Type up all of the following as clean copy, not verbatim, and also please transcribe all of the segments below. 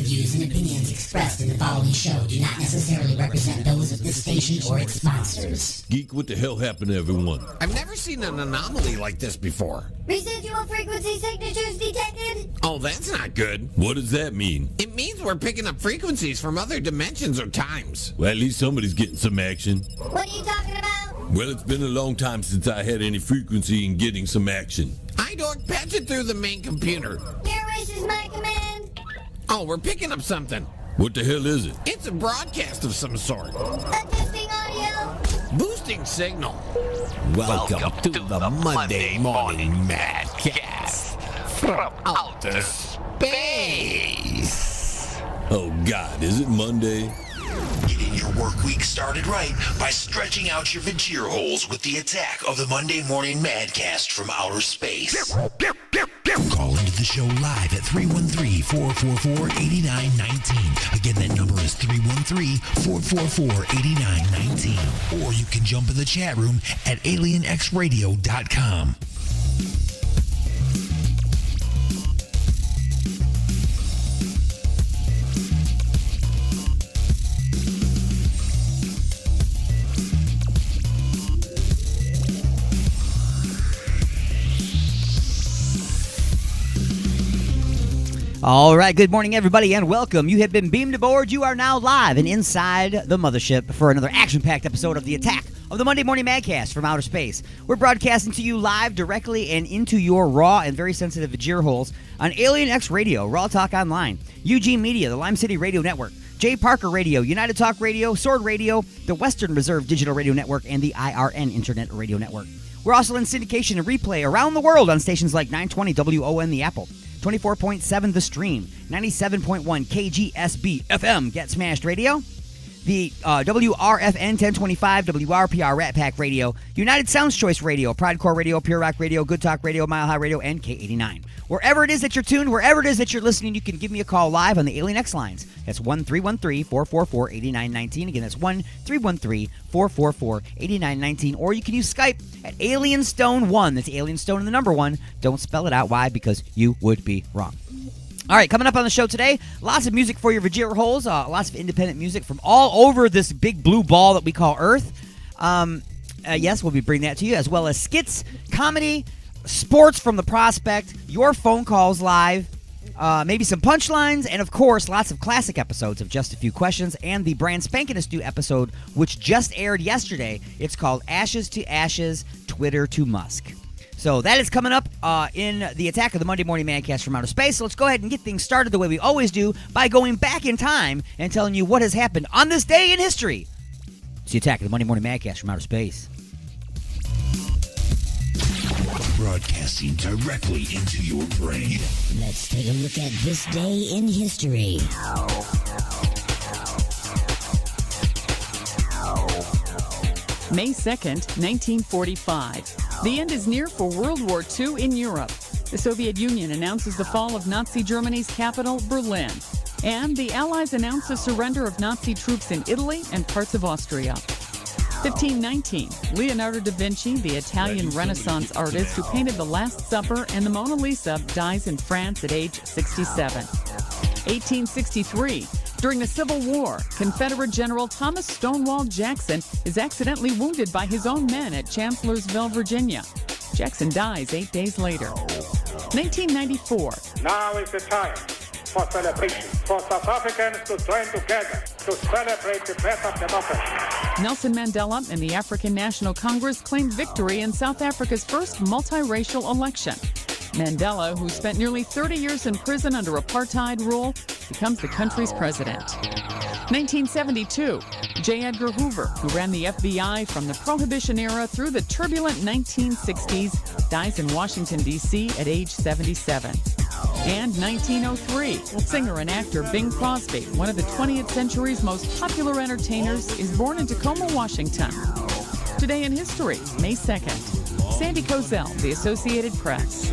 views and opinions expressed in the following show do not necessarily represent those of this station or its sponsors. Geek, what the hell happened to everyone? I've never seen an anomaly like this before. Residual frequency signatures detected. Oh, that's not good. What does that mean? It means we're picking up frequencies from other dimensions or times. Well, at least somebody's getting some action. What are you talking about? Well, it's been a long time since I had any frequency in getting some action. iDork, patch it through the main computer. Your wish is my command. Oh, we're picking up something. What the hell is it? It's a broadcast of some sort. Adjusting audio. Boosting signal. Welcome to the Monday Morning Madcast from outer space. Oh, God, is it Monday? Getting your work week started right by stretching out your vagina holes with the attack of the Monday Morning Madcast from outer space. Call into the show live at 313-444-8919. Again, that number is 313-444-8919. Or you can jump in the chat room at alienxradio.com. All right, good morning, everybody, and welcome. You have been beamed aboard. You are now live and inside the mothership for another action-packed episode of the Attack of the Monday Morning Madcast from outer space. We're broadcasting to you live directly and into your raw and very sensitive vagina holes on Alien X Radio, Raw Talk Online, Eugene Media, the Lime City Radio Network, Jay Parker Radio, United Talk Radio, Sword Radio, the Western Reserve Digital Radio Network, and the IRN Internet Radio Network. We're also in syndication and replay around the world on stations like 920 WON The Apple, 24.7 The Stream, 97.1 KGSB FM Get Smashed Radio, the WRFN 1025 WRPR Rat Pack Radio, United Sounds Choice Radio, Pridecore Radio, Pure Rock Radio, Good Talk Radio, Mile High Radio, and K89. Wherever it is that you're tuned, wherever it is that you're listening, you can give me a call live on the Alien X lines. That's 1-313-444-8919. Again, that's 1-313-444-8919. Or you can use Skype at AlienStone1. That's Alienstone and the number 1. Don't spell it out. Why? Because you would be wrong. All right, coming up on the show today, lots of music for your vagina holes, lots of independent music from all over this big blue ball that we call Earth. Yes, we'll be bringing that to you, as well as skits, comedy, sports from the prospect, your phone calls live, maybe some punchlines, and of course, lots of classic episodes of Just a Few Questions and the brand spanking new episode, which just aired yesterday. It's called Ashes to Ashes, Twitter to Musk. So that is coming up in the Attack of the Monday Morning Madcast from outer space. So let's go ahead and get things started the way we always do by going back in time and telling you what has happened on this day in history. It's the Attack of the Monday Morning Madcast from outer space. Broadcasting directly into your brain. Let's take a look at this day in history. May 2nd, 1945. The end is near for World War II in Europe. The Soviet Union announces the fall of Nazi Germany's capital, Berlin. And the Allies announce the surrender of Nazi troops in Italy and parts of Austria. 1519. Leonardo da Vinci, the Italian Renaissance artist who painted The Last Supper and the Mona Lisa, dies in France at age 67. 1863. During the Civil War, Confederate General Thomas Stonewall Jackson is accidentally wounded by his own men at Chancellorsville, Virginia. Jackson dies 8 days later. 1994. Now is the time for celebration, for South Africans to join together to celebrate the birth of democracy. Nelson Mandela and the African National Congress claimed victory in South Africa's first multiracial election. Mandela, who spent nearly 30 years in prison under apartheid rule, becomes the country's president. 1972, J. Edgar Hoover, who ran the FBI from the Prohibition era through the turbulent 1960s, dies in Washington, D.C. at age 77. And 1903, singer and actor Bing Crosby, one of the 20th century's most popular entertainers, is born in Tacoma, Washington. Today in history, May 2nd. Sandy Kozel, The Associated Press.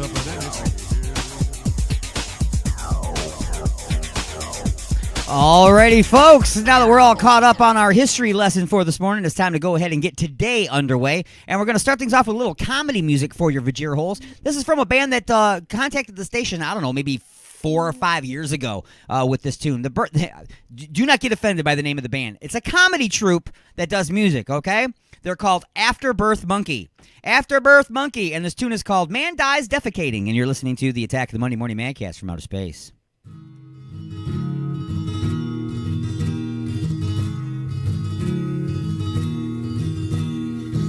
Alrighty, folks, now that we're all caught up on our history lesson for this morning, it's time to go ahead and get today underway. And we're going to start things off with a little comedy music for your vagina holes. This is from a band that contacted the station, I don't know, maybe 4 or 5 years ago with this tune. Do not get offended by the name of the band. It's a comedy troupe that does music, okay? They're called Afterbirth Monkey. Afterbirth Monkey, and this tune is called Man Dies Defecating, and you're listening to the Attack of the Monday Morning Madcast from Outer Space.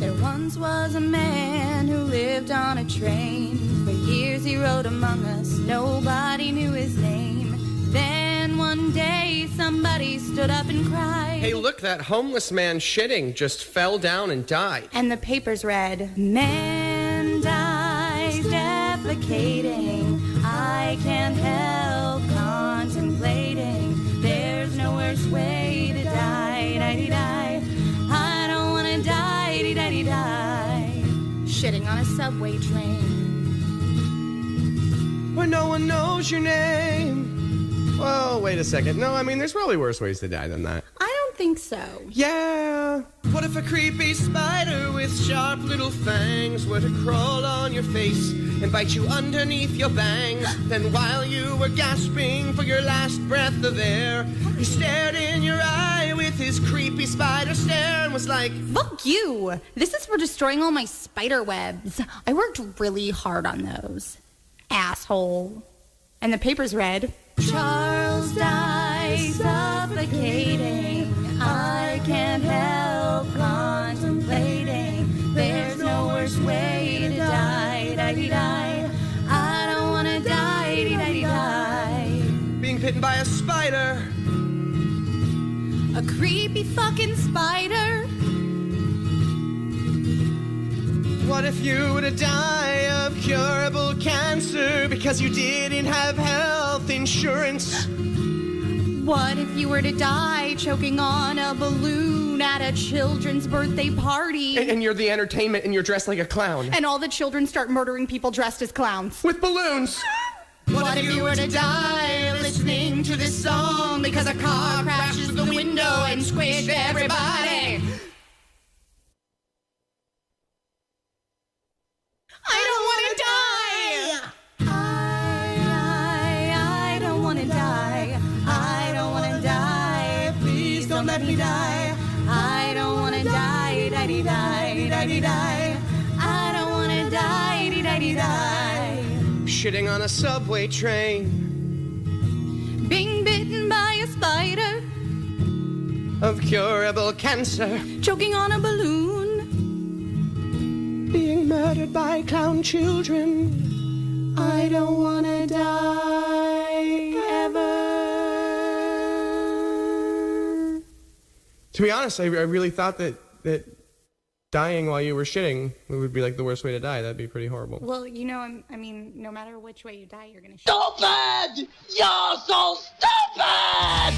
There once was a man who lived on a train. For years he rode among us, nobody knew his name. Then one day somebody stood up and cried, "Hey, look, that homeless man shitting just fell down and died." And the papers read, "Man dies defecating, I can't help contemplating. There's no worse way to die, die-dee-die. I don't want to die, dee-die-dee-die." Shitting on a subway train. Where no one knows your name. Well, wait a second. No, I mean, there's probably worse ways to die than that. I don't think so. Yeah. What if a creepy spider with sharp little fangs were to crawl on your face and bite you underneath your bangs? Then while you were gasping for your last breath of air, he stared in your eye with his creepy spider stare and was like, "Fuck you! This is for destroying all my spider webs. I worked really hard on those. Asshole." And the papers read, "Charles dies suffocating. I can't help contemplating. There's no worse way to die, die-dee-die. I don't want to die, die-dee-die." Being bitten by a spider. A creepy fucking spider. What if you were to die of curable cancer because you didn't have health insurance? What if you were to die choking on a balloon at a children's birthday party? And you're the entertainment and you're dressed like a clown. And all the children start murdering people dressed as clowns. With balloons. What if you were to die listening to this song because a car crashes through the window and squished everybody? I don't want to die. I don't want to die. I don't want to die. Please don't let me die. I don't want to die. Die-dee-die, die-dee-die. I don't want to die. Die-dee-die. Shitting on a subway train. Being bitten by a spider. Of curable cancer. Choking on a balloon. Being murdered by clown children. I don't want to die ever. To be honest, I really thought that dying while you were shitting would be like the worst way to die. That'd be pretty horrible. Well, you know, I mean, no matter which way you die, you're gonna shit. Stupid! You're so stupid!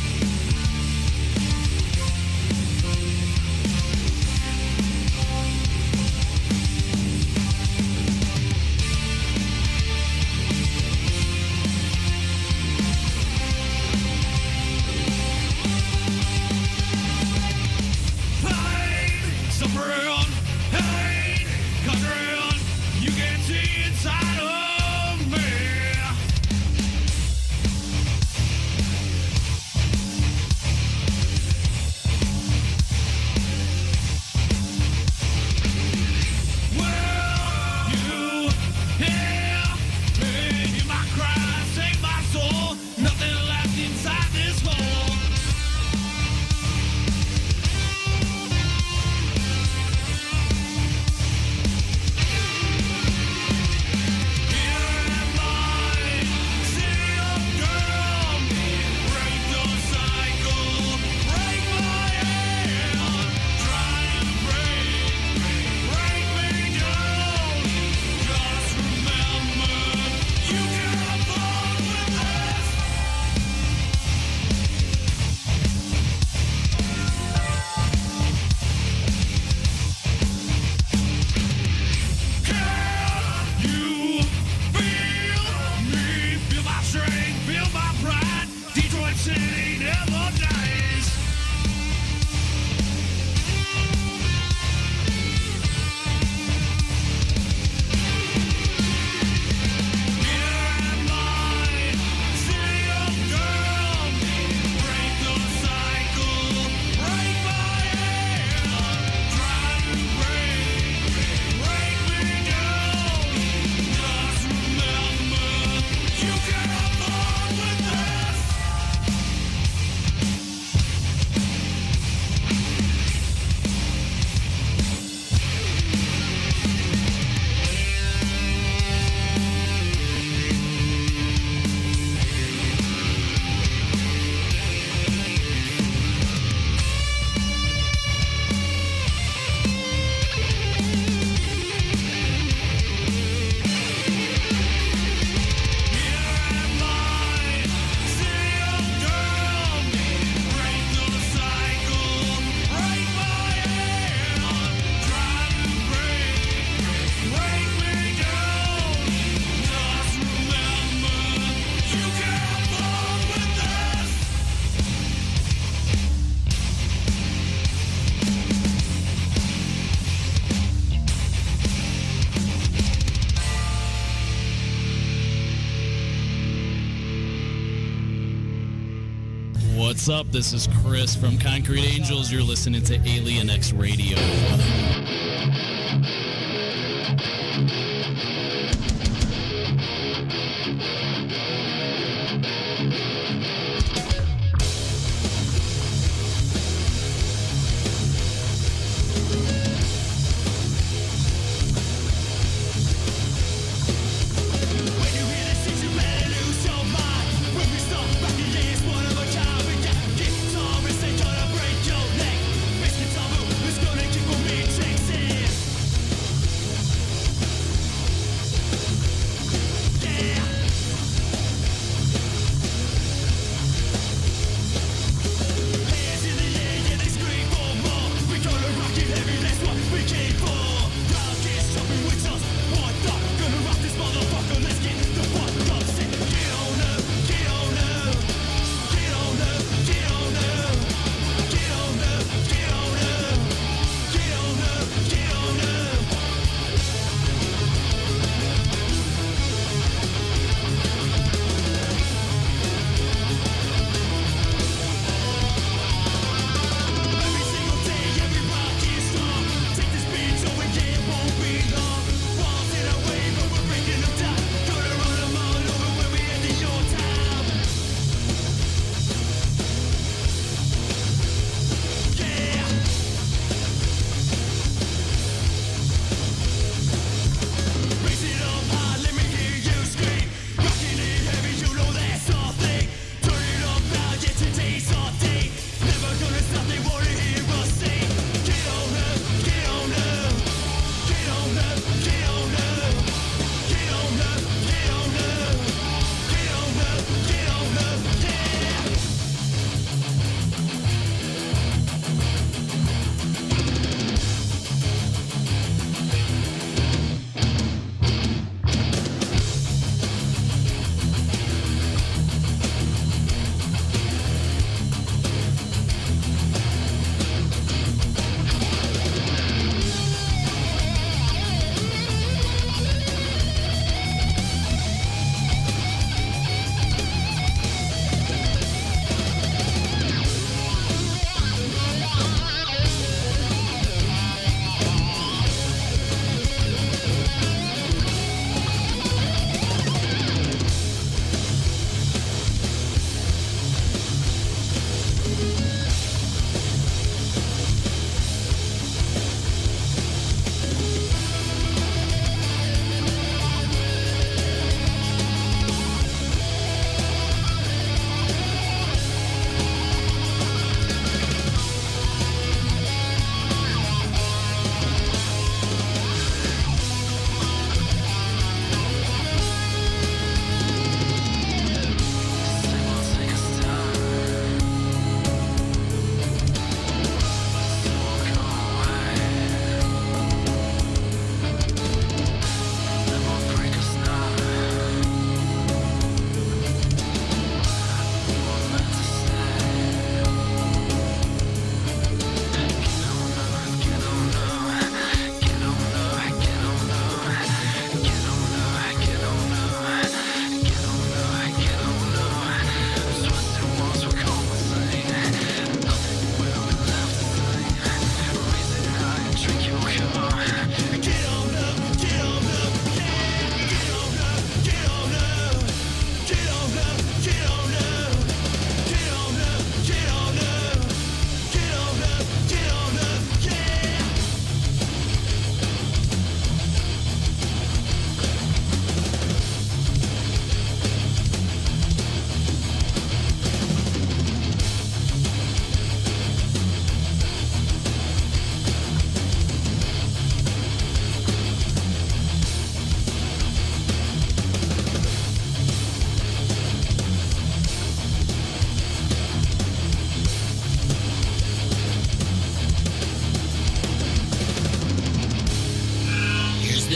What's up? This is Chris from Concrete Angels. You're listening to Alien X Radio.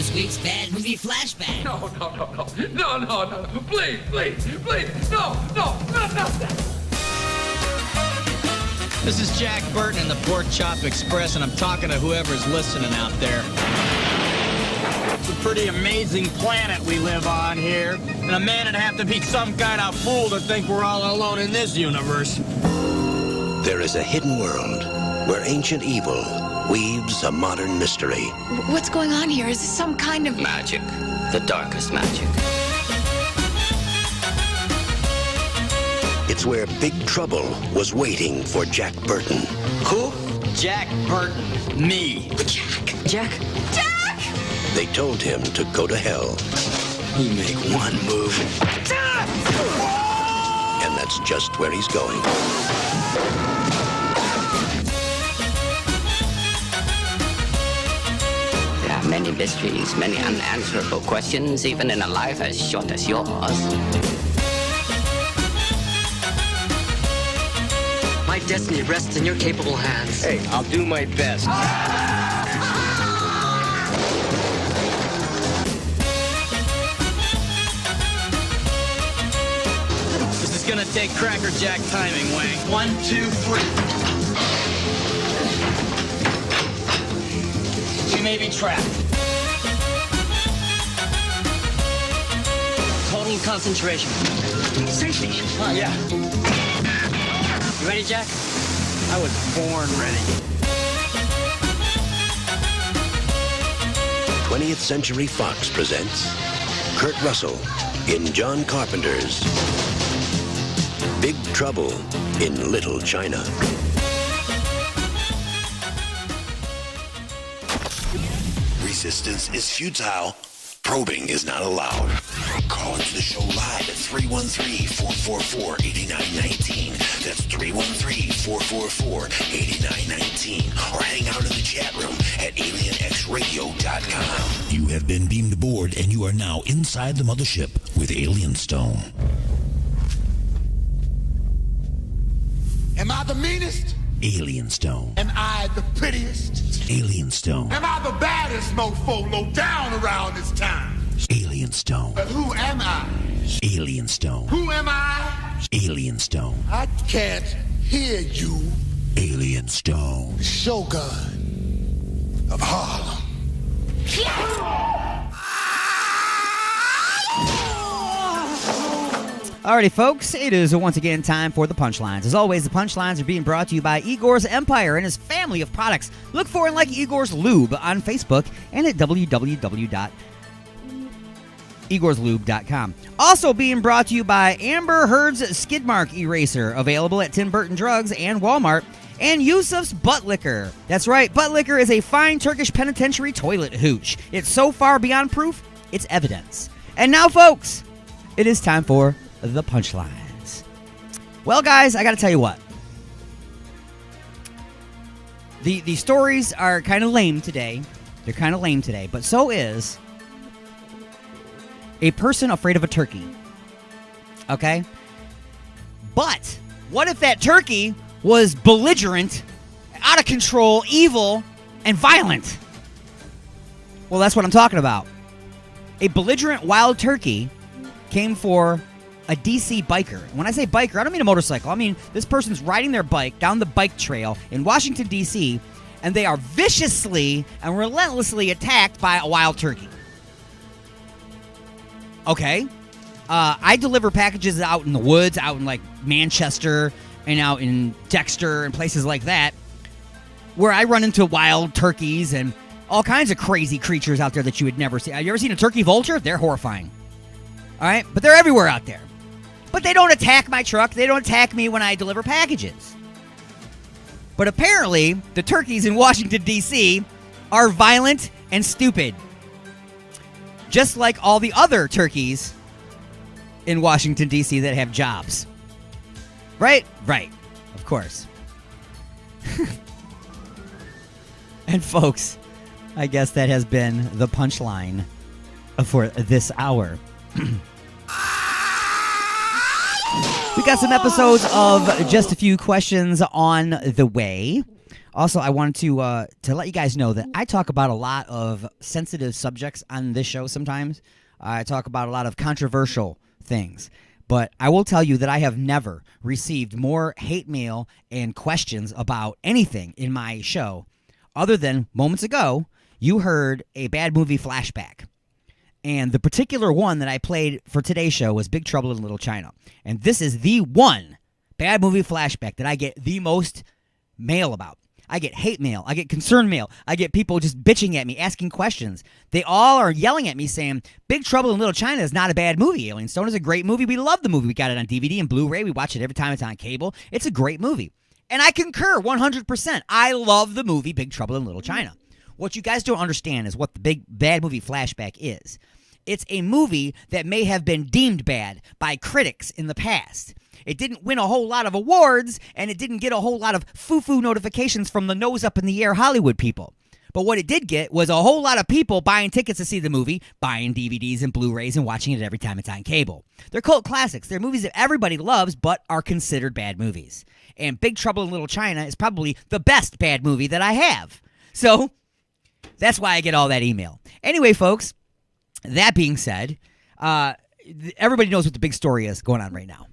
this week's Bad Movie Flashback. No. Please. No, not that. This is Jack Burton in the Pork Chop Express, and I'm talking to whoever's listening out there. It's a pretty amazing planet we live on here, and a man would have to be some kind of fool to think we're all alone in this universe. There is a hidden world where ancient evil weaves a modern mystery. What's going on here? Is this some kind of Magic. The darkest magic. It's where Big Trouble was waiting for Jack Burton. Who? Jack Burton. Me. Jack? They told him to go to hell. You make one move. And that's just where he's going. There are many mysteries, many unanswerable questions, even in a life as short as yours. My destiny rests in your capable hands. Hey, I'll do my best. This is gonna take Cracker Jack timing, Wang. 1, 2, 3. She may be trapped. Total concentration. Safety. Yeah. You ready, Jack? I was born ready. 20th Century Fox presents Kurt Russell in John Carpenter's Big Trouble in Little China. Resistance is futile. Probing is not allowed. Call into the show live at 313-444-8919. That's 313-444-8919. Or hang out in the chat room at alienxradio.com. You have been beamed aboard, and you are now inside the mothership with Alien Stone. Am I the meanest? Alien Stone. Am I the prettiest? Alien Stone. Am I the baddest mofo low down around this town? Alien Stone. But who am I? Alien Stone. Who am I? Alien Stone. I can't hear you. Alien Stone. The Shogun of Harlem. Alrighty, folks, it is once again time for the punchlines. As always, the punchlines are being brought to you by Igor's Empire and his family of products. Look for and like Igor's Lube on Facebook and at www.igorslube.com. Also being brought to you by Amber Heard's Skidmark Eraser, available at Tim Burton Drugs and Walmart, and Yusuf's Butt Liquor. That's right, Butt Liquor is a fine Turkish penitentiary toilet hooch. It's so far beyond proof, it's evidence. And now, folks, it is time for the punchlines. Well, guys, I got to tell you what. The stories are kind of lame today. They're kind of lame today, but so is a person afraid of a turkey. Okay? But what if that turkey was belligerent, out of control, evil, and violent? Well, that's what I'm talking about. A belligerent wild turkey came for a DC biker. When I say biker, I don't mean a motorcycle. I mean this person's riding their bike down the bike trail in Washington, D.C., and they are viciously and relentlessly attacked by a wild turkey. Okay? I deliver packages out in the woods, out in like Manchester and out in Dexter and places like that, where I run into wild turkeys and all kinds of crazy creatures out there that you would never see. Have you ever seen a turkey vulture? They're horrifying. All right? But they're everywhere out there. But they don't attack my truck. They don't attack me when I deliver packages. But apparently, the turkeys in Washington, D.C. are violent and stupid. Just like all the other turkeys in Washington, D.C. that have jobs. Right? Right. Of course. And folks, I guess that has been the punchline for this hour. We got some episodes of Just a Few Questions on the way. Also, I wanted to let you guys know that I talk about a lot of sensitive subjects on this show sometimes. I talk about a lot of controversial things. But I will tell you that I have never received more hate mail and questions about anything in my show other than moments ago, you heard a bad movie flashback. And the particular one that I played for today's show was Big Trouble in Little China. And this is the one bad movie flashback that I get the most mail about. I get hate mail. I get concern mail. I get people just bitching at me, asking questions. They all are yelling at me saying, Big Trouble in Little China is not a bad movie. Alien Stone is a great movie. We love the movie. We got it on DVD and Blu-ray. We watch it every time it's on cable. It's a great movie. And I concur 100%. I love the movie Big Trouble in Little China. What you guys don't understand is what the big bad movie flashback is. It's a movie that may have been deemed bad by critics in the past. It didn't win a whole lot of awards, and it didn't get a whole lot of foo-foo notifications from the nose up in the air Hollywood people. But what it did get was a whole lot of people buying tickets to see the movie, buying DVDs and Blu-rays, and watching it every time it's on cable. They're cult classics. They're movies that everybody loves, but are considered bad movies. And Big Trouble in Little China is probably the best bad movie that I have. So that's why I get all that email. Anyway, folks, that being said, everybody knows what the big story is going on right now.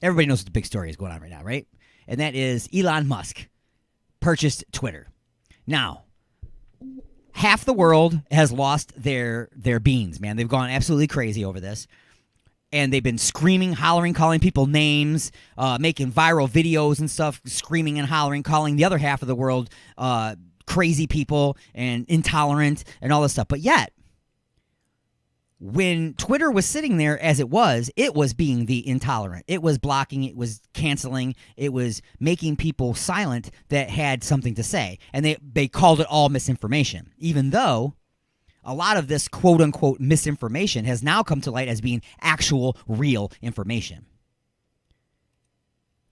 Everybody knows what the big story is going on right now, right? And that is Elon Musk purchased Twitter. Now, half the world has lost their beans, man. They've gone absolutely crazy over this. And they've been screaming, hollering, calling people names, making viral videos and stuff, screaming and hollering, calling the other half of the world crazy people and intolerant and all this stuff. But yet, when Twitter was sitting there as it was being the intolerant. It was blocking, it was canceling, it was making people silent that had something to say. And they called it all misinformation, even though a lot of this quote-unquote misinformation has now come to light as being actual, real information.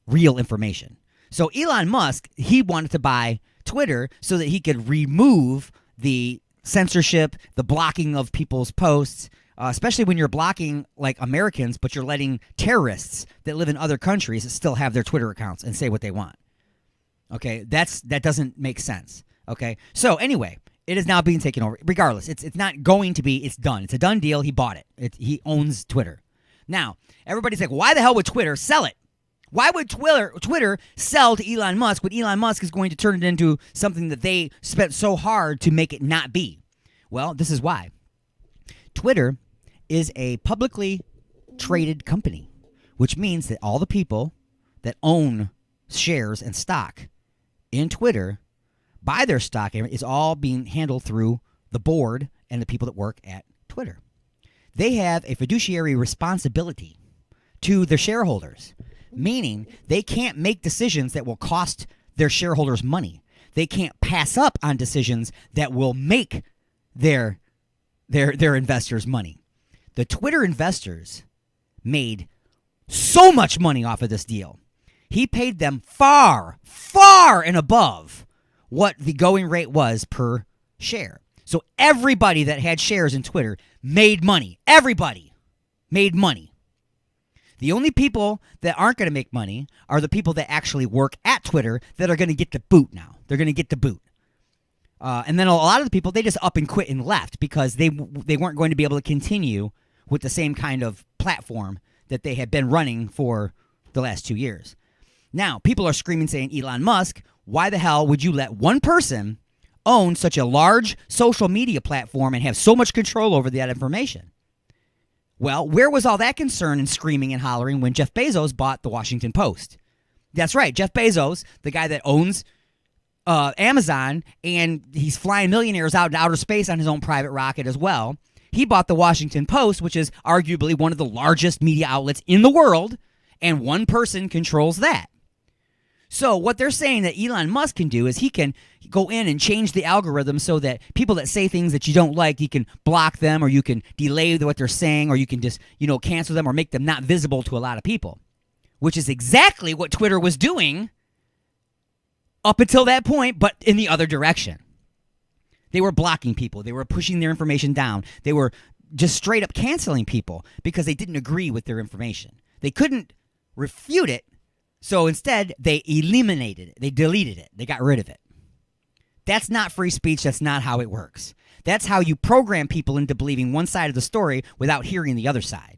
Real information. So Elon Musk, he wanted to buy Twitter so that he could remove the censorship, the blocking of people's posts, especially when you're blocking like Americans, but you're letting terrorists that live in other countries still have their Twitter accounts and say what they want. Okay, that doesn't make sense. Okay, so anyway, it is now being taken over. Regardless, it's not going to be. It's done. It's a done deal. He bought it. He owns Twitter. Now everybody's like, why the hell would Twitter sell it? Why would Twitter sell to Elon Musk when Elon Musk is going to turn it into something that they spent so hard to make it not be? Well, this is why. Twitter is a publicly traded company, which means that all the people that own shares and stock in Twitter buy their stock is all being handled through the board and the people that work at Twitter. They have a fiduciary responsibility to their shareholders, meaning they can't make decisions that will cost their shareholders money. They can't pass up on decisions that will make their investors money. The Twitter investors made so much money off of this deal. He paid them far, far and above what the going rate was per share. So everybody that had shares in Twitter made money. Everybody made money. The only people that aren't going to make money are the people that actually work at Twitter that are going to get the boot now. They're going to get the boot. And then a lot of the people, they just up and quit and left because they weren't going to be able to continue with the same kind of platform that they had been running for the last 2 years. Now, people are screaming saying, Elon Musk, why the hell would you let one person own such a large social media platform and have so much control over that information? Well, where was all that concern and screaming and hollering when Jeff Bezos bought the Washington Post? That's right, Jeff Bezos, the guy that owns Amazon, and he's flying millionaires out into outer space on his own private rocket as well. He bought the Washington Post, which is arguably one of the largest media outlets in the world, and one person controls that. So what they're saying that Elon Musk can do is he can go in and change the algorithm so that people that say things that you don't like, you can block them, or you can delay what they're saying, or you can just, cancel them or make them not visible to a lot of people, which is exactly what Twitter was doing up until that point, but in the other direction. They were blocking people. They were pushing their information down. They were just straight up canceling people because they didn't agree with their information. They couldn't refute it, so instead they eliminated it. They deleted it. They got rid of it. That's not free speech. That's not how it works. That's how you program people into believing one side of the story without hearing the other side.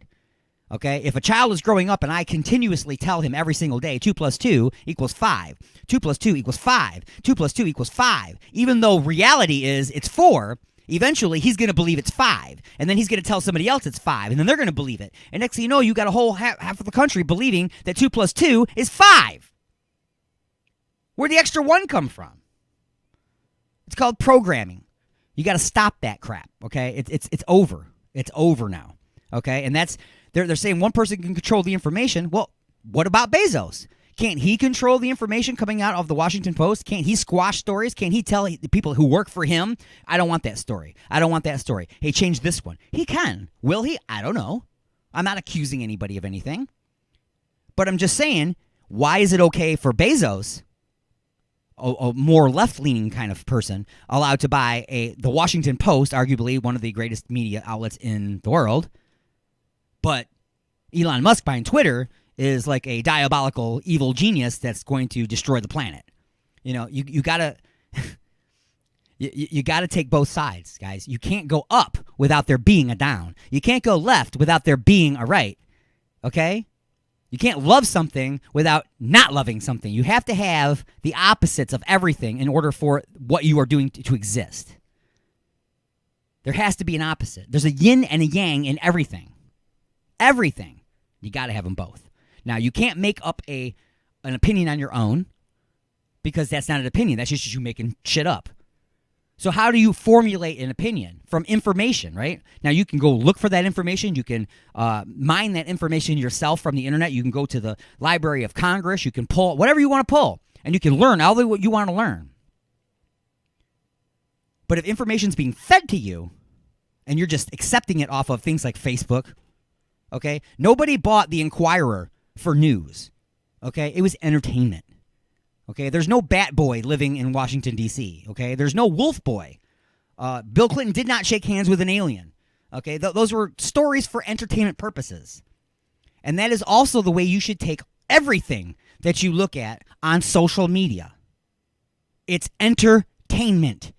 Okay, if a child is growing up and I continuously tell him every single day 2 + 2 = 5, 2 + 2 = 5, 2 + 2 = 5, even though reality is it's 4, Eventually, he's going to believe it's 5, and then he's going to tell somebody else it's 5, and then they're going to believe it. And next thing you know, you got a whole half of the country believing that 2 plus 2 is 5. Where'd the extra 1 come from? It's called programming. You got to stop that crap, okay? It's over. It's over now, okay? And that's they're saying one person can control the information. Well, what about Bezos? Can't he control the information coming out of the Washington Post? Can't he squash stories? Can't he tell the people who work for him, I don't want that story. I don't want that story. Hey, change this one. He can. Will he? I don't know. I'm not accusing anybody of anything. But I'm just saying, why is it okay for Bezos, a more left-leaning kind of person, allowed to buy the Washington Post, arguably one of the greatest media outlets in the world, but Elon Musk buying Twitter is like a diabolical evil genius that's going to destroy the planet. You know, you gotta you gotta take both sides, guys. You can't go up without there being a down. You can't go left without there being a right. Okay? You can't love something without not loving something. You have to have the opposites of everything in order for what you are doing to exist. There has to be an opposite. There's a yin and a yang in everything. Everything. You got to have them both. Now, you can't make up an opinion on your own because that's not an opinion. That's just you making shit up. So how do you formulate an opinion? From information, right? Now, you can go look for that information. You can mine that information yourself from the internet. You can go to the Library of Congress. You can pull whatever you want to pull, and you can learn all what you want to learn. But if information's being fed to you and you're just accepting it off of things like Facebook, okay? Nobody bought the Inquirer for news, okay? It was entertainment, okay? There's no Bat Boy living in Washington, D.C., okay? There's no Wolf Boy. Bill Clinton did not shake hands with an alien, okay? Those were stories for entertainment purposes. And that is also the way you should take everything that you look at on social media. It's entertainment.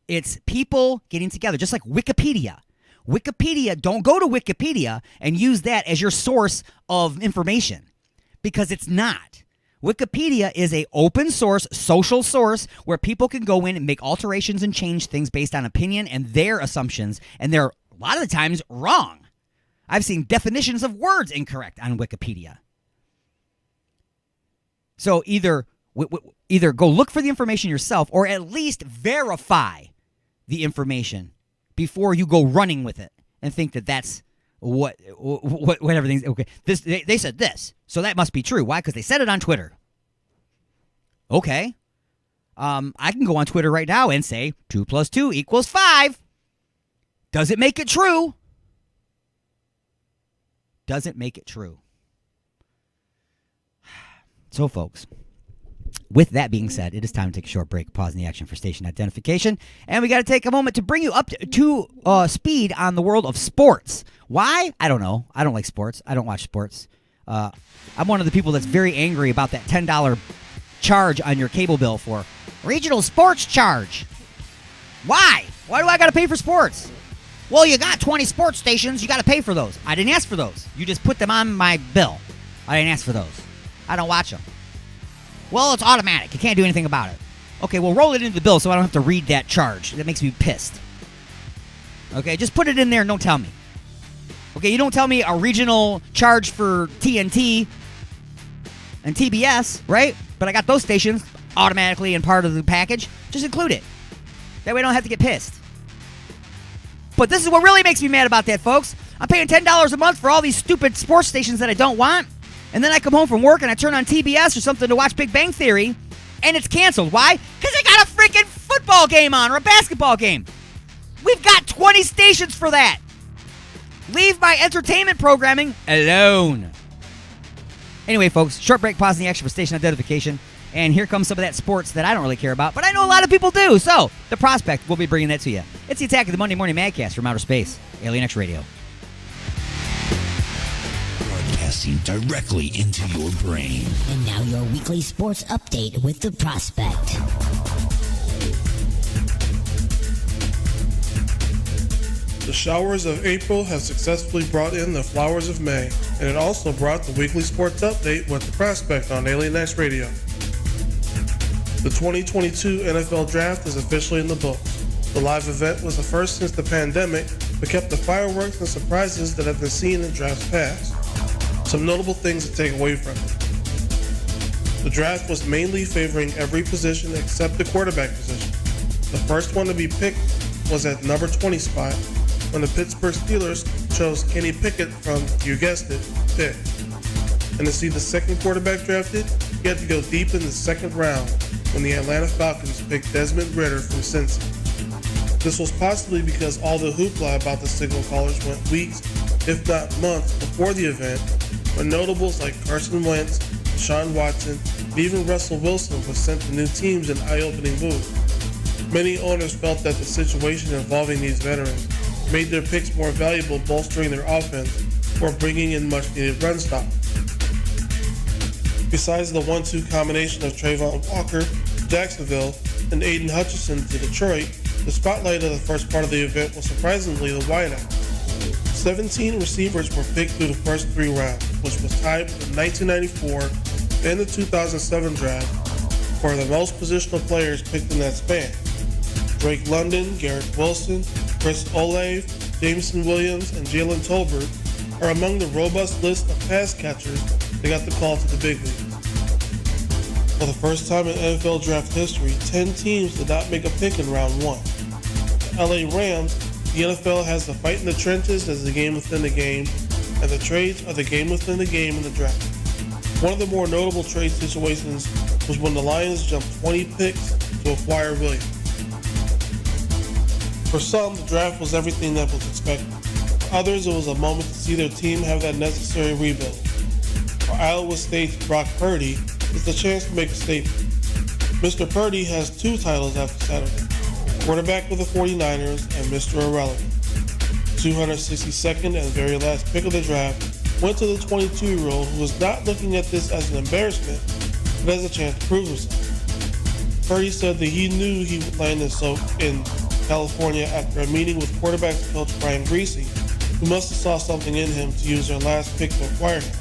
It's people getting together, just like Wikipedia. Wikipedia, don't go to Wikipedia and use that as your source of information because it's not. Wikipedia is an open source, social source where people can go in and make alterations and change things based on opinion and their assumptions, and they're a lot of the times wrong. I've seen definitions of words incorrect on Wikipedia. So either go look for the information yourself or at least verify the information before you go running with it and think that that's what everything's okay. They said this, so that must be true. Why? Because they said it on Twitter. Okay, I can go on Twitter right now and say 2 plus 2 equals 5. Does it make it true? Does it make it true? So, folks, with that being said, it is time to take a short break, pause in the action for station identification, and we got to take a moment to bring you up to speed on the world of sports. Why? I don't know. I don't like sports. I don't watch sports. I'm one of the people that's very angry about that $10 charge on your cable bill for regional sports charge. Why? Why do I got to pay for sports? Well, you got 20 sports stations. You got to pay for those. I didn't ask for those. You just put them on my bill. I didn't ask for those. I don't watch them. Well, it's automatic. You can't do anything about it. Okay, well, roll it into the bill so I don't have to read that charge. That makes me pissed. Okay, just put it in there and don't tell me. Okay, you don't tell me a regional charge for TNT and TBS, right? But I got those stations automatically and part of the package. Just include it. That way I don't have to get pissed. But this is what really makes me mad about that, folks. I'm paying $10 a month for all these stupid sports stations that I don't want. And then I come home from work and I turn on TBS or something to watch Big Bang Theory, and it's canceled. Why? Because they got a freaking football game on or a basketball game. We've got 20 stations for that. Leave my entertainment programming alone. Anyway, folks, short break, pause in the action for station identification. And here comes some of that sports that I don't really care about, but I know a lot of people do. So, The Prospect will be bringing that to you. It's the Attack of the Monday Morning Madcast from outer space, Alien X Radio. Broadcasting directly into your brain. And now your weekly sports update with The Prospect. The showers of April have successfully brought in the flowers of May, and it also brought the weekly sports update with The Prospect on Alien X Radio. The 2022 NFL Draft is officially in the books. The live event was the first since the pandemic, but kept the fireworks and surprises that have been seen in drafts past. Some notable things to take away from it. The draft was mainly favoring every position except the quarterback position. The first one to be picked was at number 20 spot, when the Pittsburgh Steelers chose Kenny Pickett from, you guessed it, Pitt. And to see the second quarterback drafted, you had to go deep in the second round when the Atlanta Falcons picked Desmond Ridder from Cincy. This was possibly because all the hoopla about the signal callers went weeks, if not months, before the event, when notables like Carson Wentz, Deshaun Watson, and even Russell Wilson were sent to new teams in eye-opening moves. Many owners felt that the situation involving these veterans made their picks more valuable, bolstering their offense or bringing in much-needed run stop. Besides the 1-2 combination of Trayvon Walker, Jacksonville, and Aiden Hutchinson to Detroit, the spotlight of the first part of the event was surprisingly the wideouts. 17 receivers were picked through the first 3 rounds, which was tied with the 1994 and the 2007 draft for the most positional players picked in that span. Drake London, Garrett Wilson, Chris Olave, Jameson Williams, and Jalen Tolbert are among the robust list of pass catchers that got the call to the big leagues. For the first time in NFL draft history, 10 teams did not make a pick in round 1. The LA Rams, the NFL has the fight in the trenches as the game within the game, and the trades are the game within the game in the draft. One of the more notable trade situations was when the Lions jumped 20 picks to acquire Williams. For some, the draft was everything that was expected. For others, it was a moment to see their team have that necessary rebuild. For Iowa State's Brock Purdy, it's the chance to make a statement. Mr. Purdy has 2 titles after Saturday, quarterback with the 49ers and Mr. Irrelevant. 262nd and very last pick of the draft went to the 22-year-old who was not looking at this as an embarrassment, but as a chance to prove himself. Purdy said that he knew he would land in California after a meeting with quarterbacks coach Brian Griese, who must have saw something in him to use their last pick to acquire him.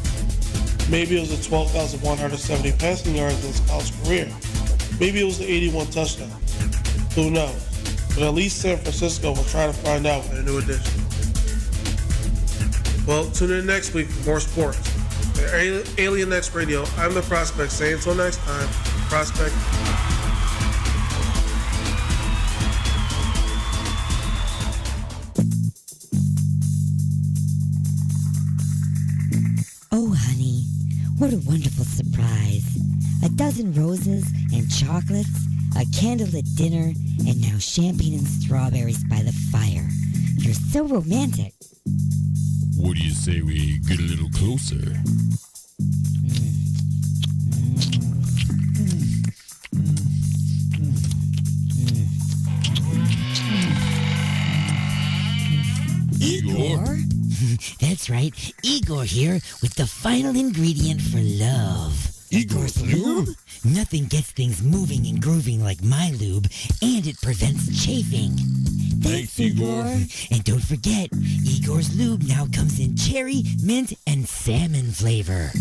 Maybe it was the 12,170 passing yards in his college career. Maybe it was the 81 touchdowns. Who knows? But at least San Francisco will try to find out with their new addition. Well, tune in next week for more sports. At Alien X Radio, I'm the Prospect saying until next time, Prospect. Oh, honey, what a wonderful surprise. A dozen roses and chocolates, a candlelit dinner, and now champagne and strawberries by the fire. You're so romantic. What do you say we get a little closer? Igor? That's right, Igor here with the final ingredient for love. Igor's lube? Nothing gets things moving and grooving like my lube, and it prevents chafing. Thanks, Igor. And don't forget, Igor's lube now comes in cherry, mint, and salmon flavor.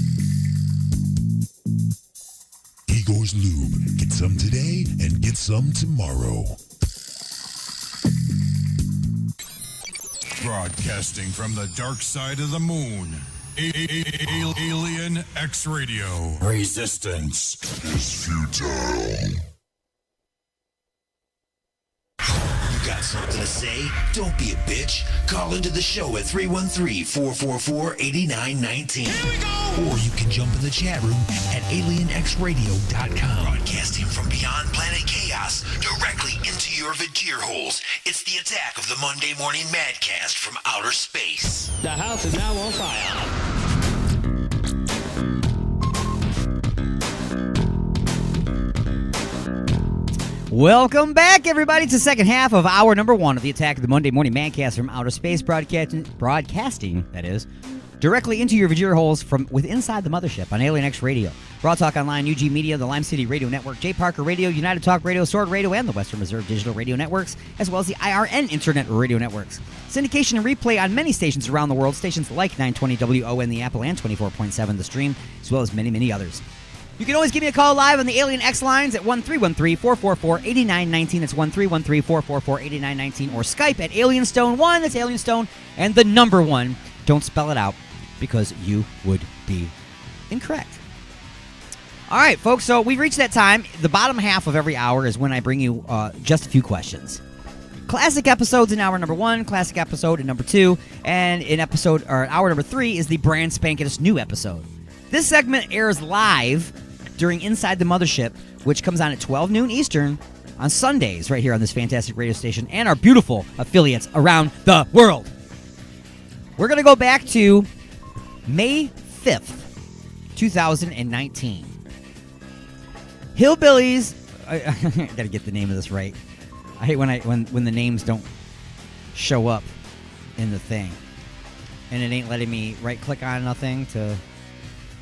Igor's Lube. Get some today and get some tomorrow. Broadcasting from the dark side of the moon. Alien X Radio. Resistance is futile. You got something to say? Don't be a bitch. Call into the show at 313-444-8919. Here we go! Or you can jump in the chat room at alienxradio.com. Broadcasting from beyond planet chaos directly into your Vajir holes. It's the attack of the Monday Morning Madcast from outer space. The house is now on fire. Welcome back, everybody, to the second half of hour number 1 of the Attack of the Monday Morning Madcast from outer space, broadcasting, that is, directly into your Vajir holes from within inside the mothership on Alien X Radio, Raw Talk Online, UG Media, the Lime City Radio Network, J. Parker Radio, United Talk Radio, Sword Radio, and the Western Reserve Digital Radio Networks, as well as the IRN Internet Radio Networks. Syndication and replay on many stations around the world, stations like 920 WON The Apple and 24.7 The Stream, as well as many, many others. You can always give me a call live on the Alien X lines at 1-313-444-8919. That's 1-313-444-8919. Or Skype at Alienstone1. That's Alienstone and the number 1. Don't spell it out because you would be incorrect. All right, folks, so we've reached that time. The bottom half of every hour is when I bring you just a few questions. Classic episodes in hour number 1, classic episode in number 2, and in hour number 3 is the brand spanking new episode. This segment airs live during Inside the Mothership, which comes on at 12 noon Eastern on Sundays right here on this fantastic radio station and our beautiful affiliates around the world. We're going to go back to May 5th, 2019. Hillbillies, I got to get the name of this right. I hate when the names don't show up in the thing. And it ain't letting me right-click on nothing to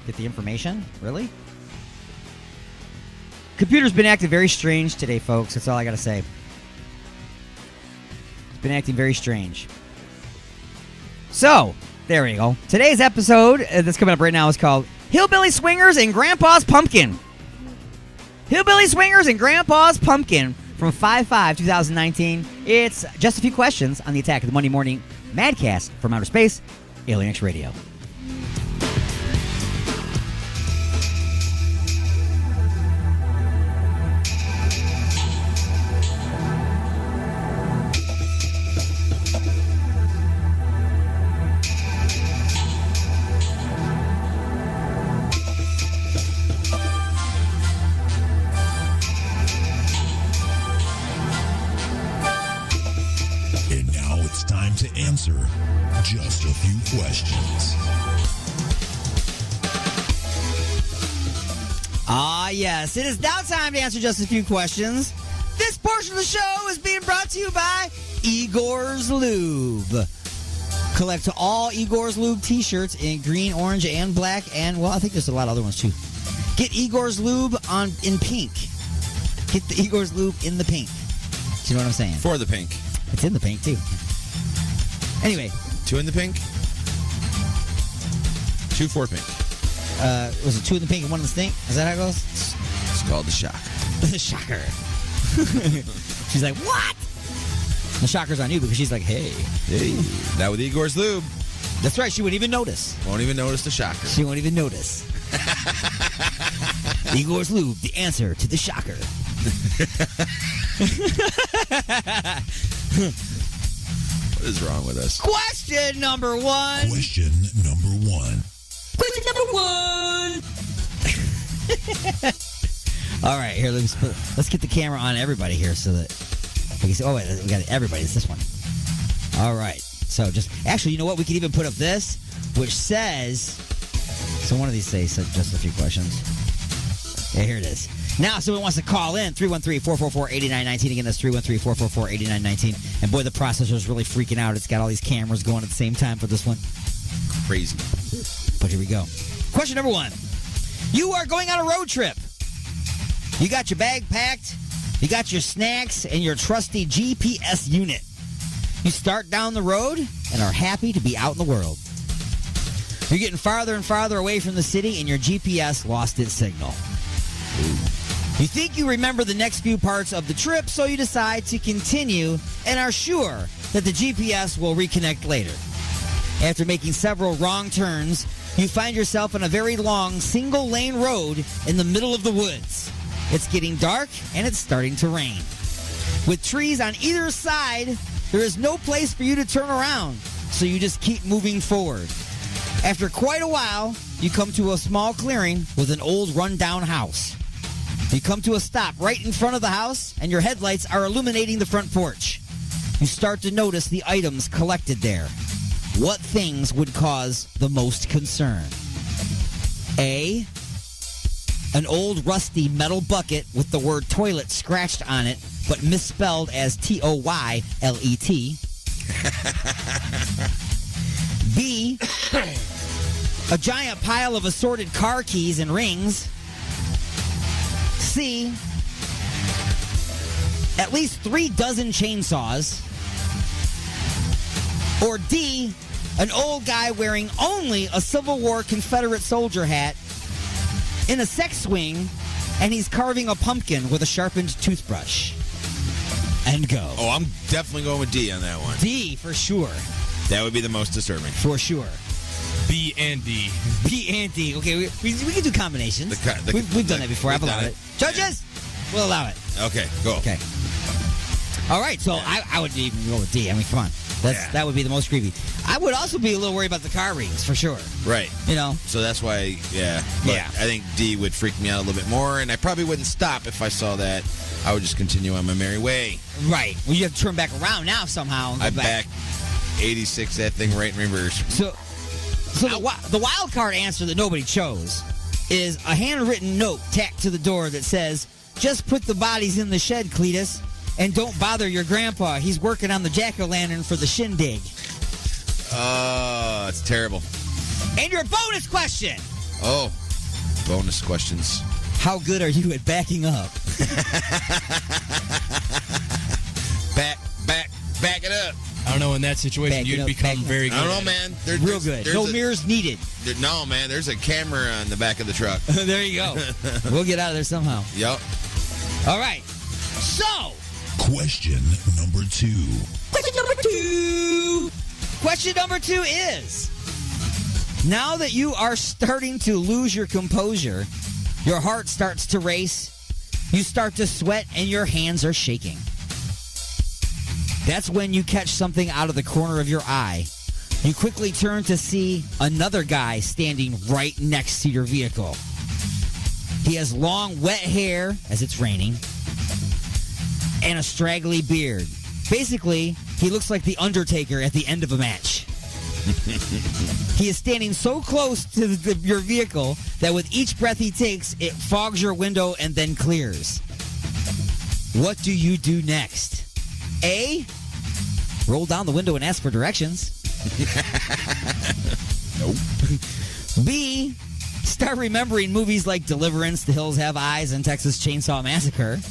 get the information. Really? Computer's been acting very strange today, folks. That's all I got to say. It's been acting very strange. So, there we go. Today's episode that's coming up right now is called Hillbilly Swingers and Grandpa's Pumpkin. Hillbilly Swingers and Grandpa's Pumpkin from 5/5/2019. It's just a few questions on the Attack of the Monday Morning Madcast from Outer Space, Alien X Radio. Answer just a few questions. Ah, yes. It is now time to answer just a few questions. This portion of the show is being brought to you by Igor's Lube. Collect all Igor's Lube t-shirts in green, orange, and black. And, well, I think there's a lot of other ones, too. Get Igor's Lube in pink. Get the Igor's Lube in the pink. Do you know what I'm saying? For the pink. It's in the pink, too. Anyway. 2 in the pink? 2 for pink. Was it 2 in the pink and 1 in the stink? Is that how it goes? It's called the shocker. The shocker. She's like, what? The shocker's on you because she's like, hey. Hey. That with Igor's Lube. That's right. She wouldn't even notice. Won't even notice the shocker. She won't even notice. Igor's Lube, the answer to the shocker. What is wrong with us? Question number 1. Question number 1. Question number 1. All right, here, let's get the camera on everybody here so that we can see. Oh, wait, we got everybody. It's this one. All right. So actually, you know what? We could even put up this, which says, so one of these says just a few questions. Yeah, here it is. Now, someone wants to call in, 313-444-8919. Again, that's 313-444-8919. And boy, the processor's really freaking out. It's got all these cameras going at the same time for this one. Crazy. But here we go. Question number 1. You are going on a road trip. You got your bag packed, you got your snacks, and your trusty GPS unit. You start down the road and are happy to be out in the world. You're getting farther and farther away from the city, and your GPS lost its signal. You think you remember the next few parts of the trip, so you decide to continue and are sure that the GPS will reconnect later. After making several wrong turns, you find yourself on a very long single-lane road in the middle of the woods. It's getting dark, and it's starting to rain. With trees on either side, there is no place for you to turn around, so you just keep moving forward. After quite a while, you come to a small clearing with an old run-down house. You come to a stop right in front of the house, and your headlights are illuminating the front porch. You start to notice the items collected there. What things would cause the most concern? A, an old rusty metal bucket with the word toilet scratched on it, but misspelled as Toylet. B, a giant pile of assorted car keys and rings. C, at least 3 dozen chainsaws. Or D, an old guy wearing only a Civil War Confederate soldier hat in a sex swing, and he's carving a pumpkin with a sharpened toothbrush. And go. Oh, I'm definitely going with D on that one. D for sure. That would be the most disturbing. For sure. B and D. B and D. Okay, we can do combinations. We've done that before. I've allowed it. Judges, we'll allow it. Okay, go. Okay. All right, so I would even go with D. I mean, come on. That would be the most creepy. I would also be a little worried about the car rings, for sure. Right. You know? So that's why, But I think D would freak me out a little bit more, and I probably wouldn't stop if I saw that. I would just continue on my merry way. Right. Well, you have to turn back around now somehow. And go back 86 that thing right in reverse. So the wild card answer that nobody chose is a handwritten note tacked to the door that says, "Just put the bodies in the shed, Cletus, and don't bother your grandpa. He's working on the jack-o'-lantern for the shindig." Oh, it's terrible. And your bonus question. Oh, bonus questions. How good are you at backing up? Back it up. I don't know, in that situation, you'd become very good. I don't know, man. Real good. No mirrors needed. No, man. There's a camera on the back of the truck. There you go. We'll get out of there somehow. Yep. All right. So. Question number 2. Question number 2 is, now that you are starting to lose your composure, your heart starts to race, you start to sweat, and your hands are shaking. That's when you catch something out of the corner of your eye. You quickly turn to see another guy standing right next to your vehicle. He has long, wet hair, as it's raining, and a straggly beard. Basically, he looks like the Undertaker at the end of a match. He is standing so close to your vehicle that with each breath he takes, it fogs your window and then clears. What do you do next? A, roll down the window and ask for directions. Nope. B, start remembering movies like Deliverance, The Hills Have Eyes, and Texas Chainsaw Massacre.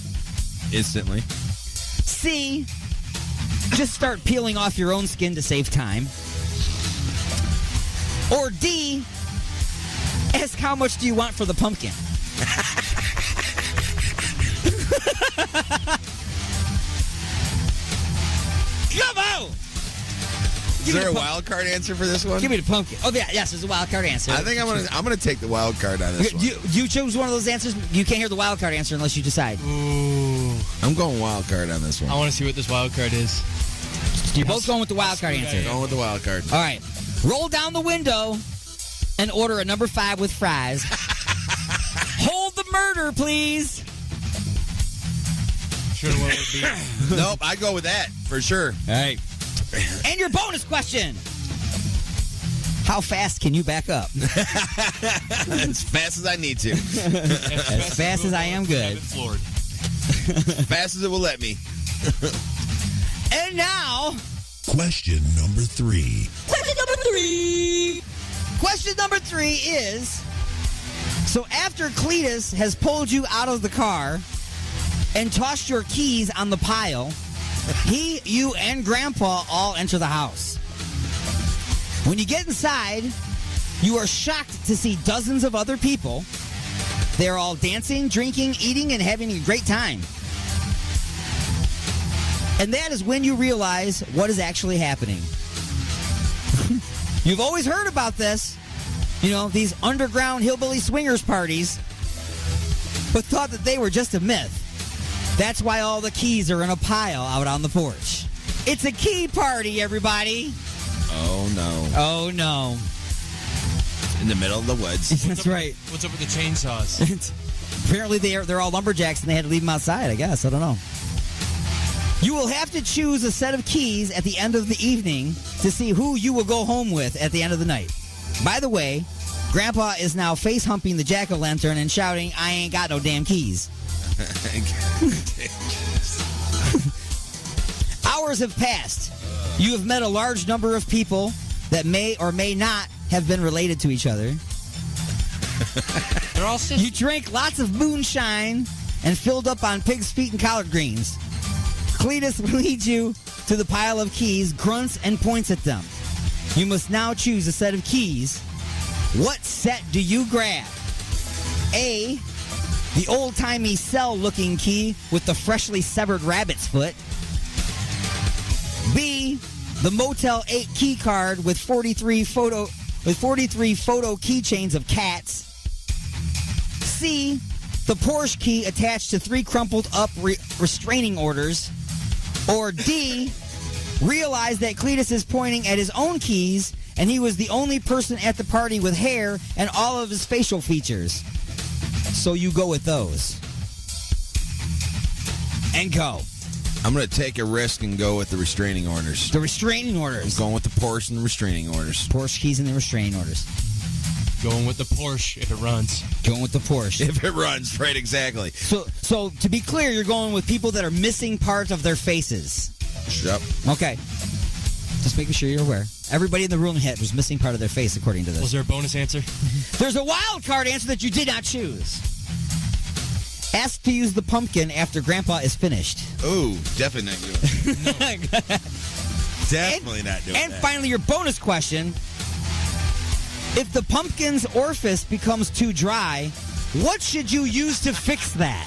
Instantly. C, just start peeling off your own skin to save time. Or D, ask how much do you want for the pumpkin? Come on! Is there a wild card answer for this one? Give me the pumpkin. Oh, yeah, yes, there's a wild card answer. I think I'm gonna take the wild card on this one. You choose one of those answers. You can't hear the wild card answer unless you decide. Ooh. I'm going wild card on this one. I want to see what this wild card is. You're both going with the wild card answer. Going with the wild card. All right. Roll down the window and order a number 5 with fries. Hold the murder, please. Sure what it would be. Nope, I go with that for sure. All right. And your bonus question. How fast can you back up? As fast as I need to. As fast as I am good. Fast as it will let me. And now, question number 3. Question number 3 is, so after Cletus has pulled you out of the car and tossed your keys on the pile, he, you, and Grandpa all enter the house. When you get inside, you are shocked to see dozens of other people. They're all dancing, drinking, eating, and having a great time. And that is when you realize what is actually happening. You've always heard about this, these underground hillbilly swingers parties, but thought that they were just a myth. That's why all the keys are in a pile out on the porch. It's a key party, everybody. Oh, no. Oh, no. In the middle of the woods. That's right. What's up with the chainsaws? Apparently they're all lumberjacks and they had to leave them outside, I guess. I don't know. You will have to choose a set of keys at the end of the evening to see who you will go home with at the end of the night. By the way, Grandpa is now face-humping the jack-o'-lantern and shouting, "I ain't got no damn keys." Hours have passed. You have met a large number of people that may or may not have been related to each other. They're all sisters. You drank lots of moonshine and filled up on pig's feet and collard greens. Cletus leads you to the pile of keys, grunts, and points at them. You must now choose a set of keys. What set do you grab? A, the old-timey cell-looking key with the freshly severed rabbit's foot. B, the Motel 8 key card with 43 photo keychains of cats. C, the Porsche key attached to 3 crumpled up restraining orders. Or D, realize that Cletus is pointing at his own keys and he was the only person at the party with hair and all of his facial features. So you go with those. And go. I'm going to take a risk and go with the restraining orders. The restraining orders. I'm going with the Porsche and the restraining orders. Porsche keys and the restraining orders. Going with the Porsche if it runs. Going with the Porsche. If it runs, right, exactly. So to be clear, you're going with people that are missing parts of their faces. Yep. Okay. Just making sure you're aware. Everybody in the room was missing part of their face, according to this. Was there a bonus answer? There's a wild card answer that you did not choose. Ask to use the pumpkin after Grandpa is finished. Ooh, definitely not doing it. Definitely not doing And that. finally, your bonus question. If the pumpkin's orifice becomes too dry, what should you use to fix that?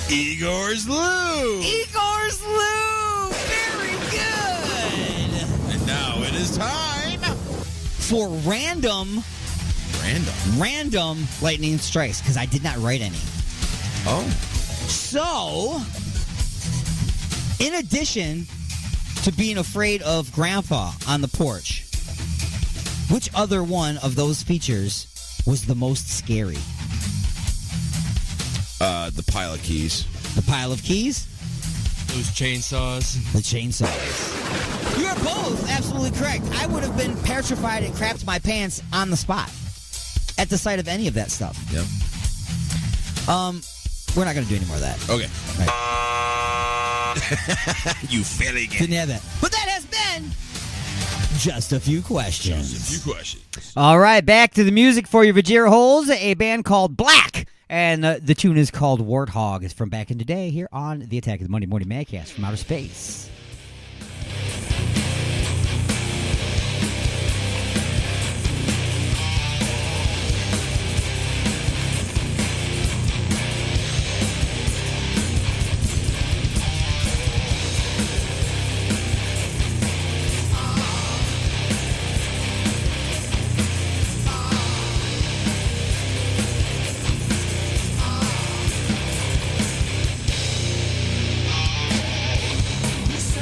Igor's Lube. Igor's Lube. Very good. And now it is time for random lightning strikes, because I did not write any. Oh. So, in addition to being afraid of Grandpa on the porch, which other one of those features was the most scary? The pile of keys. The pile of keys? Those chainsaws. The chainsaws. You are both absolutely correct. I would have been petrified and crapped my pants on the spot at the sight of any of that stuff. Yep. We're not going to do any more of that. Okay. Right. You failed again. Didn't have that. But that has been Just a Few Questions. Just a few questions. All right, back to the music for your Vajir Holes, a band called Black. And the tune is called Warthog. It's from back in the day here on the Attack of the Monday Morning Madcast from outer space. This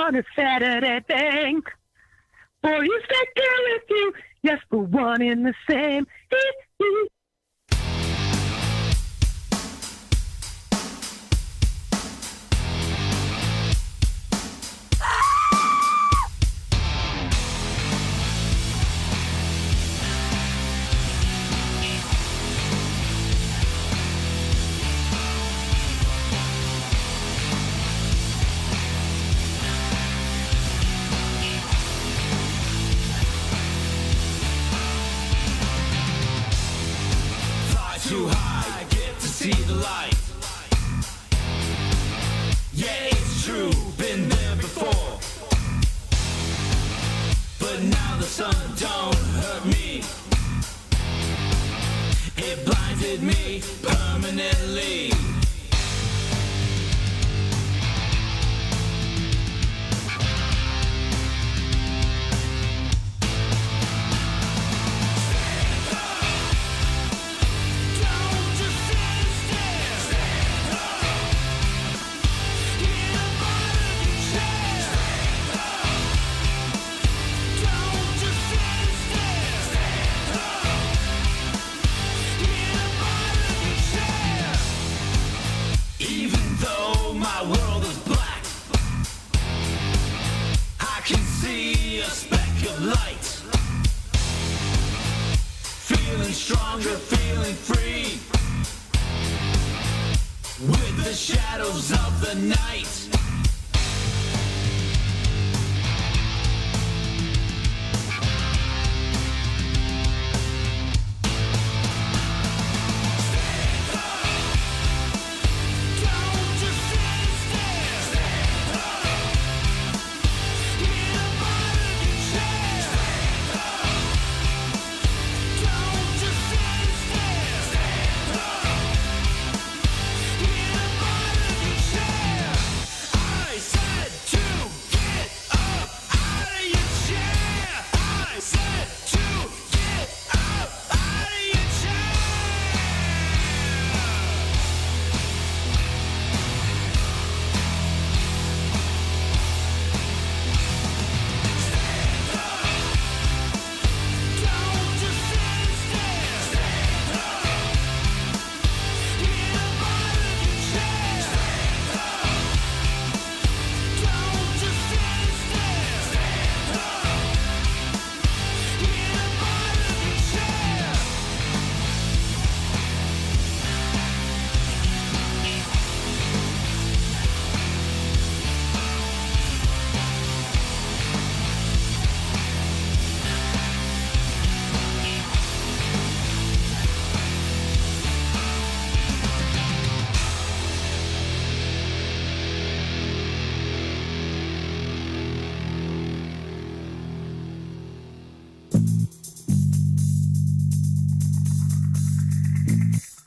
on a Saturday thing. Boy, you stay girl with you, yes, the one in the same. Too high, get to see the light. Yeah, it's true, been there before. But now the sun don't hurt me. It blinded me permanently. Even though my world is black, I can see a speck of light. Feeling stronger, feeling free, with the shadows of the night.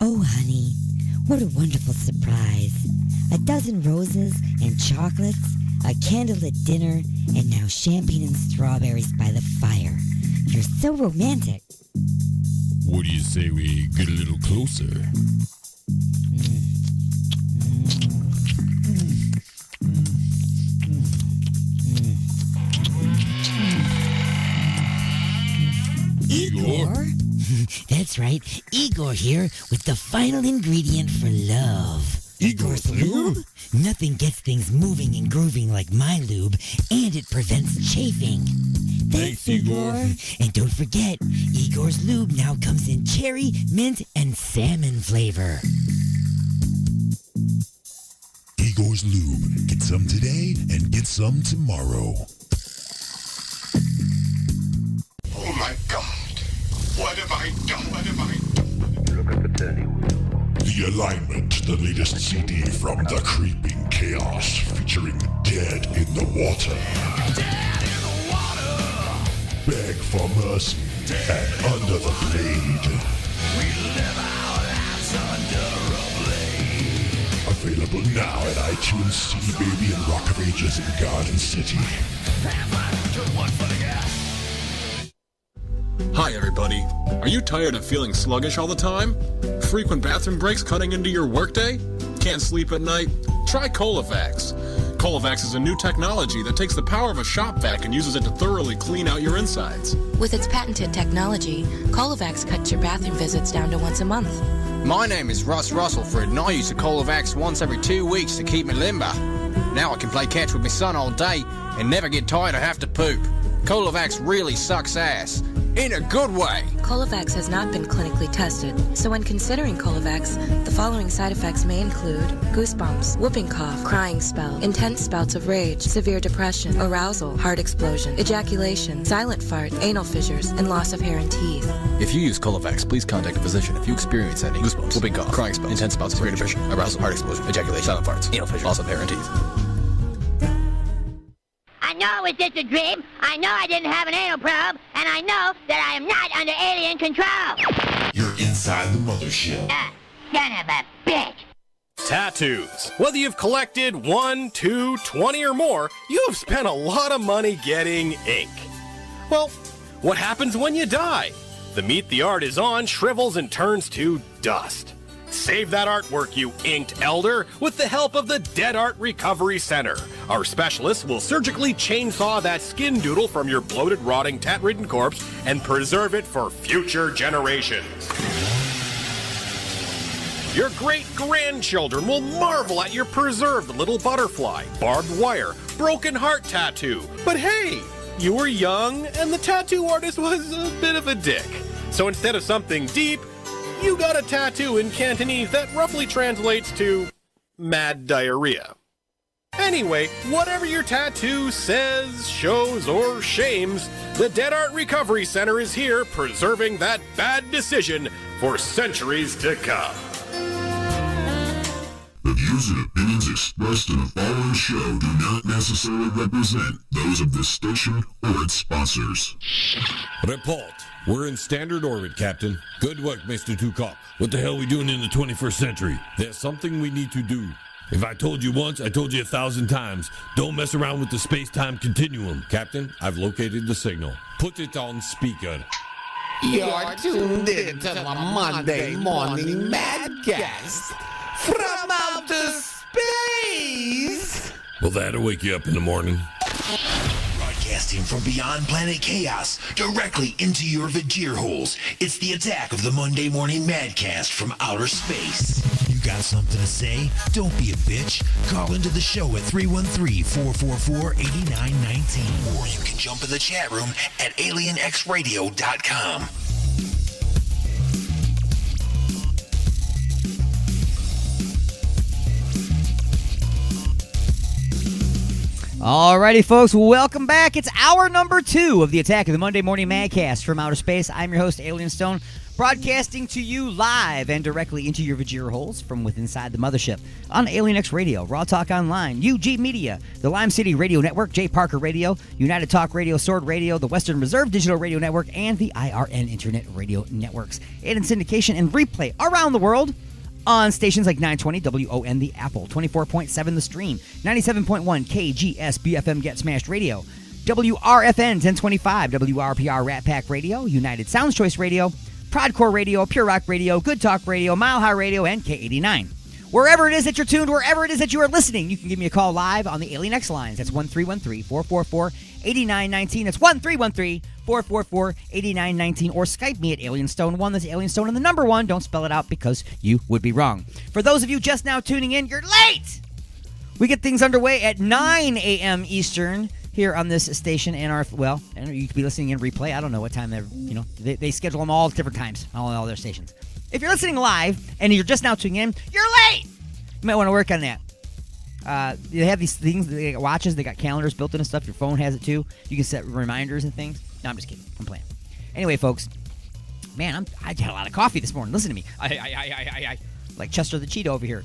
Oh, honey, what a wonderful surprise. A dozen roses and chocolates, a candlelit dinner, and now champagne and strawberries by the fire. You're so romantic. What do you say we get a little closer? Igor? That's right, Igor here with the final ingredient for love. Igor's lube? Nothing gets things moving and grooving like my lube, and it prevents chafing. Thanks, Igor. And don't forget, Igor's lube now comes in cherry, mint, and salmon flavor. Igor's Lube. Get some today and get some tomorrow. Oh my God. What have I done? What have I done? Look at the turning wheel. The Alignment, the latest CD from The Creeping Chaos, featuring Dead in the Water. Dead in the water. Beg for mercy and Under the Blade. We live our lives under a blade. Available now at iTunes, CD Baby, and Rock of Ages in Garden City. Hi everybody. Are you tired of feeling sluggish all the time? Frequent bathroom breaks cutting into your workday? Can't sleep at night? Try Colofax. Colovax is a new technology that takes the power of a shop vac and uses it to thoroughly clean out your insides. With its patented technology, Colovax cuts your bathroom visits down to once a month. My name is Russ Russellford, and I use the Colovax once every 2 weeks to keep me limber. Now I can play catch with my son all day and never get tired or have to poop. Colovax really sucks ass. In a good way. Colovax has not been clinically tested, so when considering Colovax, the following side effects may include goosebumps, whooping cough, crying spell, intense spouts of rage, severe depression, arousal, heart explosion, ejaculation, silent fart, anal fissures, and loss of hair and teeth. If you use Colovax, please contact a physician if you experience any goosebumps, whooping cough, crying spells, intense spouts of rage, depression, arousal, heart explosion, ejaculation, silent farts, anal fissures, loss of hair and teeth. I know it was just a dream. I know I didn't have an anal probe, and I know that I am not under alien control. You're inside the mothership. Son of a bitch. Tattoos. Whether you've collected 1, 2, 20 or more, you have spent a lot of money getting ink. Well, what happens when you die? The meat the art is on shrivels and turns to dust. Save that artwork, you inked elder, with the help of the Dead Art Recovery Center. Our specialists will surgically chainsaw that skin doodle from your bloated, rotting, tat-ridden corpse and preserve it for future generations. Your great-grandchildren will marvel at your preserved little butterfly, barbed wire, broken heart tattoo. But hey, you were young and the tattoo artist was a bit of a dick. So instead of something deep, you got a tattoo in Cantonese that roughly translates to mad diarrhea. Anyway, whatever your tattoo says, shows, or shames, the Dead Art Recovery Center is here preserving that bad decision for centuries to come. The views and opinions expressed in the following show do not necessarily represent those of this station or its sponsors. Report. We're in standard orbit, Captain. Good work, Mr. Tukok. What the hell are we doing in the 21st century? There's something we need to do. If I told you once, I told you 1,000 times. Don't mess around with the space-time continuum. Captain, I've located the signal. Put it on speaker. You're tuned in to the Monday Morning Madcast from outer space. Well, that'll wake you up in the morning. Broadcasting from beyond planet chaos, directly into your Vajir holes. It's the attack of the Monday Morning Madcast from outer space. You got something to say? Don't be a bitch. Call into the show at 313-444-8919. Or you can jump in the chat room at alienxradio.com. Alrighty, folks, welcome back. It's hour number 2 of the Attack of the Monday Morning Madcast from outer space. I'm your host, Alien Stone, broadcasting to you live and directly into your Vajira holes from within inside the mothership on Alien X Radio, Raw Talk Online, UG Media, the Lime City Radio Network, J. Parker Radio, United Talk Radio, Sword Radio, the Western Reserve Digital Radio Network, and the IRN Internet Radio Networks. And in syndication and replay around the world on stations like 920 WON The Apple, 24.7 The Stream, 97.1 KGS BFM Get Smashed Radio, WRFN 1025, WRPR Rat Pack Radio, United Sounds Choice Radio, Prodcore Radio, Pure Rock Radio, Good Talk Radio, Mile High Radio, and K89. Wherever it is that you're tuned, wherever it is that you are listening, you can give me a call live on the Alien X lines. That's 1-313-444-8919. That's 1-313-444-8919. Or Skype me at AlienStone1. That's AlienStone and the number 1. Don't spell it out because you would be wrong. For those of you just now tuning in, you're late! We get things underway at 9 a.m. Eastern here on this station. And you could be listening in replay. I don't know what time they schedule them all different times on all their stations. If you're listening live and you're just now tuning in, you're late! You might want to work on that. They have these things, they got watches, they got calendars built in and stuff. Your phone has it too. You can set reminders and things. No, I'm just kidding. I'm playing. Anyway, folks, man, I had a lot of coffee this morning. Listen to me. I like Chester the Cheetah over here.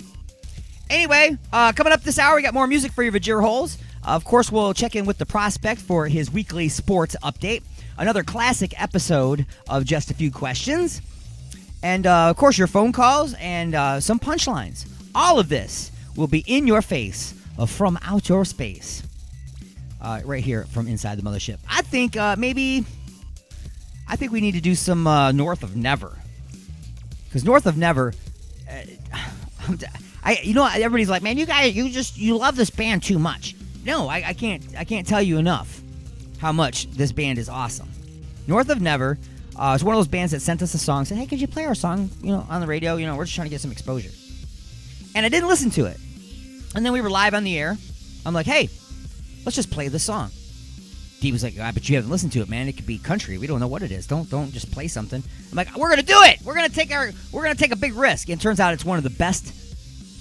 Anyway, coming up this hour, we got more music for your Vajir holes. Of course, we'll check in with the prospect for his weekly sports update. Another classic episode of Just a Few Questions. And, of course, your phone calls and some punchlines. All of this will be in your face from outer space. Right here from inside the mothership. I think we need to do some North of Never. Because North of Never, Everybody's like, man, you guys, you love this band too much. No, I can't tell you enough how much this band is awesome. North of Never is one of those bands that sent us a song, said, hey, could you play our song, on the radio? We're just trying to get some exposure. And I didn't listen to it. And then we were live on the air. I'm like, hey, let's just play the song. Dee was like, but you haven't listened to it, man. It could be country. We don't know what it is. Don't just play something. I'm like, we're gonna do it. We're gonna take a big risk. And it turns out it's one of the best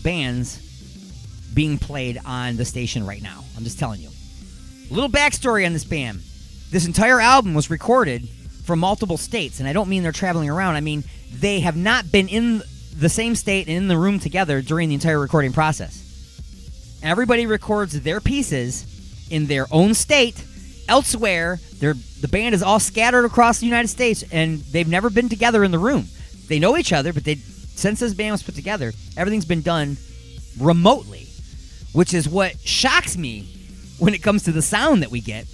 bands being played on the station right now. I'm just telling you. A little backstory on this band. This entire album was recorded from multiple states, and I don't mean they're traveling around. I mean they have not been in the same state and in the room together during the entire recording process. Everybody records their pieces in their own state. Elsewhere, the band is all scattered across the United States, and they've never been together in the room. They know each other, but since this band was put together, everything's been done remotely, which is what shocks me when it comes to the sound that we get.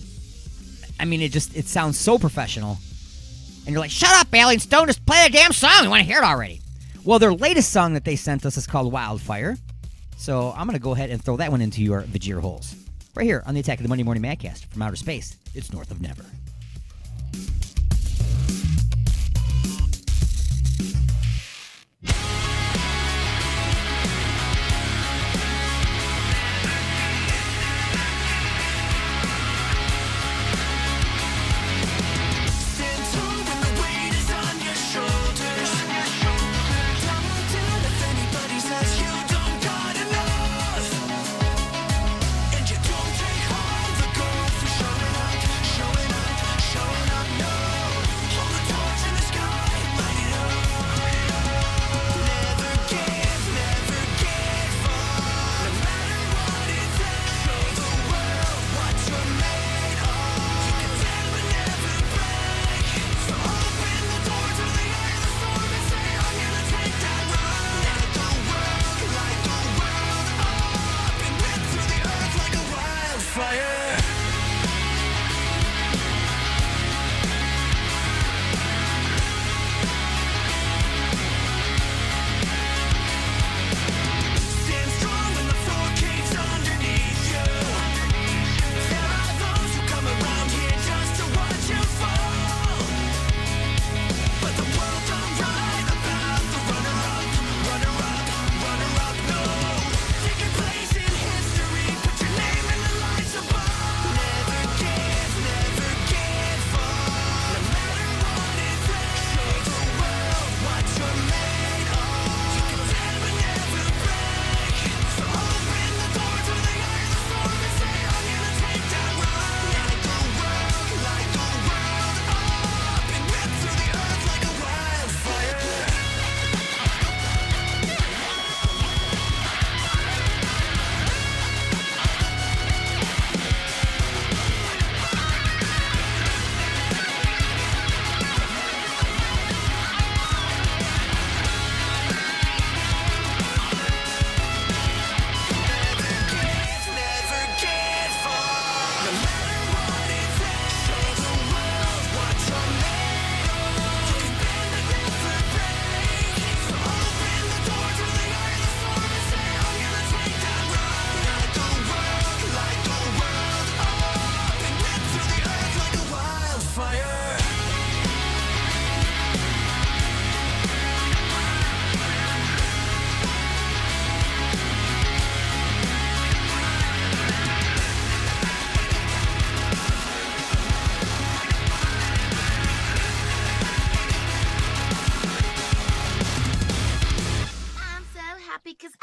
I mean, it sounds so professional. And you're like, shut up, Alien Stone, just play the damn song. We want to hear it already. Well, their latest song that they sent us is called Wildfire. So I'm going to go ahead and throw that one into your Vajir holes. Right here on the Attack of the Monday Morning Madcast from outer space. It's North of Never.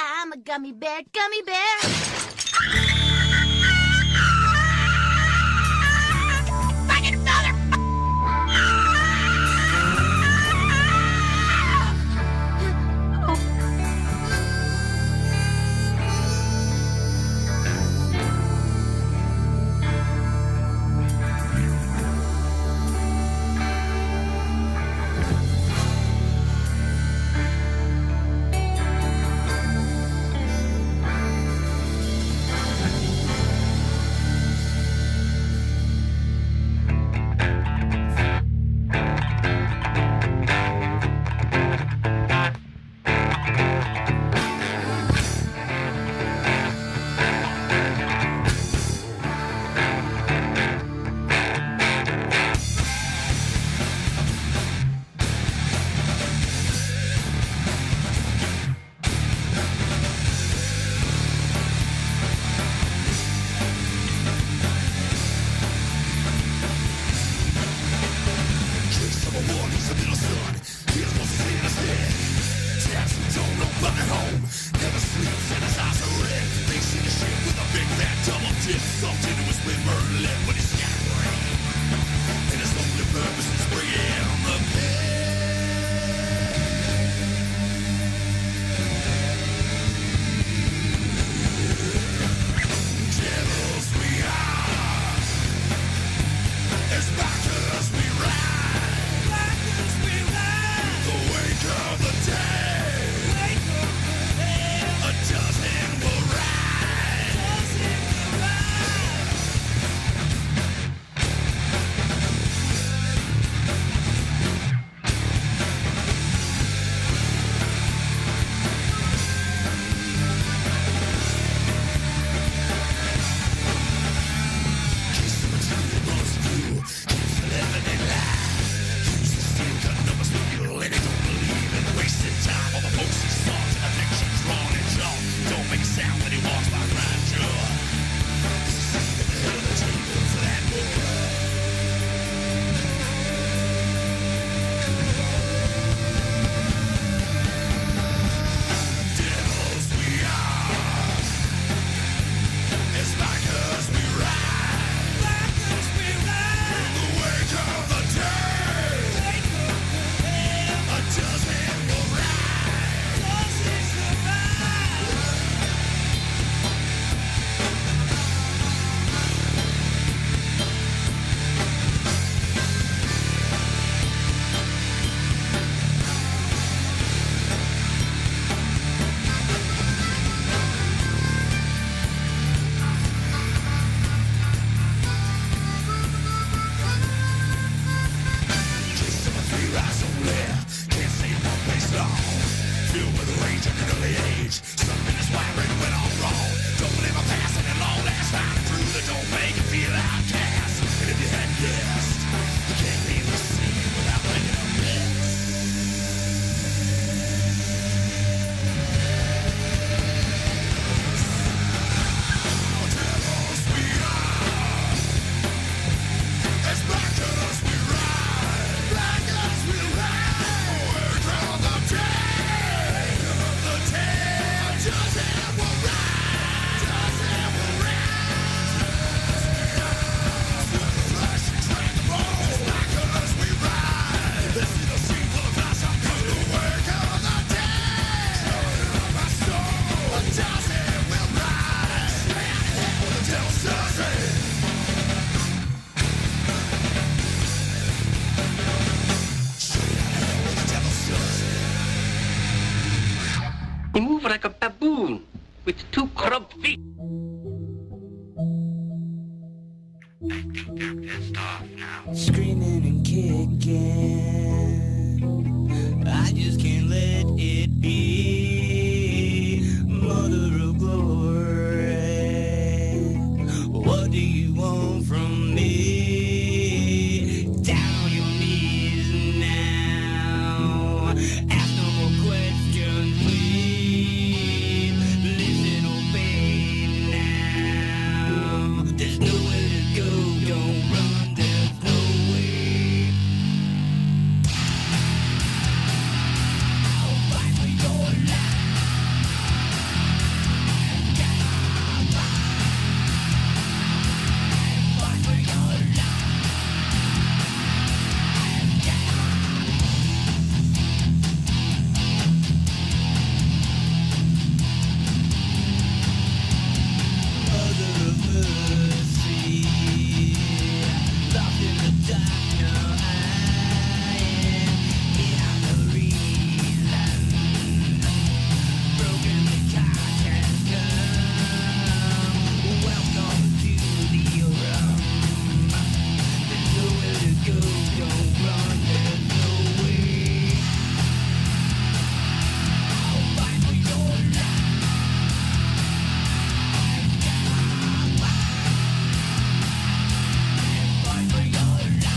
I'm a gummy bear, gummy bear. Fucking mother. like a baboon with 2 club feet. Screaming and kicking, I just can't let it be. Mother of glory, what do you want from me? Down on your knees now, ask no more questions, please. Listen, obey now. There's nowhere to go, don't run, there's no way. I'll fight for your life. Fight for your life. Mother of mercy, lost in the dark, now I am without a reason. Broken, the cart has come. Welcome to the rum. There's nowhere to go, don't run, there's no way. I'll fight for your life. Fight for your life.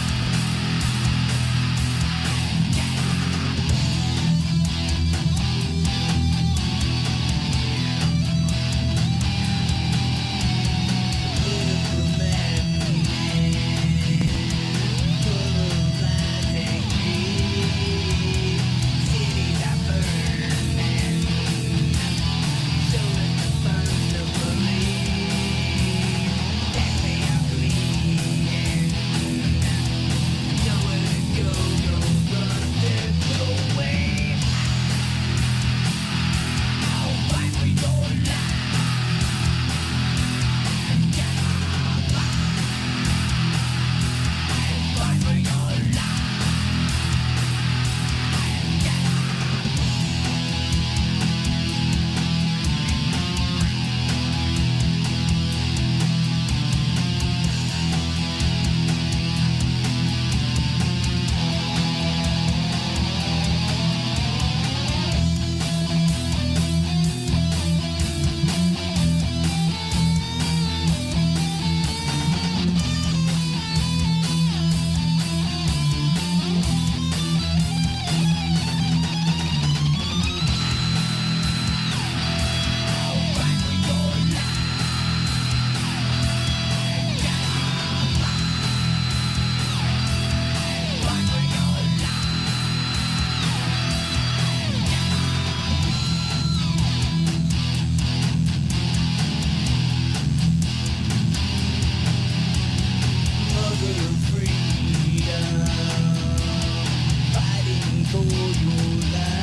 Mother of freedom, fighting for your life.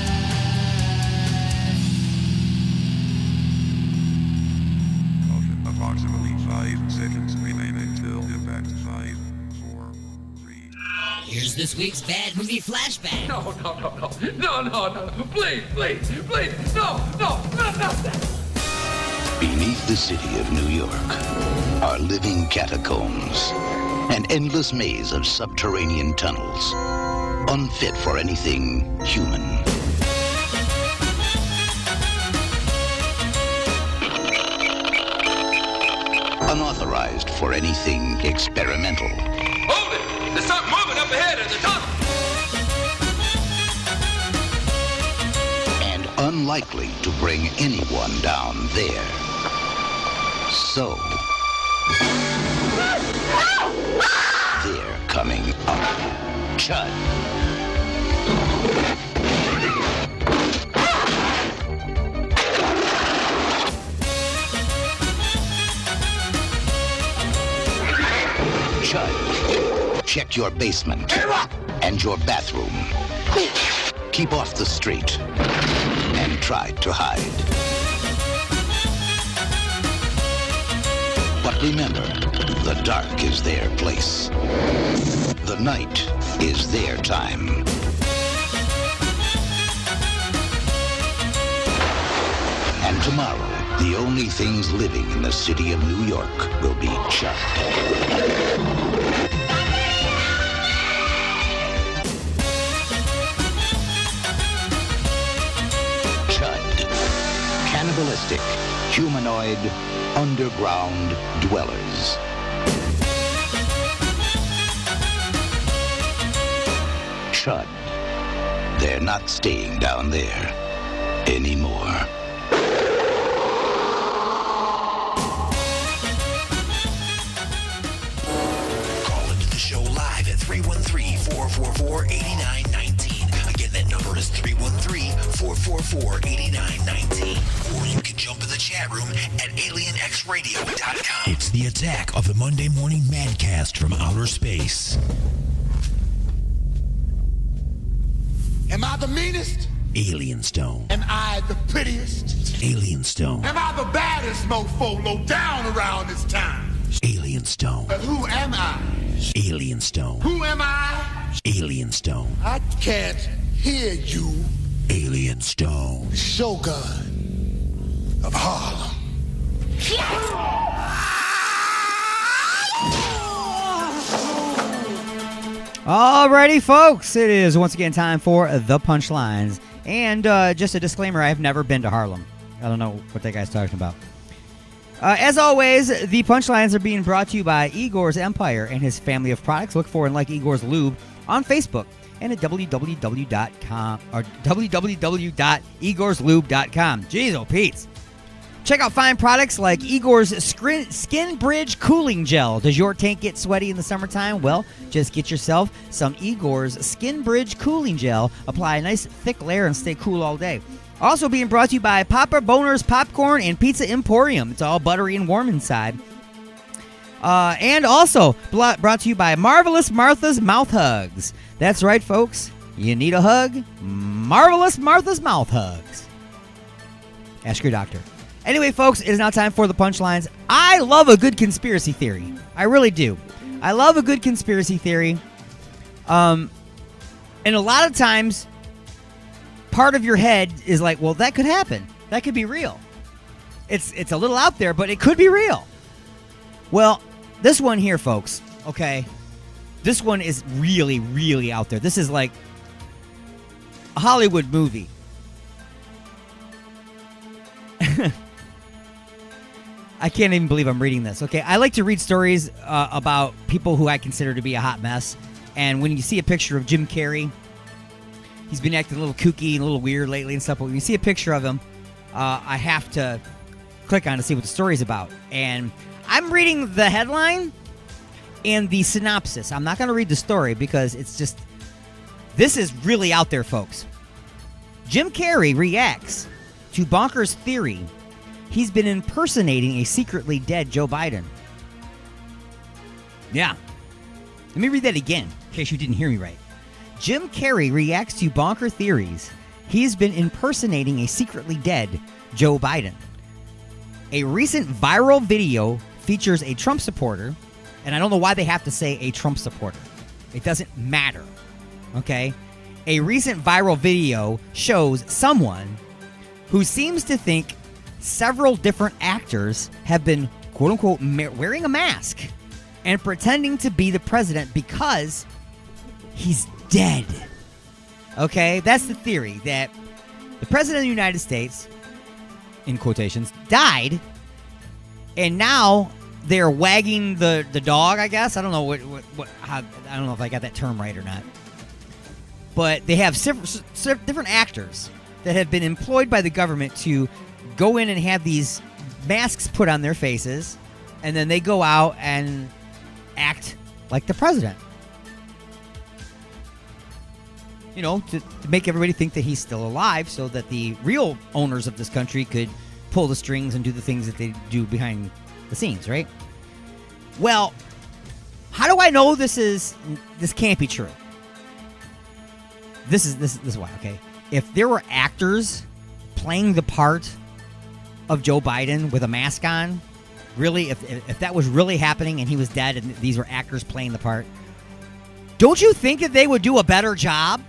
Approximately 5 seconds remain until impact. 5, 4, 3. Here's this week's bad movie flashback. No, please, no. Beneath the city of New York are living catacombs, an endless maze of subterranean tunnels, unfit for anything human. Unauthorized for anything experimental. Hold it! There's something moving up ahead in the tunnel. And unlikely to bring anyone down there. So, they're coming up. Chud. Chud, check your basement and your bathroom. Keep off the street and try to hide. But remember, the dark is their place. The night is their time. Tomorrow, the only things living in the city of New York will be Chud. Chud. Cannibalistic, humanoid, underground dwellers. Chud. They're not staying down there anymore. Call into the show live at 313-444-8919. Again, that number is 313-444-8919. Or you can jump in the chat room at alienxradio.com. It's the attack of the Monday Morning Madcast from outer space. Am I the meanest? Alien Stone. Am I the prettiest? Alien Stone. Am I the baddest mofo low down around this time? Alien Stone. But who am I? Alien Stone. Who am I? Alien Stone. I can't hear you. Alien Stone. Shogun of Harlem. Alrighty, folks, it is once again time for the punchlines. And just a disclaimer, I've never been to Harlem. I don't know what that guy's talking about. As always, the punchlines are being brought to you by Igor's Empire and his family of products. Look for and like Igor's Lube on Facebook and at www.com or www.igorslube.com. Jeez, oh Pete's. Check out fine products like Igor's Skin Bridge Cooling Gel. Does your tank get sweaty in the summertime? Well, just get yourself some Igor's Skin Bridge Cooling Gel. Apply a nice thick layer and stay cool all day. Also being brought to you by Papa Boner's Popcorn and Pizza Emporium. It's all buttery and warm inside. And also brought to you by Marvelous Martha's Mouth Hugs. That's right, folks. You need a hug? Marvelous Martha's Mouth Hugs. Ask your doctor. Anyway, folks, it is now time for the punchlines. I love a good conspiracy theory. I really do. I love a good conspiracy theory. And a lot of times, part of your head is like, well, that could happen. That could be real. It's a little out there, but it could be real. Well, this one here, folks, okay? This one is really, really out there. This is like a Hollywood movie. I can't even believe I'm reading this. Okay, I like to read stories about people who I consider to be a hot mess. And when you see a picture of Jim Carrey, he's been acting a little kooky and a little weird lately and stuff. But when you see a picture of him, I have to click on to see what the story's about. And I'm reading the headline and the synopsis. I'm not going to read the story because it's just, this is really out there, folks. Jim Carrey reacts to bonkers theory he's been impersonating a secretly dead Joe Biden. Yeah. Let me read that again, in case you didn't hear me right. Jim Carrey reacts to bonker theories he's been impersonating a secretly dead Joe Biden. A recent viral video features a Trump supporter, and I don't know why they have to say a Trump supporter. It doesn't matter, okay? A recent viral video shows someone who seems to think several different actors have been, quote-unquote, wearing a mask and pretending to be the president because he's dead. Okay? That's the theory, that the president of the United States, in quotations, died, and now they're wagging the dog, I guess. I don't know I don't know if I got that term right or not. But they have different actors that have been employed by the government to go in and have these masks put on their faces, and then they go out and act like the president. You know, to make everybody think that he's still alive so that the real owners of this country could pull the strings and do the things that they do behind the scenes, right? Well, how do I know this can't be true? This is why, okay? If there were actors playing the part of Joe Biden with a mask on, really, if that was really happening and he was dead and these were actors playing the part, don't you think that they would do a better job?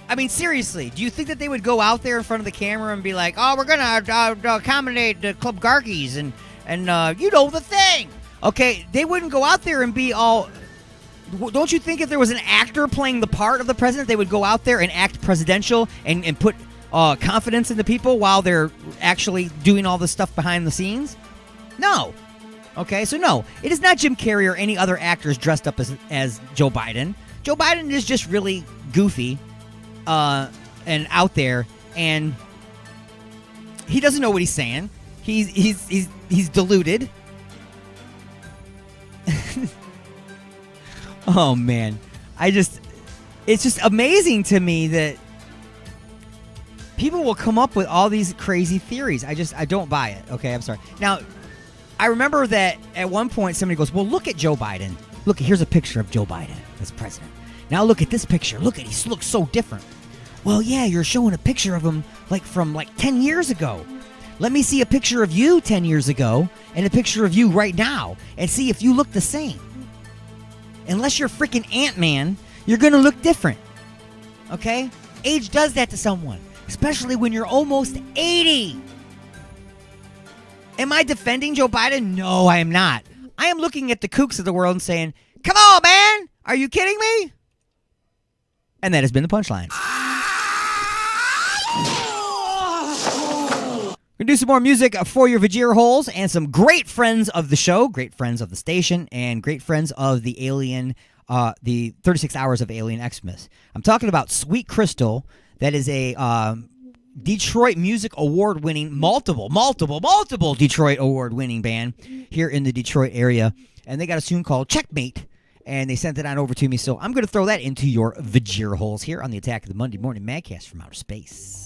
I mean, seriously, do you think that they would go out there in front of the camera and be like, "Oh, we're gonna accommodate the Club Garkeys and you know the thing"? Okay, they wouldn't go out there and be all. Don't you think if there was an actor playing the part of the president, they would go out there and act presidential and put confidence in the people while they're actually doing all this stuff behind the scenes? No. Okay, so no, it is not Jim Carrey or any other actors dressed up as Joe Biden. Joe Biden is just really goofy and out there, and he doesn't know what he's saying. He's deluded. Oh man, it's just amazing to me that people will come up with all these crazy theories. I don't buy it. Okay, I'm sorry. Now, I remember that at one point somebody goes, "Well, look at Joe Biden. Look, here's a picture of Joe Biden as president. Now look at this picture. Look at he looks so different." Well, yeah, you're showing a picture of him from 10 years ago. Let me see a picture of you 10 years ago and a picture of you right now and see if you look the same. Unless you're freaking Ant-Man, you're going to look different. Okay? Age does that to someone, especially when you're almost 80. Am I defending Joe Biden? No, I am not. I am looking at the kooks of the world and saying, "Come on, man! Are you kidding me?" And that has been the punchline. We're going to do some more music for your Vajir holes and some great friends of the show, great friends of the station, and great friends of the Alien, the 36 Hours of Alien Xmas. I'm talking about Sweet Crystal. That is a Detroit Music Award-winning, multiple Detroit Award-winning band here in the Detroit area. And they got a tune called Checkmate, and they sent it on over to me. So I'm going to throw that into your Vajir holes here on the Attack of the Monday Morning Madcast from Outer Space.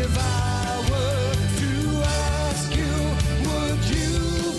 If I were to ask you, would you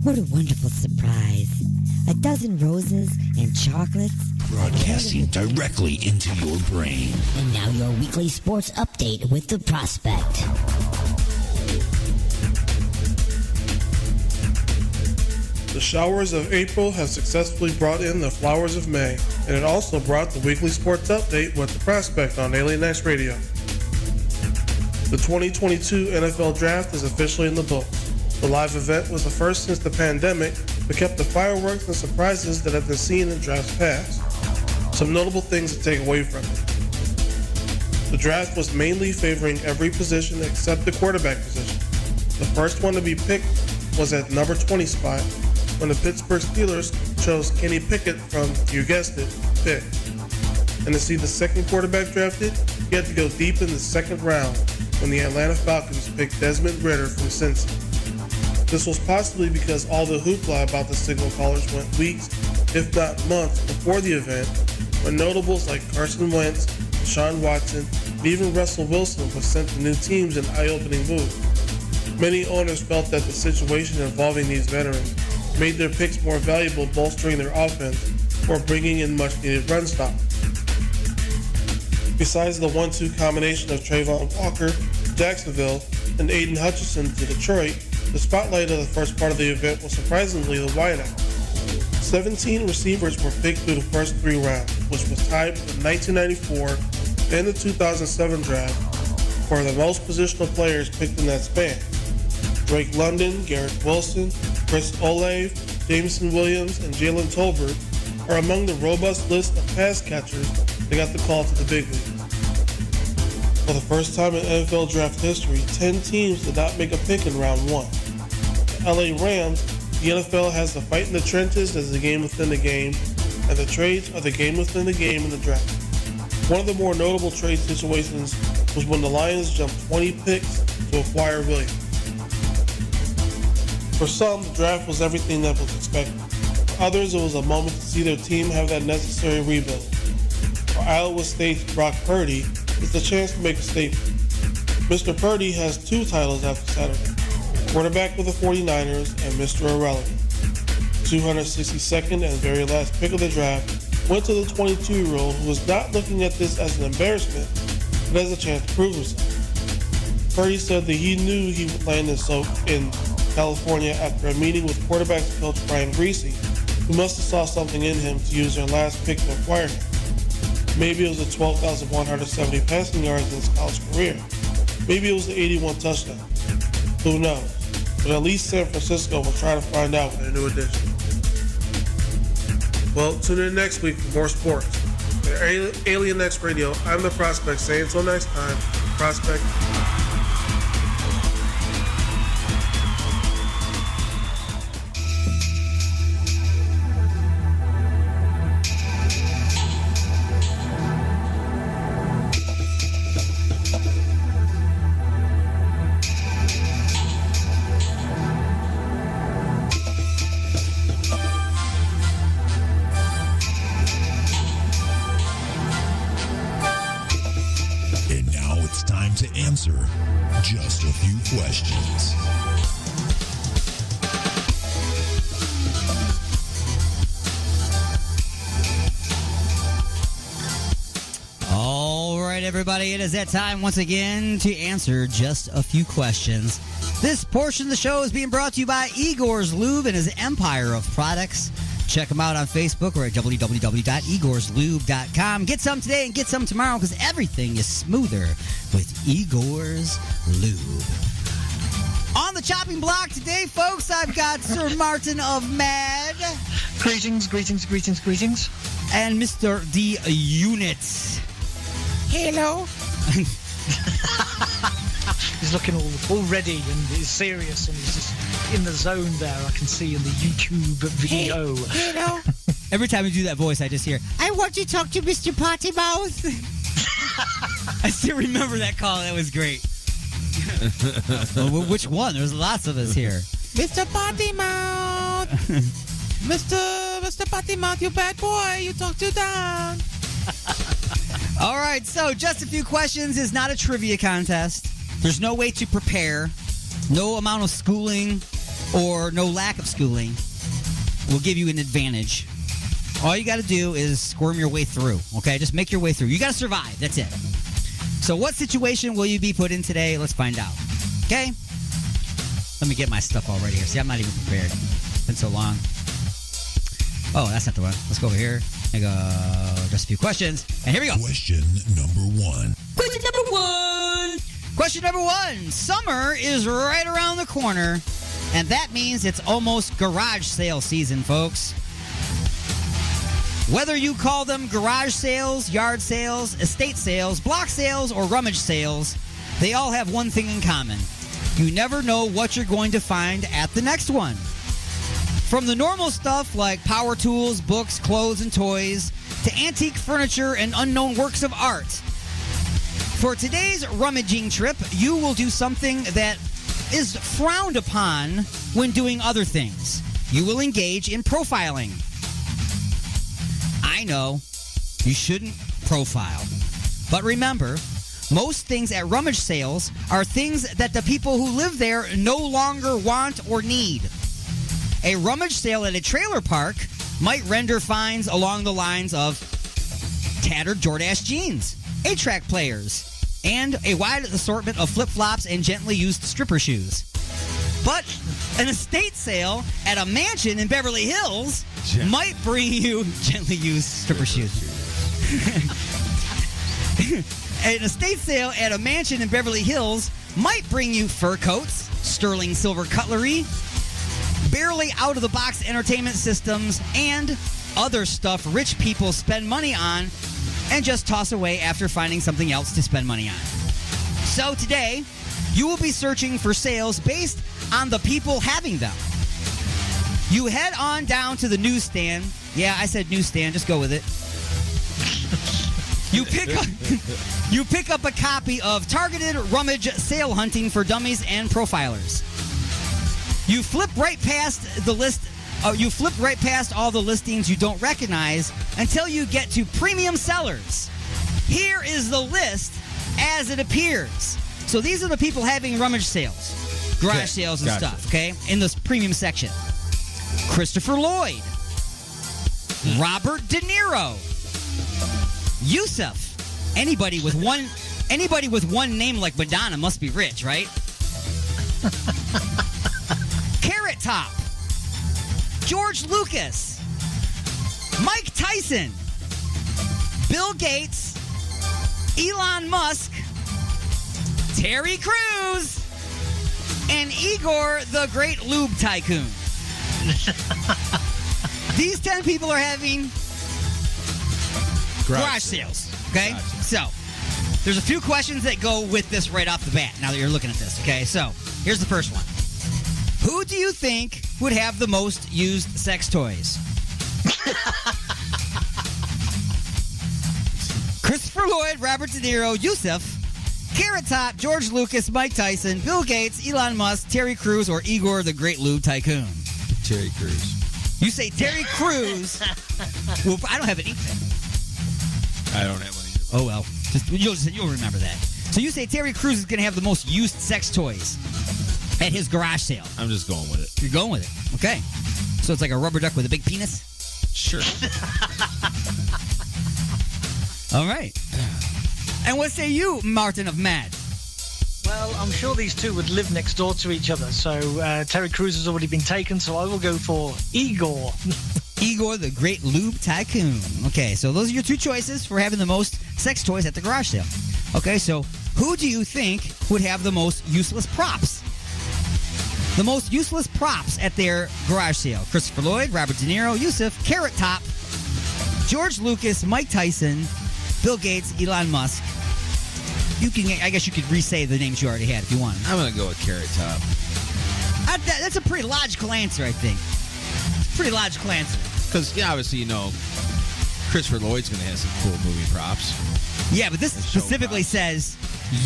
What a wonderful surprise. A dozen roses and chocolates. Broadcasting directly into your brain. And now your weekly sports update with the Prospect. The showers of April have successfully brought in the flowers of May, and it also brought the weekly sports update with the Prospect on Alien X Radio. The 2022 NFL Draft is officially in the books. The live event was the first since the pandemic, but kept the fireworks and surprises that have been seen in drafts past. Some notable things to take away from it. The draft was mainly favoring every position except the quarterback position. The first one to be picked was at number 20 spot, when the Pittsburgh Steelers chose Kenny Pickett from, you guessed it, Pitt. And to see the second quarterback drafted, you had to go deep in the second round, when the Atlanta Falcons picked Desmond Ridder from Cincy. This was possibly because all the hoopla about the signal callers went weeks, if not months, before the event, when notables like Carson Wentz, Deshaun Watson, and even Russell Wilson were sent to new teams in eye-opening moves. Many owners felt that the situation involving these veterans made their picks more valuable, bolstering their offense or bringing in much-needed run stop. Besides the 1-2 combination of Trayvon Walker, Jacksonville, and Aiden Hutchinson to Detroit, the spotlight of the first part of the event was surprisingly the wideout. 17 receivers were picked through the first 3 rounds, which was tied with the 1994 and the 2007 draft for the most positional players picked in that span. Drake London, Garrett Wilson, Chris Olave, Jameson Williams, and Jalen Tolbert are among the robust list of pass catchers that got the call to the big leagues. For the first time in NFL draft history, 10 teams did not make a pick in round 1. The LA Rams, the NFL has the fight in the trenches as the game within the game, and the trades are the game within the game in the draft. One of the more notable trade situations was when the Lions jumped 20 picks to acquire Williams. For some, the draft was everything that was expected. For others, it was a moment to see their team have that necessary rebuild. For Iowa State's Brock Purdy, it's a chance to make a statement. Mr. Purdy has 2 titles after Saturday, quarterback with the 49ers and Mr. Irrelevant. 262nd and very last pick of the draft went to the 22-year-old who was not looking at this as an embarrassment, but as a chance to prove himself. Purdy said that he knew he would land in California after a meeting with quarterbacks coach Brian Greasy, who must have saw something in him to use their last pick to acquire him. Maybe it was the 12,170 passing yards in his college career. Maybe it was the 81 touchdown. Who knows? But at least San Francisco will try to find out with their new addition. Well, tune in next week for more sports. At Alien X Radio, I'm the Prospect saying until next time, Prospect. Just a few questions. All right, everybody, it is that time once again to answer just a few questions. This portion of the show is being brought to you by Igor's Lube and his empire of products. Check them out on Facebook or at www.igorslube.com. Get some today and get some tomorrow because everything is smoother with Igor's Lube. On the chopping block today, folks, I've got Sir Martin of Mad. Greetings. And Mr. D Units. Hello. He's looking all ready and he's serious and he's just in the zone there. I can see in the YouTube video. Hey, hello. Every time you do that voice, I just hear, I want to talk to Mr. Potty Mouth. I still remember that call. That was great. Well, which one? There's lots of us here. Mr. Potty Mouth. Mr. Potty Mouth, you bad boy. You talk too down. All right, so just a few questions is not a trivia contest. There's no way to prepare, no amount of schooling or no lack of schooling will give you an advantage. All you got to do is squirm your way through, okay? Just make your way through. You got to survive. That's it. So what situation will you be put in today? Let's find out, okay? Let me get my stuff all ready here. See, I'm not even prepared. It's been so long. Oh, that's not the one. Let's go over here and go just a few questions. And here we go. Question number 1. Question number 1. Question number 1. Summer is right around the corner, and that means it's almost garage sale season, folks. Whether you call them garage sales, yard sales, estate sales, block sales, or rummage sales, they all have one thing in common. You never know what you're going to find at the next one. From the normal stuff like power tools, books, clothes, and toys, to antique furniture and unknown works of art. For today's rummaging trip, you will do something that is frowned upon when doing other things. You will engage in profiling. I know you shouldn't profile. But remember, most things at rummage sales are things that the people who live there no longer want or need. A rummage sale at a trailer park might render finds along the lines of tattered Jordache jeans, 8-track players, and a wide assortment of flip-flops and gently used stripper shoes. But an estate sale at a mansion in Beverly Hills might bring you gently used stripper shoes. An estate sale at a mansion in Beverly Hills might bring you fur coats, sterling silver cutlery, barely out-of-the-box entertainment systems, and other stuff rich people spend money on and just toss away after finding something else to spend money on. So today, you will be searching for sales based on the people having them. You head on down to the newsstand. Yeah, I said newsstand. Just go with it. You pick up a copy of Targeted Rummage Sale Hunting for Dummies and Profilers. You flip right past the list. You flip right past all the listings you don't recognize until you get to premium sellers. Here is the list as it appears. So these are the people having rummage sales, garage sales and stuff, okay, in this premium section. Christopher Lloyd, Robert De Niro, Yusuf. Anybody with one name like Madonna must be rich, right? Carrot Top, George Lucas, Mike Tyson, Bill Gates, Elon Musk, Terry Crews, and Igor the Great Lube Tycoon. These 10 people are having garage sales. Okay? Gotcha. So, there's a few questions that go with this right off the bat now that you're looking at this. Okay? So, here's the first one. Who do you think would have the most used sex toys? Christopher Lloyd, Robert De Niro, Yusuf, Carrot Top, George Lucas, Mike Tyson, Bill Gates, Elon Musk, Terry Crews, or Igor the Great Lube Tycoon? Terry Crews. You say Terry Crews. Well, I don't have it either. I don't have one either. Oh, well. You'll remember that. So you say Terry Crews is going to have the most used sex toys at his garage sale. I'm just going with it. You're going with it. Okay. So it's like a rubber duck with a big penis? Sure. All right. And what say you, Martin of Mad? Well, I'm sure these two would live next door to each other. So Terry Crews has already been taken, so I will go for Igor. Igor the Great Lube Tycoon. Okay, so those are your two choices for having the most sex toys at the garage sale. Okay, so who do you think would have the most useless props? The most useless props at their garage sale. Christopher Lloyd, Robert De Niro, Yusuf, Carrot Top, George Lucas, Mike Tyson, Bill Gates, Elon Musk. I guess you could re-say the names you already had if you want. I'm going to go with Carrot Top. That's a pretty logical answer, I think. It's a pretty logical answer. Because, yeah, obviously, Christopher Lloyd's going to have some cool movie props. Yeah, but this specifically says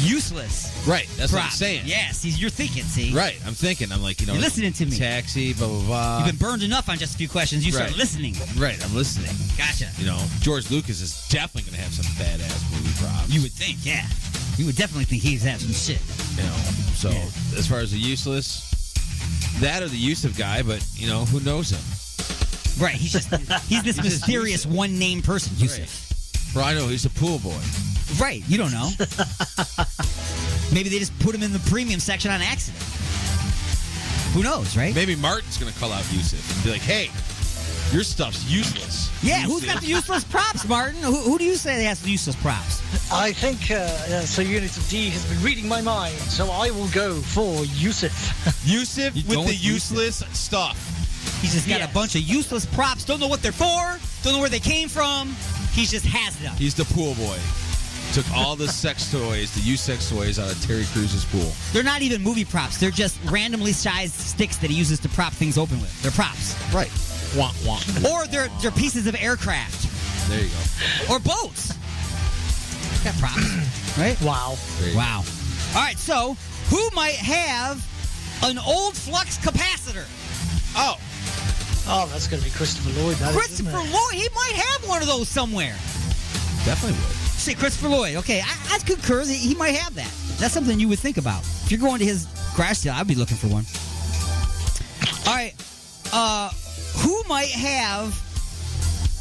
useless. Right, that's props. what I'm saying. Yes, you're thinking, see? Right, I'm thinking. I'm like, you're listening to me. Taxi, blah, blah, blah. You've been burned enough on just a few questions. You start listening. Right, I'm listening. Gotcha. George Lucas is definitely going to have some badass movie props. You would think, yeah. You would definitely think he's had some shit. So as far as the useless, That or the Yusuf guy, but, who knows him? Right, he's this just mysterious Yusuf. one-name person, Yusuf. Right. For all I know, he's a pool boy. Right, you don't know. Maybe they just put him in the premium section on accident. Who knows, right? Maybe Martin's going to call out Yusuf and be like, hey, your stuff's useless. Yeah, Yusuf. who's got the useless props, Martin? Who do you say has the useless props? I think so. Unit of D has been reading my mind, so I will go for Yusuf. Yusuf You with going the with useless stuff. He's just got a bunch of useless props. Don't know what they're for. Don't know where they came from. He just has them. He's the pool boy. Took all the sex toys, the used sex toys, out of Terry Cruz's pool. They're not even movie props. They're just randomly sized sticks that he uses to prop things open with. They're props. Right. Wah, wah. Or they're pieces of aircraft. There you go. Or boats. Got props, right? Wow. Wow. All right, so who might have an old flux capacitor? Oh, that's going to be Christopher Lloyd. Christopher Lloyd, he might have one of those somewhere. Definitely would. Say Christopher Lloyd. Okay, I concur. He might have that. That's something you would think about. If you're going to his garage sale, I'd be looking for one. All right. Who might have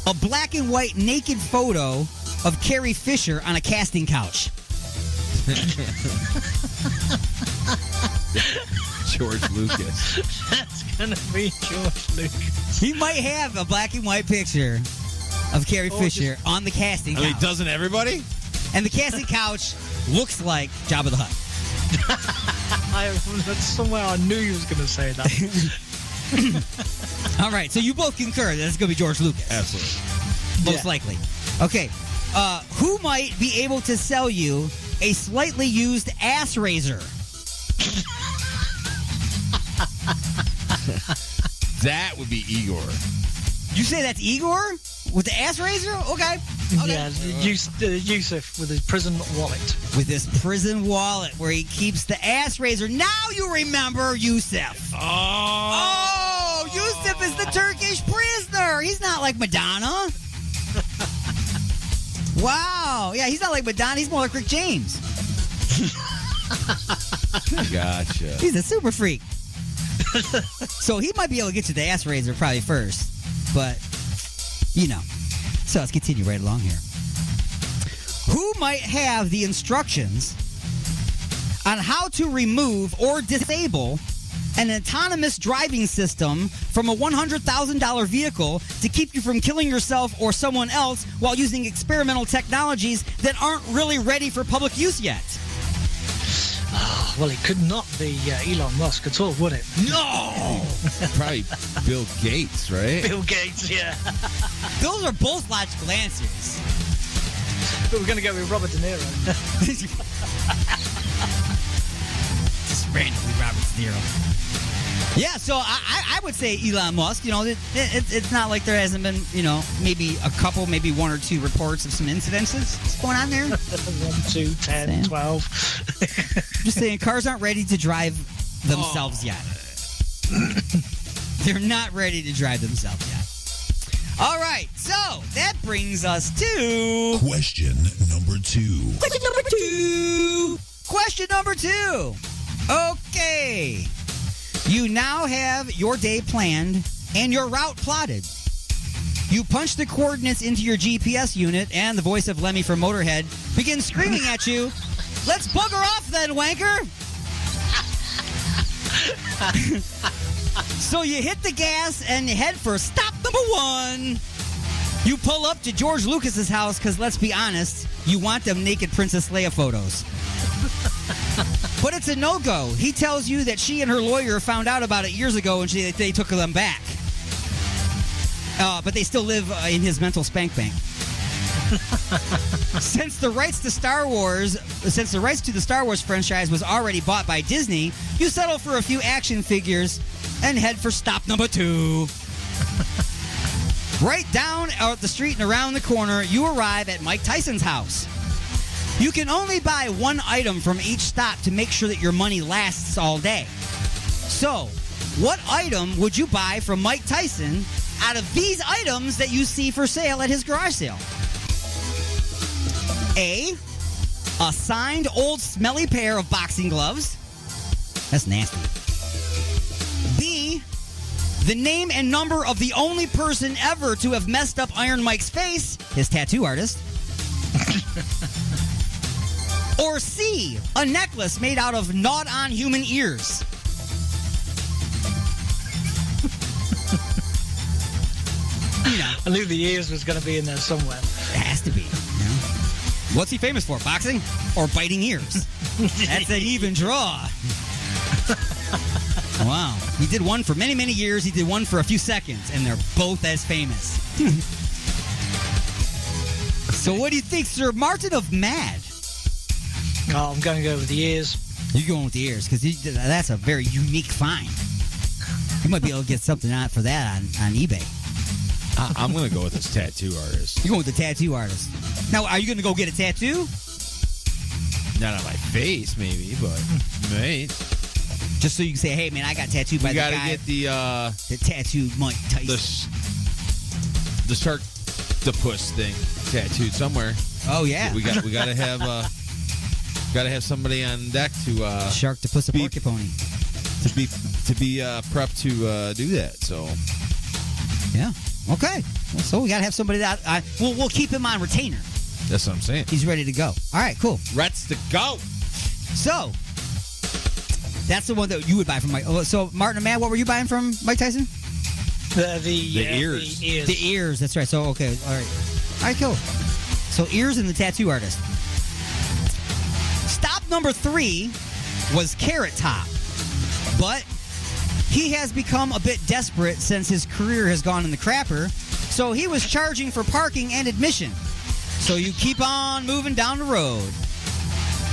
a black and white naked photo of Carrie Fisher on a casting couch? George Lucas. That's going to be George Lucas. He might have a black and white picture of Carrie Fisher on the casting couch. I mean, doesn't everybody? And the casting couch looks like Jabba the Hutt. Somewhere I knew you was going to say that. All right, so you both concur that it's going to be George Lucas. Absolutely. Most likely. Okay. Who might be able to sell you a slightly used ass razor? That would be Igor. You say that's Igor? With the ass razor? Okay. Yeah, Yusuf with his prison wallet. With his prison wallet where he keeps the ass razor. Now you remember Yusuf. Oh, Yusuf is the Turkish prisoner. He's not like Madonna. Wow. Yeah, he's not like Madonna. He's more like Rick James. Gotcha. He's a super freak. So he might be able to get you the ass razor probably first. But, So let's continue right along here. Who might have the instructions on how to remove or disable an autonomous driving system from a $100,000 vehicle to keep you from killing yourself or someone else while using experimental technologies that aren't really ready for public use yet? Well, it could not be Elon Musk at all, would it? No! Probably Bill Gates, right? Bill Gates, yeah. Those are both logical answers. But we're going to go with Robert De Niro. Just randomly Robert De Niro. Yeah, so I would say Elon Musk. It's not like there hasn't been, maybe a couple, maybe one or two reports of some incidences going on there. 1, 2, 10, 12. Just saying, cars aren't ready to drive themselves yet. They're not ready to drive themselves yet. All right, so that brings us to question number 2. Question number 2. Okay. You now have your day planned and your route plotted. You punch the coordinates into your GPS unit, and the voice of Lemmy from Motorhead begins screaming at you, "Let's bugger off then, wanker!" So you hit the gas and head for stop number 1. You pull up to George Lucas's house because, let's be honest, you want them naked Princess Leia photos. But it's a no-go. He tells you that she and her lawyer found out about it years ago and they took them back. But they still live in his mental spank bank. Since the rights to the Star Wars franchise was already bought by Disney, you settle for a few action figures and head for stop number 2. Right down out the street and around the corner, you arrive at Mike Tyson's house. You can only buy one item from each stop to make sure that your money lasts all day. So, what item would you buy from Mike Tyson out of these items that you see for sale at his garage sale? A signed old smelly pair of boxing gloves. That's nasty. B, The name and number of the only person ever to have messed up Iron Mike's face, his tattoo artist. Or C, a necklace made out of gnawed-on human ears. You know. I knew the ears was going to be in there somewhere. It has to be. You know? What's he famous for? Boxing or biting ears? That's an even draw. Wow. He did one for many, many years. He did one for a few seconds, and they're both as famous. So what do you think, Sir Martin of Mad? Oh, I'm going to go with the ears. You're going with the ears, because that's a very unique find. You might be able to get something out for that on eBay. I'm going to go with this tattoo artist. You're going with the tattoo artist. Now, are you going to go get a tattoo? Not on my face, maybe, but mate. Just so you can say, hey, man, I got tattooed by the guy. You got to get the tattooed Mike Tyson. The shark, the puss thing tattooed somewhere. Oh, yeah. We got to have somebody on deck to shark to puss a porcupine to be prepped to do that. So yeah, okay. So we got to have somebody that we'll keep him on retainer. That's what I'm saying. He's ready to go. All right, cool. Reds to go. So that's the one that you would buy from Mike. So Martin and Matt, what were you buying from Mike Tyson? The ears. The ears. The ears. That's right. So okay. All right, cool. So ears and the tattoo artist. Stop number 3 was Carrot Top, but he has become a bit desperate since his career has gone in the crapper, so he was charging for parking and admission. So you keep on moving down the road.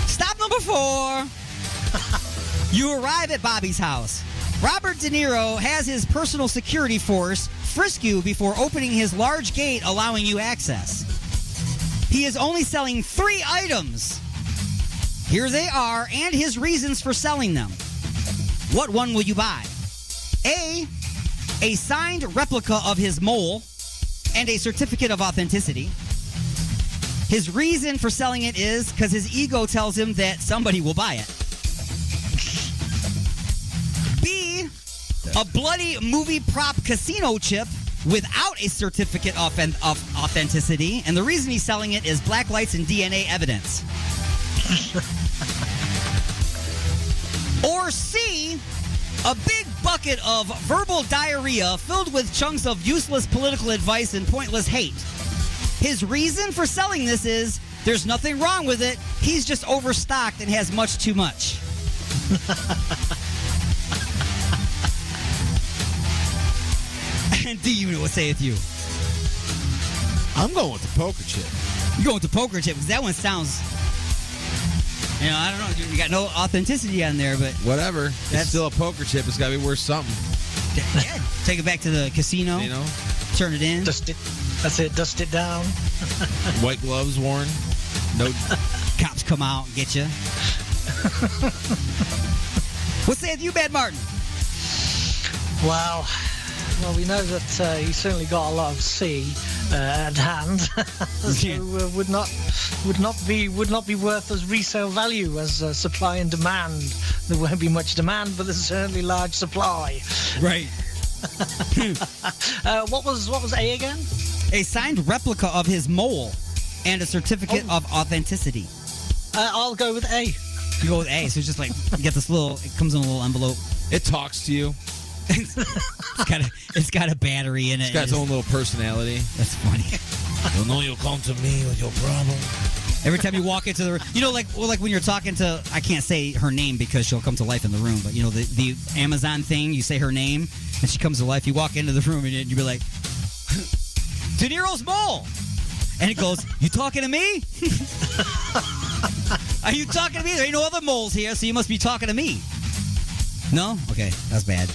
Stop number 4. You arrive at Bobby's house. Robert De Niro has his personal security force frisk you before opening his large gate allowing you access. He is only selling 3 items. Here they are, and his reasons for selling them. What one will you buy? A signed replica of his mole and a certificate of authenticity. His reason for selling it is because his ego tells him that somebody will buy it. B, a bloody movie prop casino chip without a certificate of authenticity, and the reason he's selling it is black lights and DNA evidence. Or C, a big bucket of verbal diarrhea filled with chunks of useless political advice and pointless hate. His reason for selling this is there's nothing wrong with it. He's just overstocked and has much too much. And do you know what saith you? I'm going with the poker chip. You're going with the poker chip because that one sounds... You know, I don't know. You got no authenticity on there, but... Whatever. It's still a poker chip. It's got to be worth something. Yeah. Take it back to the casino. You know? Turn it in. Dust it. That's it. Dust it down. White gloves worn. No. Cops come out and get you. What saith you, Bad Martin? Well, we know that he's certainly got a lot of C at hand, so would not be worth as resale value as supply and demand. There won't be much demand, but there's certainly large supply. Right. What was A again? A signed replica of his mole and a certificate of authenticity. I'll go with A. You go with A, so it's just like you get this little. It comes in a little envelope. It talks to you. It's got a battery in it. It's got its own little personality. That's funny. You'll know you'll come to me with your problem. Every time you walk into the room, you know, like when you're talking to, I can't say her name because she'll come to life in the room, but you know, the Amazon thing, you say her name and she comes to life. You walk into the room and you be like, De Niro's mole. And it goes, you talking to me? Are you talking to me? There ain't no other moles here, so you must be talking to me. No? Okay, that's bad.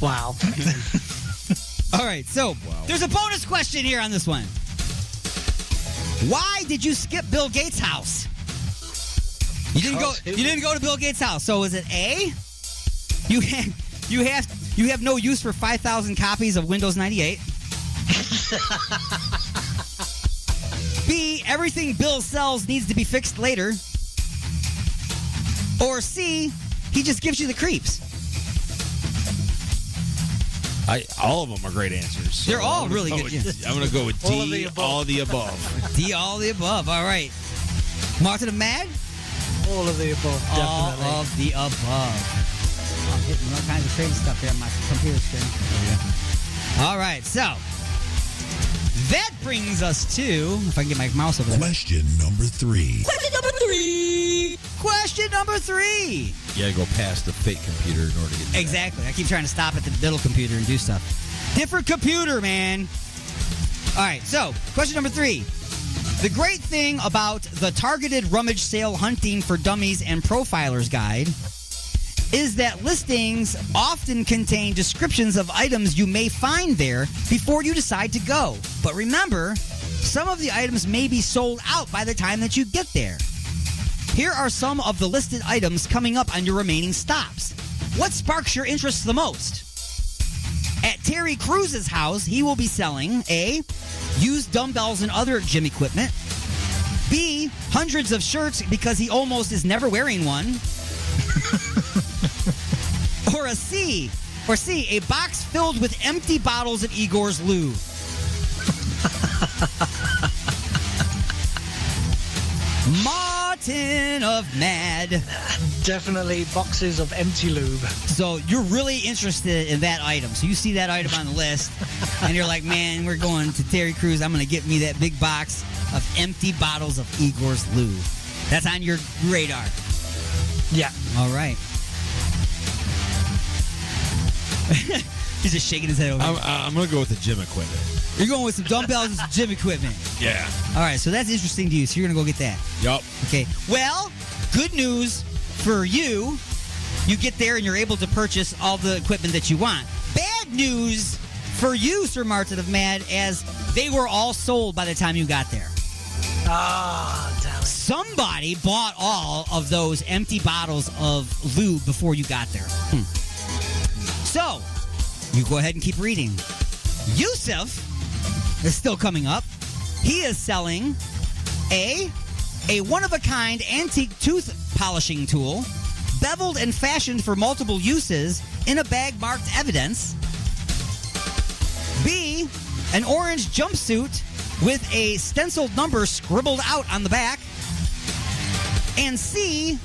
Wow. All right, so there's a bonus question here on this one. Why did you skip Bill Gates' house? You didn't go to Bill Gates' house. So is it A? You have no use for 5,000 copies of Windows 98. B, everything Bill sells needs to be fixed later. Or C, he just gives you the creeps. All of them are great answers. So They're all really good. I'm going to go with All of D, the above. all of the above. D, all the above. All right. Martin and Mad? All of the above, All definitely. of the above. I'm hitting all kinds of crazy stuff here on my computer screen. All right, so that brings us to, if I can get my mouse over there. Question number 3. Question number 3. Question number 3. You got to go past the fake computer in order to get to Exactly. I keep trying to stop at the middle computer and do stuff. Different computer, man. All right, so question number 3. The great thing about the Targeted Rummage Sale Hunting for Dummies and Profilers Guide is that listings often contain descriptions of items you may find there before you decide to go. But remember, some of the items may be sold out by the time that you get there. Here are some of the listed items coming up on your remaining stops. What sparks your interest the most? At Terry Cruz's house, he will be selling A, used dumbbells and other gym equipment. B, hundreds of shirts because he almost is never wearing one. Or C, a box filled with empty bottles of Igor's lube. Martin of Mad. Definitely boxes of empty lube. So you're really interested in that item. So you see that item on the list, and you're like, man, we're going to Terry Crews. I'm going to get me that big box of empty bottles of Igor's lube. That's on your radar. Yeah. All right. He's just shaking his head over. I'm going to go with the gym equipment. You're going with some dumbbells and some gym equipment. Yeah. All right, so that's interesting to you. So you're going to go get that. Yup. Okay. Well, good news for you. You get there and you're able to purchase all the equipment that you want. Bad news for you, Sir Martin of Mad, as they were all sold by the time you got there. Ah, damn it. Somebody bought all of those empty bottles of lube before you got there. So, you go ahead and keep reading. Yusuf is still coming up. He is selling a one-of-a-kind antique tooth polishing tool, beveled and fashioned for multiple uses in a bag marked evidence. B, an orange jumpsuit with a stenciled number scribbled out on the back. And C,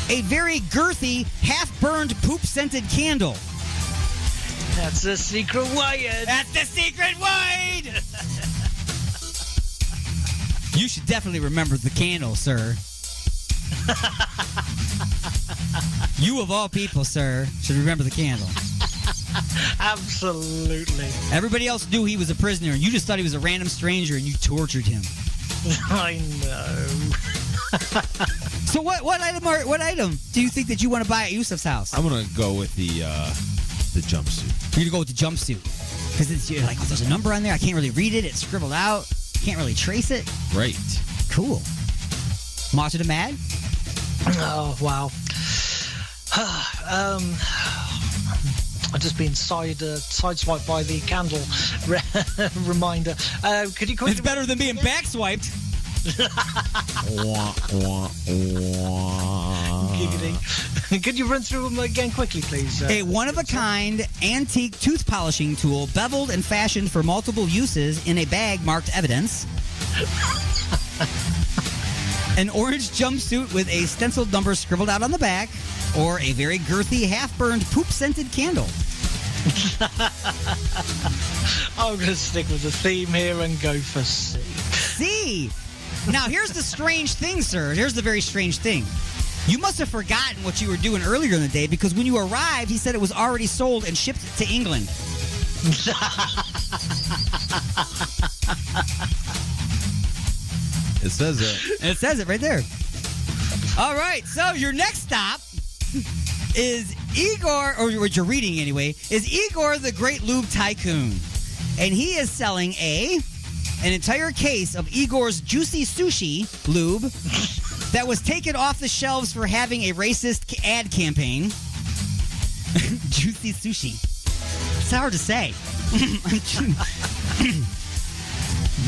a very girthy, half-burned, poop-scented candle. That's the secret wide. That's the secret wide! You should definitely remember the candle, sir. You, of all people, sir, should remember the candle. Absolutely. Everybody else knew he was a prisoner, and you just thought he was a random stranger, and you tortured him. I know. So what item do you think that you want to buy at Yusuf's house? I'm going to go with the jumpsuit. You're going to go with the jumpsuit. Because you're like, oh, there's a number on there. I can't really read it. It's scribbled out. Can't really trace it. Right. Cool. Monster the Mad? Oh, wow. I've just been sideswiped by the candle reminder. Could you quickly... It's better than being backswiped. Giggity. Could you run through them again quickly, please? A one-of-a-kind antique tooth polishing tool, beveled and fashioned for multiple uses in a bag marked evidence. An orange jumpsuit with a stenciled number scribbled out on the back. Or a very girthy, half-burned, poop-scented candle. I'm going to stick with the theme here and go for C. C! Now, here's the strange thing, sir. Here's the very strange thing. You must have forgotten what you were doing earlier in the day, because when you arrived, he said it was already sold and shipped to England. It says it. It says it right there. All right, so your next stop is Igor, or what you're reading anyway, is Igor the Great Lube Tycoon. And he is selling an entire case of Igor's Juicy Sushi lube that was taken off the shelves for having a racist ad campaign. Juicy Sushi. It's hard to say.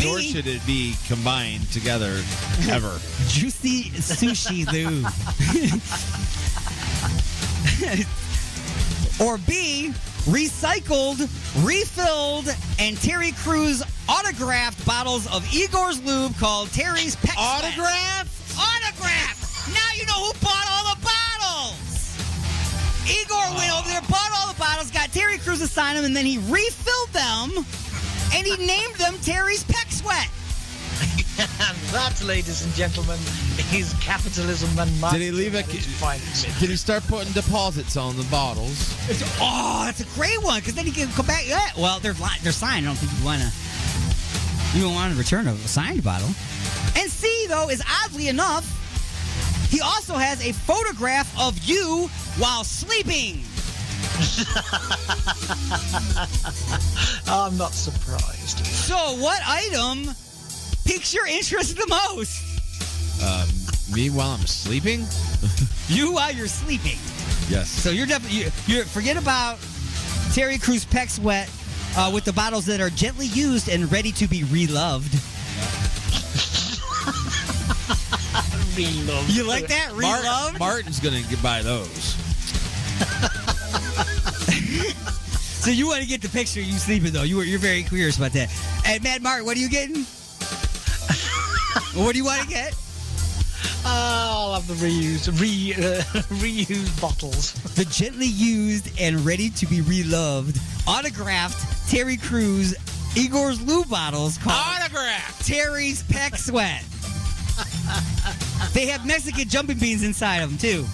Nor should it be combined together ever. Juicy Sushi lube. Or B, recycled, refilled, and Terry Crews autographed bottles of Igor's Lube called Terry's Peck Sweat. Autograph! Now you know who bought all the bottles! Igor went over there, bought all the bottles, got Terry Crews to sign them, and then he refilled them, and he named them Terry's Peck Sweat. And that, ladies and gentlemen, is capitalism and marketing. Did he leave it? Did he start putting deposits on the bottles? That's a great one, because then he can come back. Yeah, well, they're signed. I don't think you want to return a signed bottle. And C, though, is oddly enough, he also has a photograph of you while sleeping. I'm not surprised. So, what item piques your interest the most? Me while I'm sleeping? You while you're sleeping. Yes. So you're definitely you forget about Terry Crews Peck Sweat with the bottles that are gently used and ready to be reloved. Reloved. You like that? Reloved? Martin's gonna buy those. So you want to get the picture of you sleeping though? You're very curious about that. Hey, Mad Martin, what are you getting? What do you want to get? I'll have the reused bottles. The gently used and ready to be reloved, autographed Terry Crews Igor's Lube bottles called Autograph Terry's Peck Sweat. They have Mexican jumping beans inside of them too.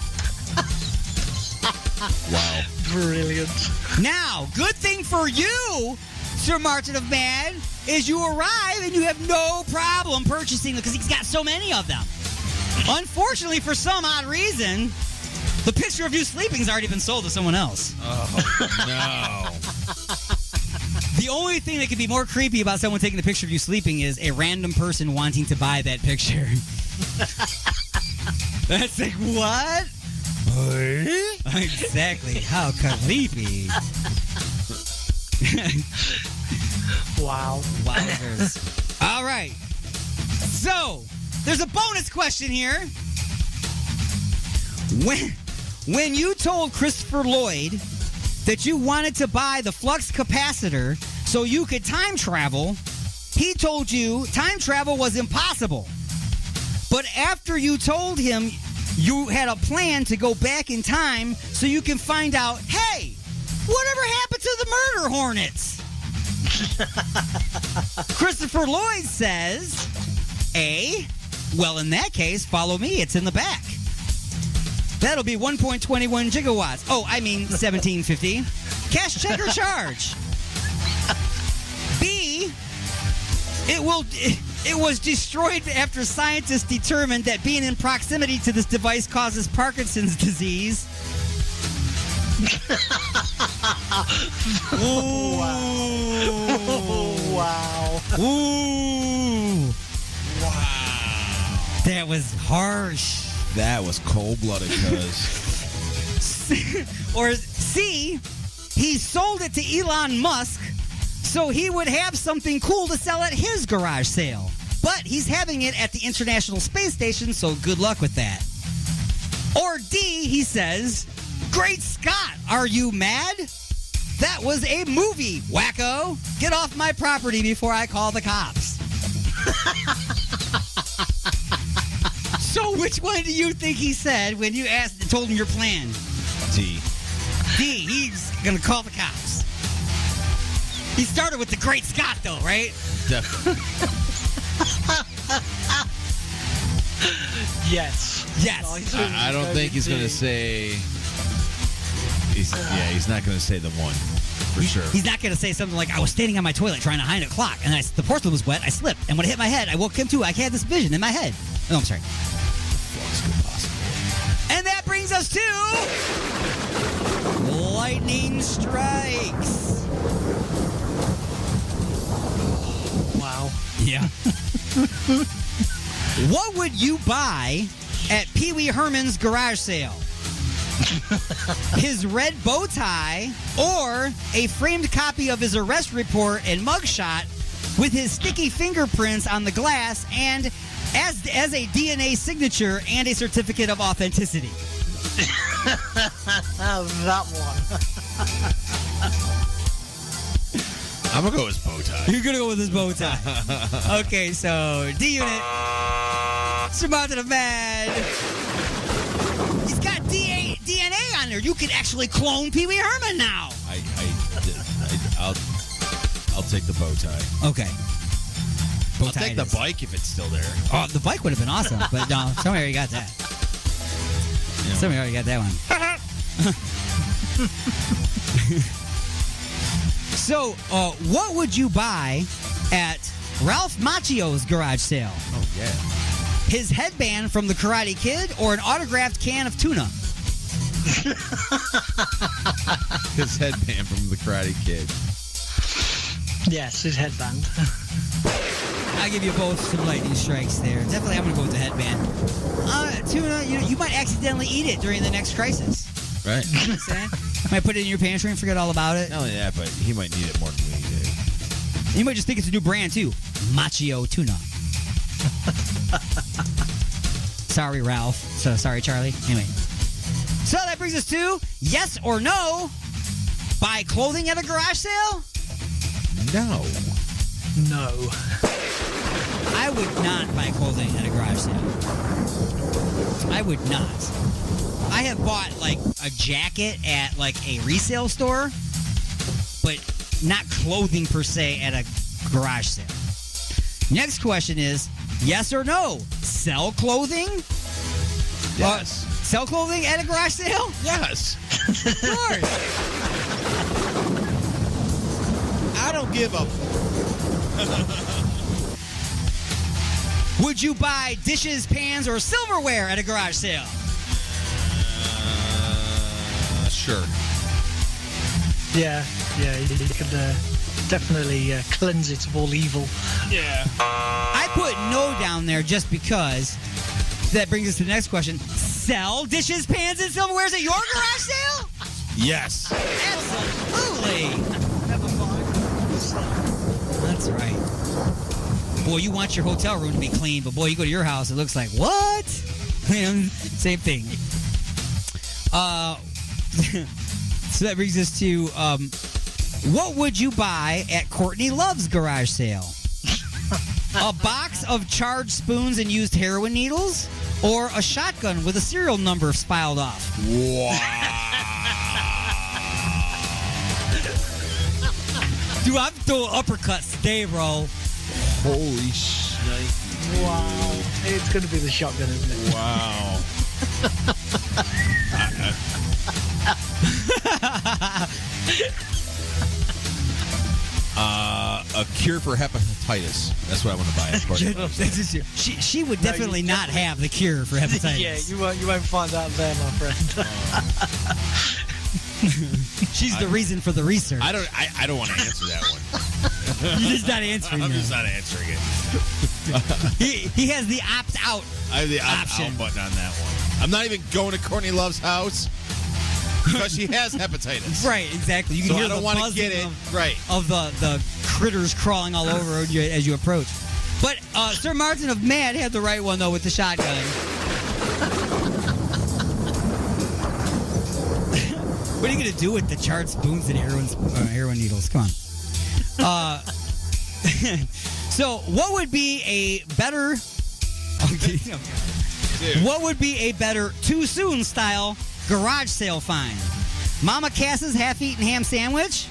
Wow. Brilliant. Now, good thing for you, Sir Martin of Mad, is you arrive and you have no problem purchasing them because he's got so many of them. Unfortunately, for some odd reason, the picture of you sleeping has already been sold to someone else. Oh, no. The only thing that could be more creepy about someone taking the picture of you sleeping is a random person wanting to buy that picture. That's like, what? Exactly. How creepy. Wow. Wowzers. All right. So, there's a bonus question here. When you told Christopher Lloyd that you wanted to buy the flux capacitor so you could time travel, he told you time travel was impossible. But after you told him you had a plan to go back in time so you can find out, hey, whatever happened to the murder hornets? Christopher Lloyd says, A, well, in that case, follow me. It's in the back. That'll be 1.21 gigawatts. Oh, I mean 1750. Cash, check, or charge. B, it was destroyed after scientists determined that being in proximity to this device causes Parkinson's disease. Ooh. Wow. Ooh. Wow. That was harsh. That was cold-blooded, cuz. Or C, he sold it to Elon Musk so he would have something cool to sell at his garage sale. But he's having it at the International Space Station, so good luck with that. Or D, he says, Great Scott, are you mad? That was a movie, wacko. Get off my property before I call the cops. So which one do you think he said when you told him your plan? D. D, he's gonna call the cops. He started with the Great Scott though, right? Definitely. Yes. Yes. I don't think he's going to say... He's not going to say the one, for sure. He's not going to say something like, I was standing on my toilet trying to hide a clock, and the porcelain was wet, I slipped, and when it hit my head, I woke him to, I had this vision in my head. Oh, I'm sorry. And that brings us to... Lightning Strikes. Wow. Yeah. What would you buy at Pee Wee Herman's garage sale? His red bow tie or a framed copy of his arrest report and mugshot with his sticky fingerprints on the glass and as a DNA signature and a certificate of authenticity? That one. I'm gonna go with his bow tie. You're gonna go with his bow tie. Okay, so D Unit, Sir Martin of Mad. He's got DNA on there. You can actually clone Pee Wee Herman now. I'll take the bow tie. Okay. I'll take the bike if it's still there. Oh, the bike would have been awesome, but no, somebody already got that. Somebody already got that one. So, what would you buy at Ralph Macchio's garage sale? Oh, yeah. His headband from the Karate Kid or an autographed can of tuna? His headband from the Karate Kid. Yes, his headband. I give you both some lightning strikes there. Definitely, I'm going to go with the headband. Tuna, you might accidentally eat it during the next crisis. Right. You know what I'm saying? Might put it in your pantry and forget all about it. Not only that, but he might need it more than we do. You might just think it's a new brand, too. Macchio Tuna. Sorry, Ralph. So sorry, Charlie. Anyway. So that brings us to yes or no. Buy clothing at a garage sale? No. No. I would not buy clothing at a garage sale. I would not. I have bought like a jacket at like a resale store, but not clothing per se at a garage sale. Next question is yes or no? Sell clothing? Yes. Sell clothing at a garage sale? Yes. Of course. I don't give a. Would you buy dishes, pans, or silverware at a garage sale? Sure. Yeah, you could definitely cleanse it of all evil. Yeah. I put no down there just because. That brings us to the next question. Sell dishes, pans, and silverwares at your garage sale? Yes. Absolutely. That's right. Boy, you want your hotel room to be clean, but boy, you go to your house, it looks like, what? Same thing. So that brings us to what would you buy at Courtney Love's garage sale? A box of charged spoons and used heroin needles? Or a shotgun with a serial number spiled off? Wow. Dude, I'm throwing uppercuts today, bro. Holy shit. Wow. It's going to be the shotgun, isn't it? Wow. A cure for hepatitis. That's what I want to buy. She would definitely not have the cure for hepatitis. Yeah, you won't find that there, my friend. She's the reason for the research. I don't want to answer that one. You're just not answering I'm that. just not answering it. He has the opt-out I have the option. opt-out button on that one. I'm not even going to Courtney Love's house because she has hepatitis. Right, exactly. You can So hear I don't the want to buzzing get it. of, Right. of the critters crawling all over you as you approach. But Sir Martin of Mad had the right one, though, with the shotgun. What are you going to do with the charred spoons and heroin needles? Come on. So, what would be a better... What would be a better Too Soon style garage sale find? Mama Cass's half-eaten ham sandwich?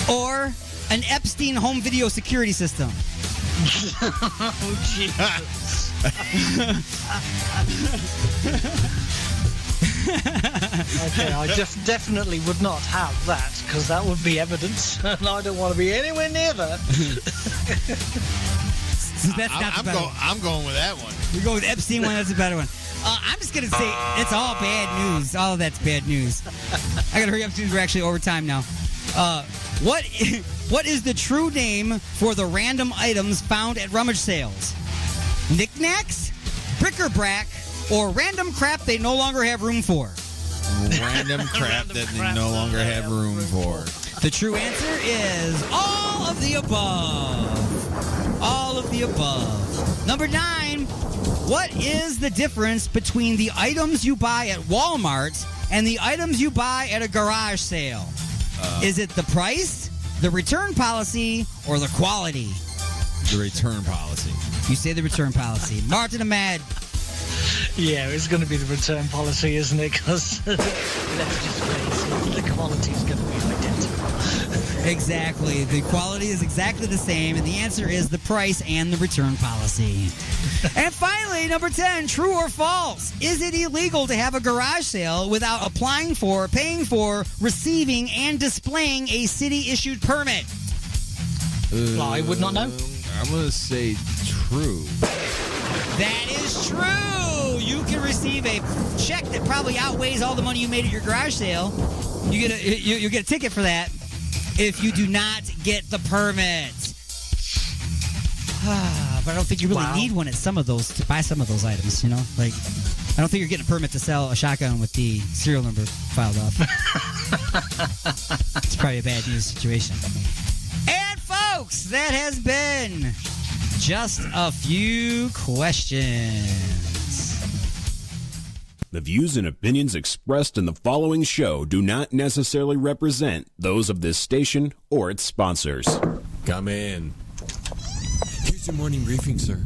Or an Epstein home video security system? Oh, Jesus. Okay, I definitely would not have that, because that would be evidence, and I don't want to be anywhere near that. I'm going with that one. You go with Epstein one, that's a better one. I'm just going to say it's all bad news. All of that's bad news. I got to hurry up since we're actually over time now. What is the true name for the random items found at rummage sales? Knickknacks, bric-a-brac, or random crap they no longer have room for? Random crap that they no longer have room for. The true answer is all of the above. All of the above. Number 9, what is the difference between the items you buy at Walmart and the items you buy at a garage sale? Is it the price, the return policy, or the quality? The return policy. You say the return policy. Martin and Mad. Yeah, it's going to be the return policy, isn't it? Because let's just face it, the quality is going to be identical. Exactly. The quality is exactly the same, and the answer is the price and the return policy. And finally, number 10, true or false? Is it illegal to have a garage sale without applying for, paying for, receiving, and displaying a city-issued permit? I would not know. I'm going to say true. That is true. You can receive a check that probably outweighs all the money you made at your garage sale. You get a ticket for that if you do not get the permit. But I don't think you really need one at some of those to buy some of those items. You know, like I don't think you're getting a permit to sell a shotgun with the serial number filed off. It's probably a bad news situation. And folks, that has been just a few questions. The views and opinions expressed in the following show do not necessarily represent those of this station or its sponsors. Come in. Here's your morning briefing, sir.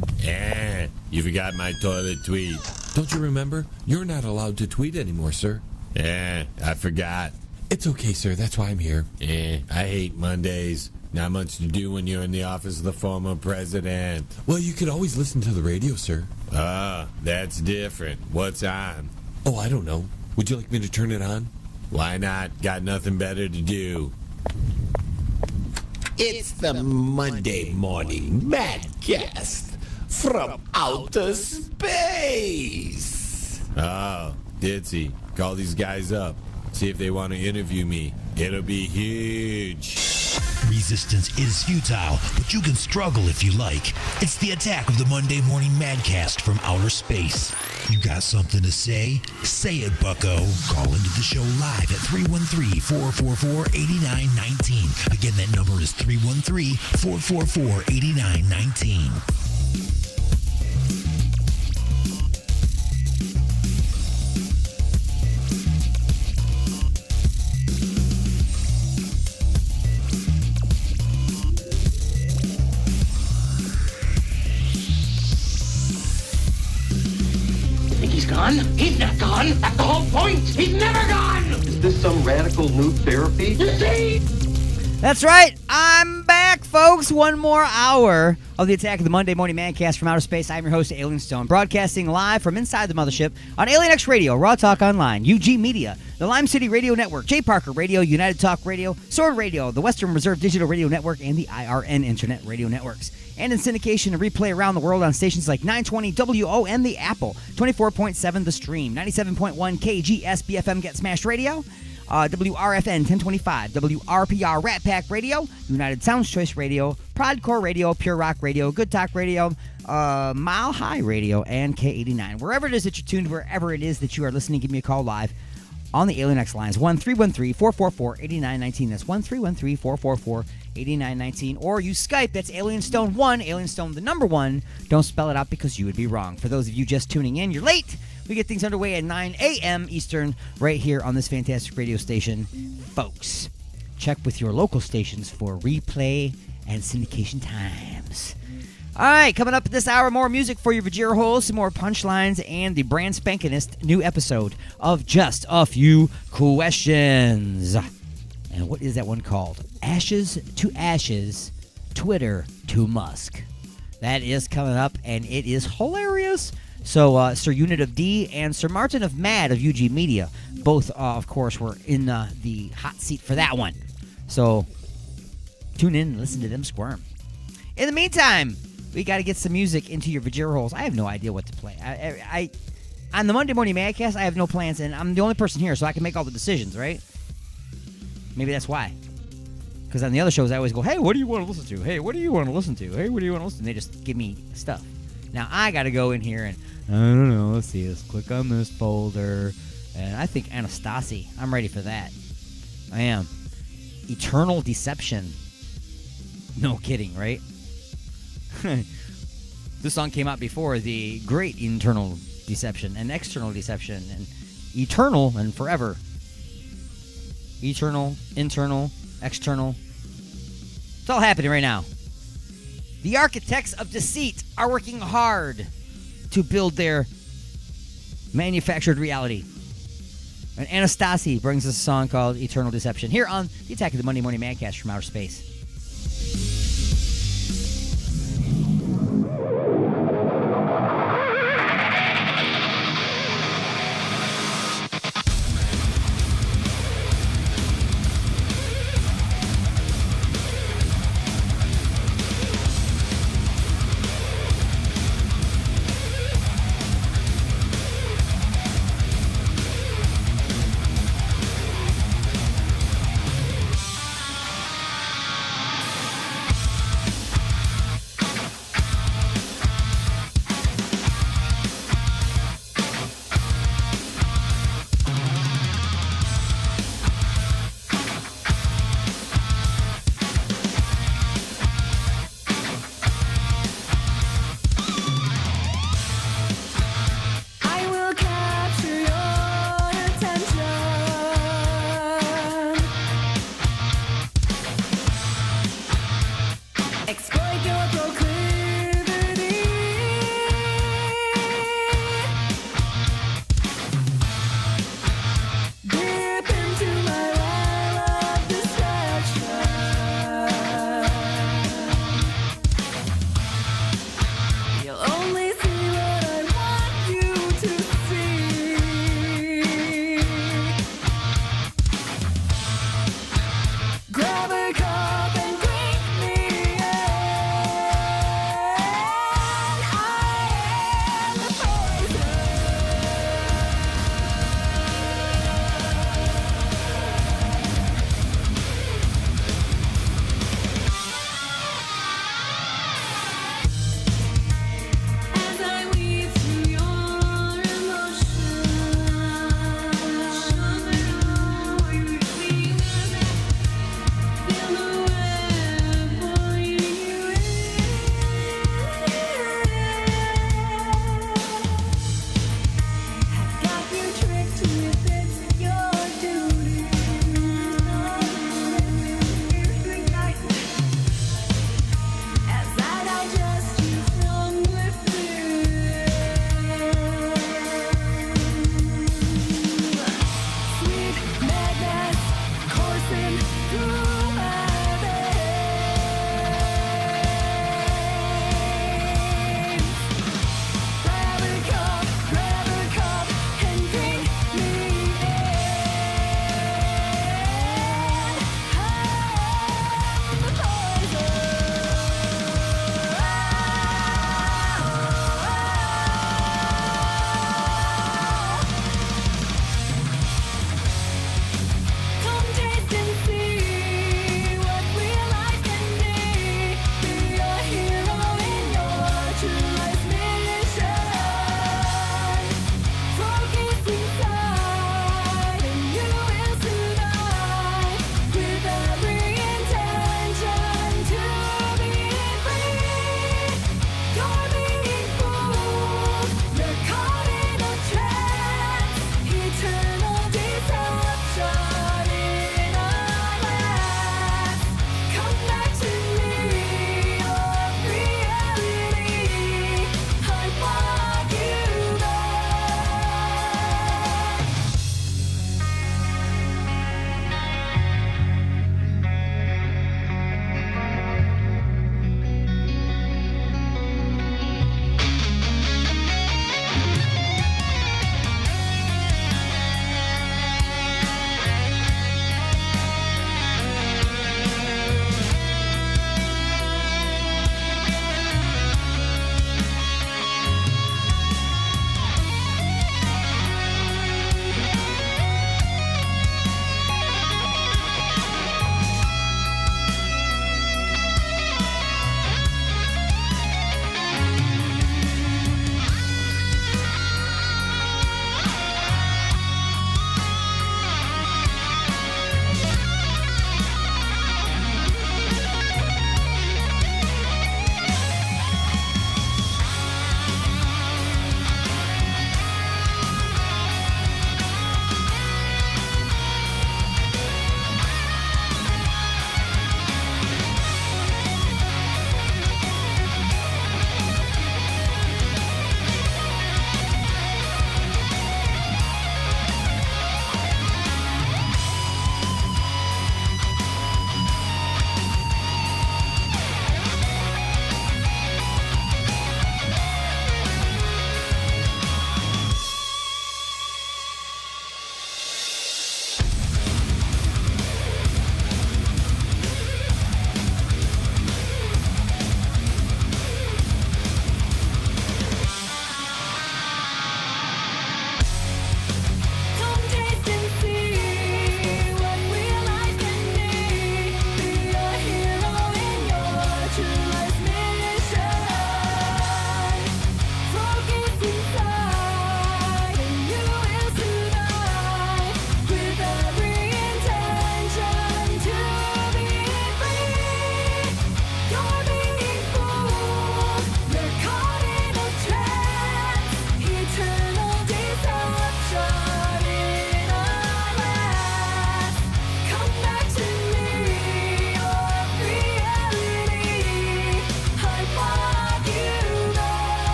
You forgot my toilet tweet. Don't you remember? You're not allowed to tweet anymore, sir. I forgot. It's okay, sir. That's why I'm here. I hate Mondays. Not much to do when you're in the office of the former president. Well, you could always listen to the radio, sir. That's different. What's on? Oh, I don't know. Would you like me to turn it on? Why not? Got nothing better to do. It's the Monday Morning Madcast from outer space. Oh, Ditzy. Call these guys up. See if they want to interview me. It'll be huge. Resistance is futile, but you can struggle if you like. It's the attack of the Monday Morning Madcast from outer space. You got something to say? Say it, bucko. Call into the show live at 313-444-8919. Again, that number is 313-444-8919. Gone? He's not gone. That's the whole point. He's never gone. Is this some radical new therapy? You see? That's right. I'm back, folks. One more hour of the attack of the Monday Morning Madcast from outer space. I'm your host, Alien Stone, broadcasting live from inside the mothership on Alien X Radio, Raw Talk Online, UG Media, the Lime City Radio Network, J. Parker Radio, United Talk Radio, Sword Radio, the Western Reserve Digital Radio Network, and the IRN Internet Radio Networks. And in syndication and replay around the world on stations like 920 WON The Apple, 24.7 The Stream, 97.1 KGS BFM Get Smashed Radio, WRFN 1025, WRPR Rat Pack Radio, United Sounds Choice Radio, Prodcore Radio, Pure Rock Radio, Good Talk Radio, Mile High Radio, and K89. Wherever it is that you're tuned, wherever it is that you are listening, give me a call live on the Alien X lines, 1-313-444-8919. That's 1-313-444-8919. Or you Skype, that's AlienStone1, AlienStone the number 1. Don't spell it out because you would be wrong. For those of you just tuning in, you're late. We get things underway at 9 a.m. Eastern right here on this fantastic radio station. Folks, check with your local stations for replay and syndication times. All right, coming up this hour, more music for your Vajira holes, some more punchlines, and the brand spankinest new episode of Just a Few Questions. And what is that one called? Ashes to Ashes, Twitter to Musk. That is coming up, and it is hilarious. So, Sir Unit of D and Sir Martin of Mad of UG Media, both, of course, were in the hot seat for that one. So, tune in and listen to them squirm. In the meantime, we got to get some music into your Vajira holes. I have no idea what to play. I on the Monday Morning Madcast, I have no plans, and I'm the only person here, so I can make all the decisions, right? Maybe that's why. Because on the other shows, I always go, hey, what do you want to listen to? Hey, what do you want to listen to? Hey, what do you want to listen to? And they just give me stuff. Now, I got to go in here and, I don't know, let's see, let's click on this folder. And I think Anastasi, I'm ready for that. I am. Eternal Deception. No kidding, right? This song came out before the great Internal Deception and External Deception and Eternal and Forever. eternal, internal, external. It's all happening right now. The architects of deceit are working hard to build their manufactured reality. And Anastasi brings us a song called Eternal Deception here on the Attack of the Monday Morning Madcast from Outer Space.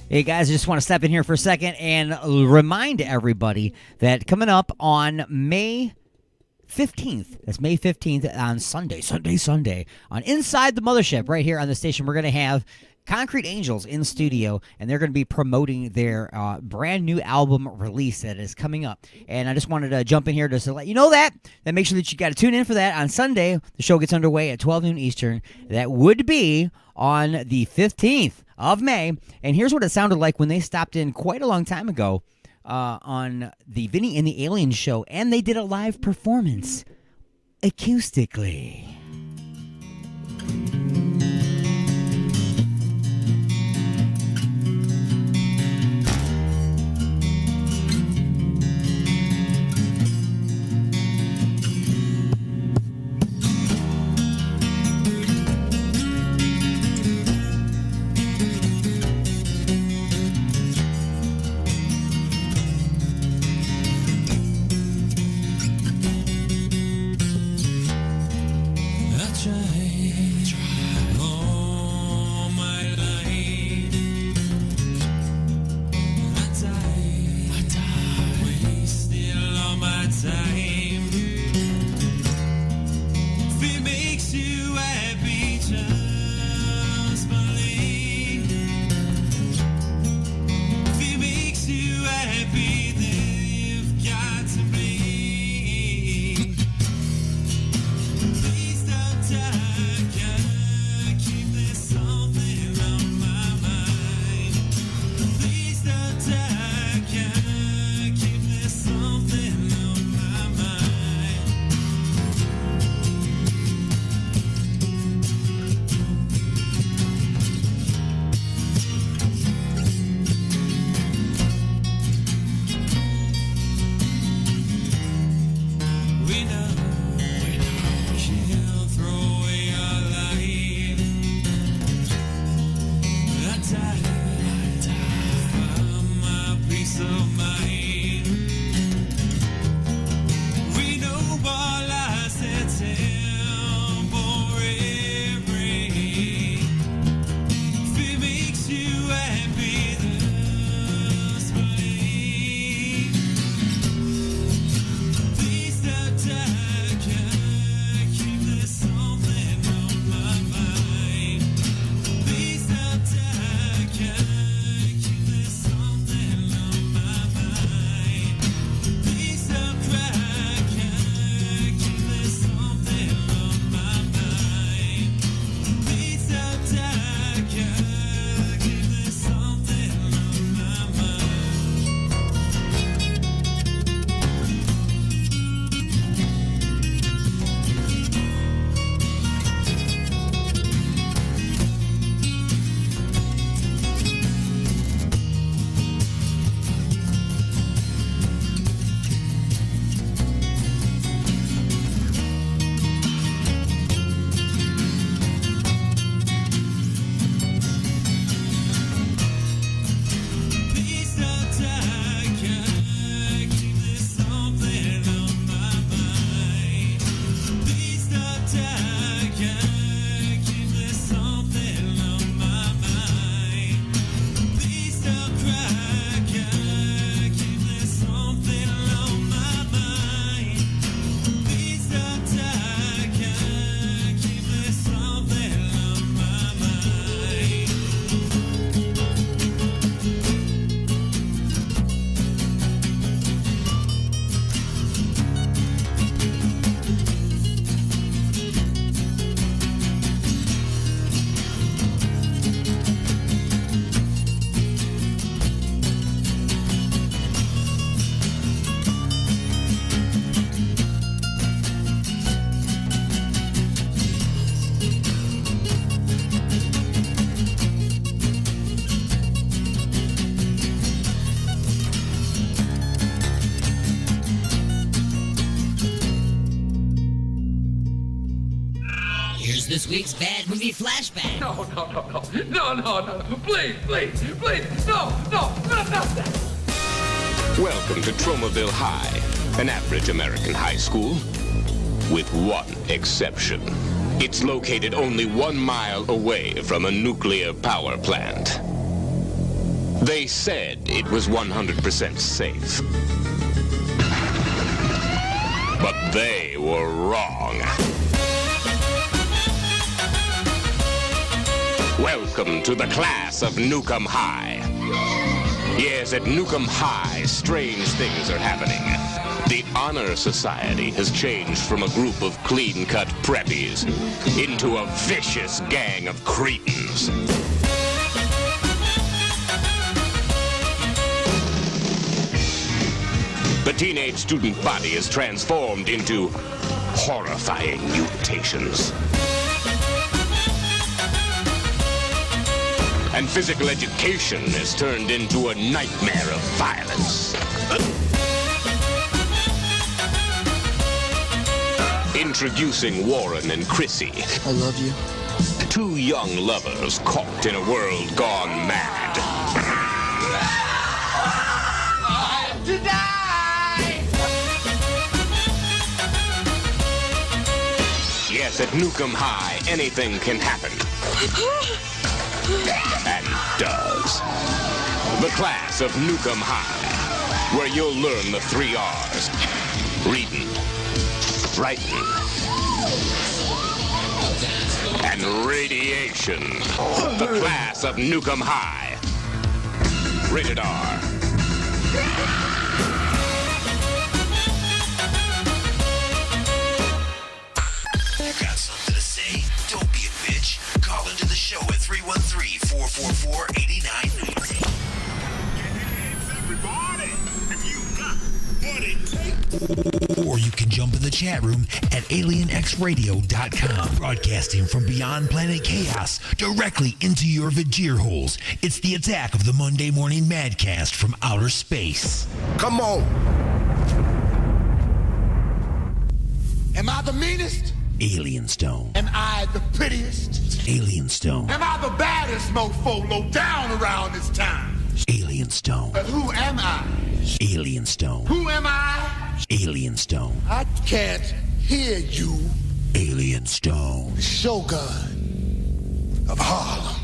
Hey guys, I just want to step in here for a second and remind everybody that coming up on May 15th, that's May 15th on Sunday, on Inside the Mothership, right here on the station, we're going to have Concrete Angels in studio, and they're going to be promoting their brand new album release that is coming up. And I just wanted to jump in here just to let you know that. Then make sure that you got to tune in for that on Sunday. The show gets underway at 12 noon Eastern. That would be on the 15th of May. And here's what it sounded like when they stopped in quite a long time ago on the Vinny and the Aliens show, and they did a live performance acoustically. This week's bad movie flashback. No. Please, no, not that. Welcome to Tromaville High, an average American high school, with one exception. It's located only 1 mile away from a nuclear power plant. They said it was 100% safe. But they were wrong. Welcome to the class of Nukem High. Yes, at Nukem High, strange things are happening. The Honor Society has changed from a group of clean-cut preppies into a vicious gang of cretins. The teenage student body is transformed into horrifying mutations. And physical education is turned into a nightmare of violence. Introducing Warren and Chrissy. I love you. Two young lovers caught in a world gone mad. I have to die! Yes, at Nukem High, anything can happen. And does. The class of Nukem High, where you'll learn the 3 R's. Reading, writing, and radiation. The class of Nukem High. Rated R. Got something to say? Don't be a bitch. Call into the show at 313-444-8990. Or you can jump in the chat room at alienxradio.com. Broadcasting from beyond planet chaos directly into your Vajir holes. It's the attack of the Monday Morning Madcast from outer space. Come on. Am I the meanest? Alien Stone. Am I the prettiest? Alien Stone. Am I the baddest mofo low down around this town? Alien Stone. But who am I? Alien Stone. Who am I? Alien Stone. I can't hear you. Alien Stone. The Shogun of Harlem.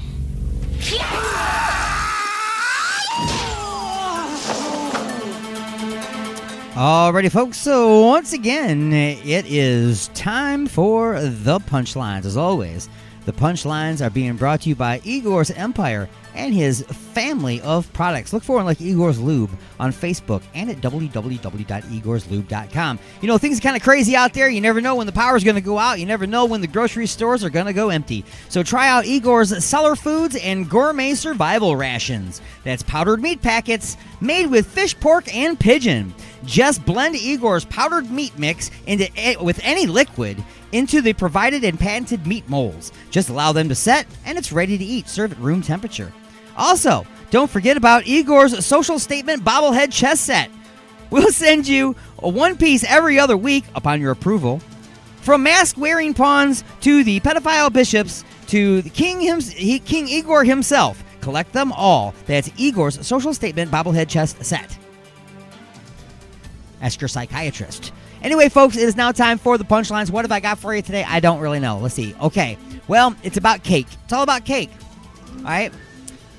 Alrighty, folks. So once again, it is time for the punchlines. As always, the punchlines are being brought to you by Igor's Empire and his family of products. Look for one like Igor's Lube on Facebook and at www.igorslube.com. You know, things are kind of crazy out there. You never know when the power's going to go out. You never know when the grocery stores are going to go empty. So try out Igor's Cellar Foods and Gourmet Survival Rations. That's powdered meat packets made with fish, pork, and pigeon. Just blend Igor's powdered meat mix with any liquid into the provided and patented meat molds. Just allow them to set, and it's ready to eat. Serve at room temperature. Also, don't forget about Igor's Social Statement Bobblehead Chess Set. We'll send you a one piece every other week upon your approval. From mask-wearing pawns to the pedophile bishops to the King Igor himself. Collect them all. That's Igor's Social Statement Bobblehead Chess Set. Ask your psychiatrist. Anyway, folks, it is now time for the punchlines. What have I got for you today? I don't really know. Let's see. Okay. Well, it's about cake. It's all about cake. All right?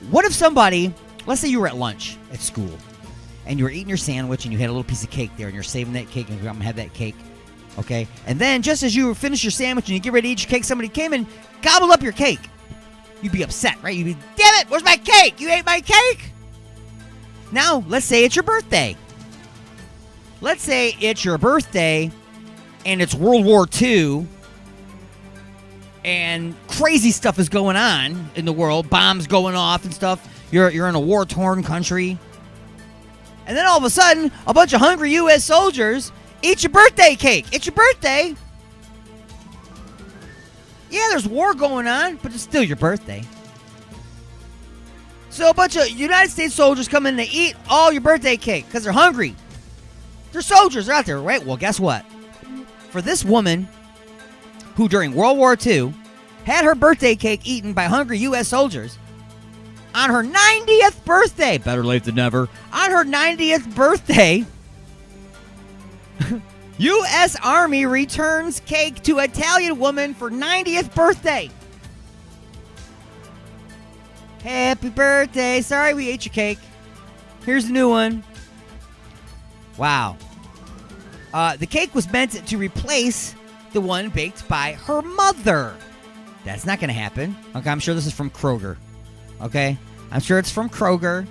What if somebody, let's say you were at lunch at school, and you were eating your sandwich, and you had a little piece of cake there, and you're saving that cake, and you're going to have that cake, okay? And then just as you finish your sandwich and you get ready to eat your cake, somebody came and gobbled up your cake. You'd be upset, right? You'd be, damn it, where's my cake? You ate my cake? Now, let's say it's your birthday. Let's say it's your birthday, and it's World War II, and crazy stuff is going on in the world, bombs going off and stuff. You're in a war-torn country. And then all of a sudden, a bunch of hungry U.S. soldiers eat your birthday cake. It's your birthday. Yeah, there's war going on, but it's still your birthday. So a bunch of United States soldiers come in to eat all your birthday cake because they're hungry. They're soldiers. They're out there, right? Well, guess what? For this woman who during World War II had her birthday cake eaten by hungry U.S. soldiers, on her 90th birthday, better late than never, on her 90th birthday, U.S. Army returns cake to Italian woman for 90th birthday. Happy birthday. Sorry we ate your cake. Here's the new one. Wow. The cake was meant to replace the one baked by her mother. That's not going to happen. Okay, I'm sure this is from Kroger. Okay? I'm sure it's from Kroger.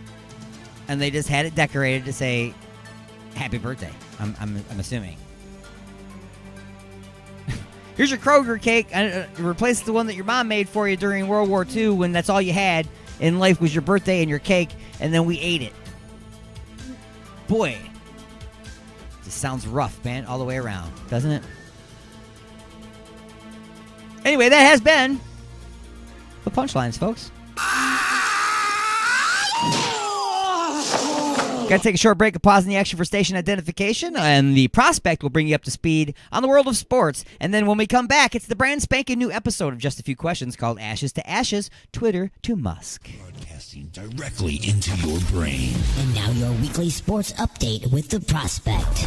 And they just had it decorated to say, happy birthday. I'm assuming. Here's your Kroger cake. Replace the one that your mom made for you during World War II when that's all you had in life was your birthday and your cake, and then we ate it. Boy. This sounds rough, man, all the way around, doesn't it? Anyway, that has been the punchlines, folks. Got to take a short break and pause in the action for station identification, and the prospect will bring you up to speed on the world of sports. And then when we come back, it's the brand spanking new episode of Just a Few Questions called Ashes to Ashes, Twitter to Musk. Broadcasting directly into your brain. And now your weekly sports update with the prospect.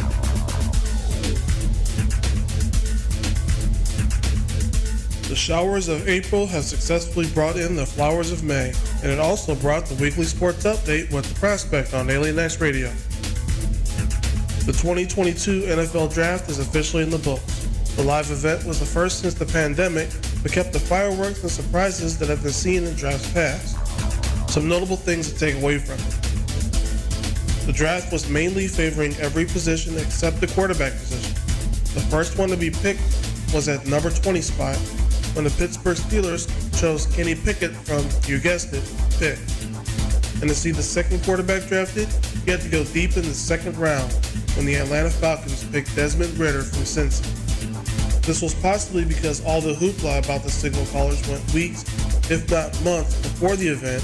The showers of April have successfully brought in the flowers of May, and it also brought the weekly sports update with the prospect on Alien X Radio. The 2022 NFL Draft is officially in the books. The live event was the first since the pandemic, but kept the fireworks and surprises that have been seen in drafts past. Some notable things to take away from it. The draft was mainly favoring every position except the quarterback position. The first one to be picked was at number 20 spot, when the Pittsburgh Steelers chose Kenny Pickett from, you guessed it, Pitt. And to see the second quarterback drafted, you had to go deep in the second round when the Atlanta Falcons picked Desmond Ridder from Cincy. This was possibly because all the hoopla about the signal callers went weeks, if not months, before the event,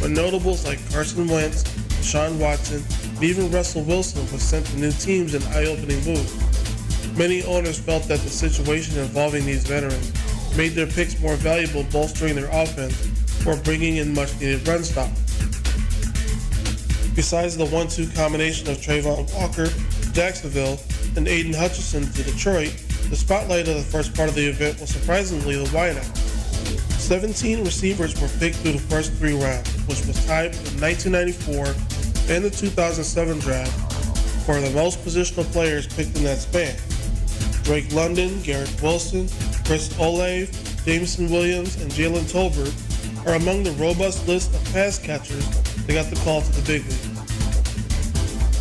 when notables like Carson Wentz, Deshaun Watson, and even Russell Wilson were sent to new teams in eye-opening moves. Many owners felt that the situation involving these veterans made their picks more valuable, bolstering their offense or bringing in much-needed run stop. Besides the 1-2 combination of Trayvon Walker to Jacksonville and Aiden Hutchinson to Detroit, the spotlight of the first part of the event was surprisingly the wideout. 17 receivers were picked through the first 3 rounds, which was tied with the 1994 and the 2007 draft for the most positional players picked in that span. Drake London, Garrett Wilson, Chris Olave, Jameson Williams, and Jalen Tolbert are among the robust list of pass catchers that got the call to the big league.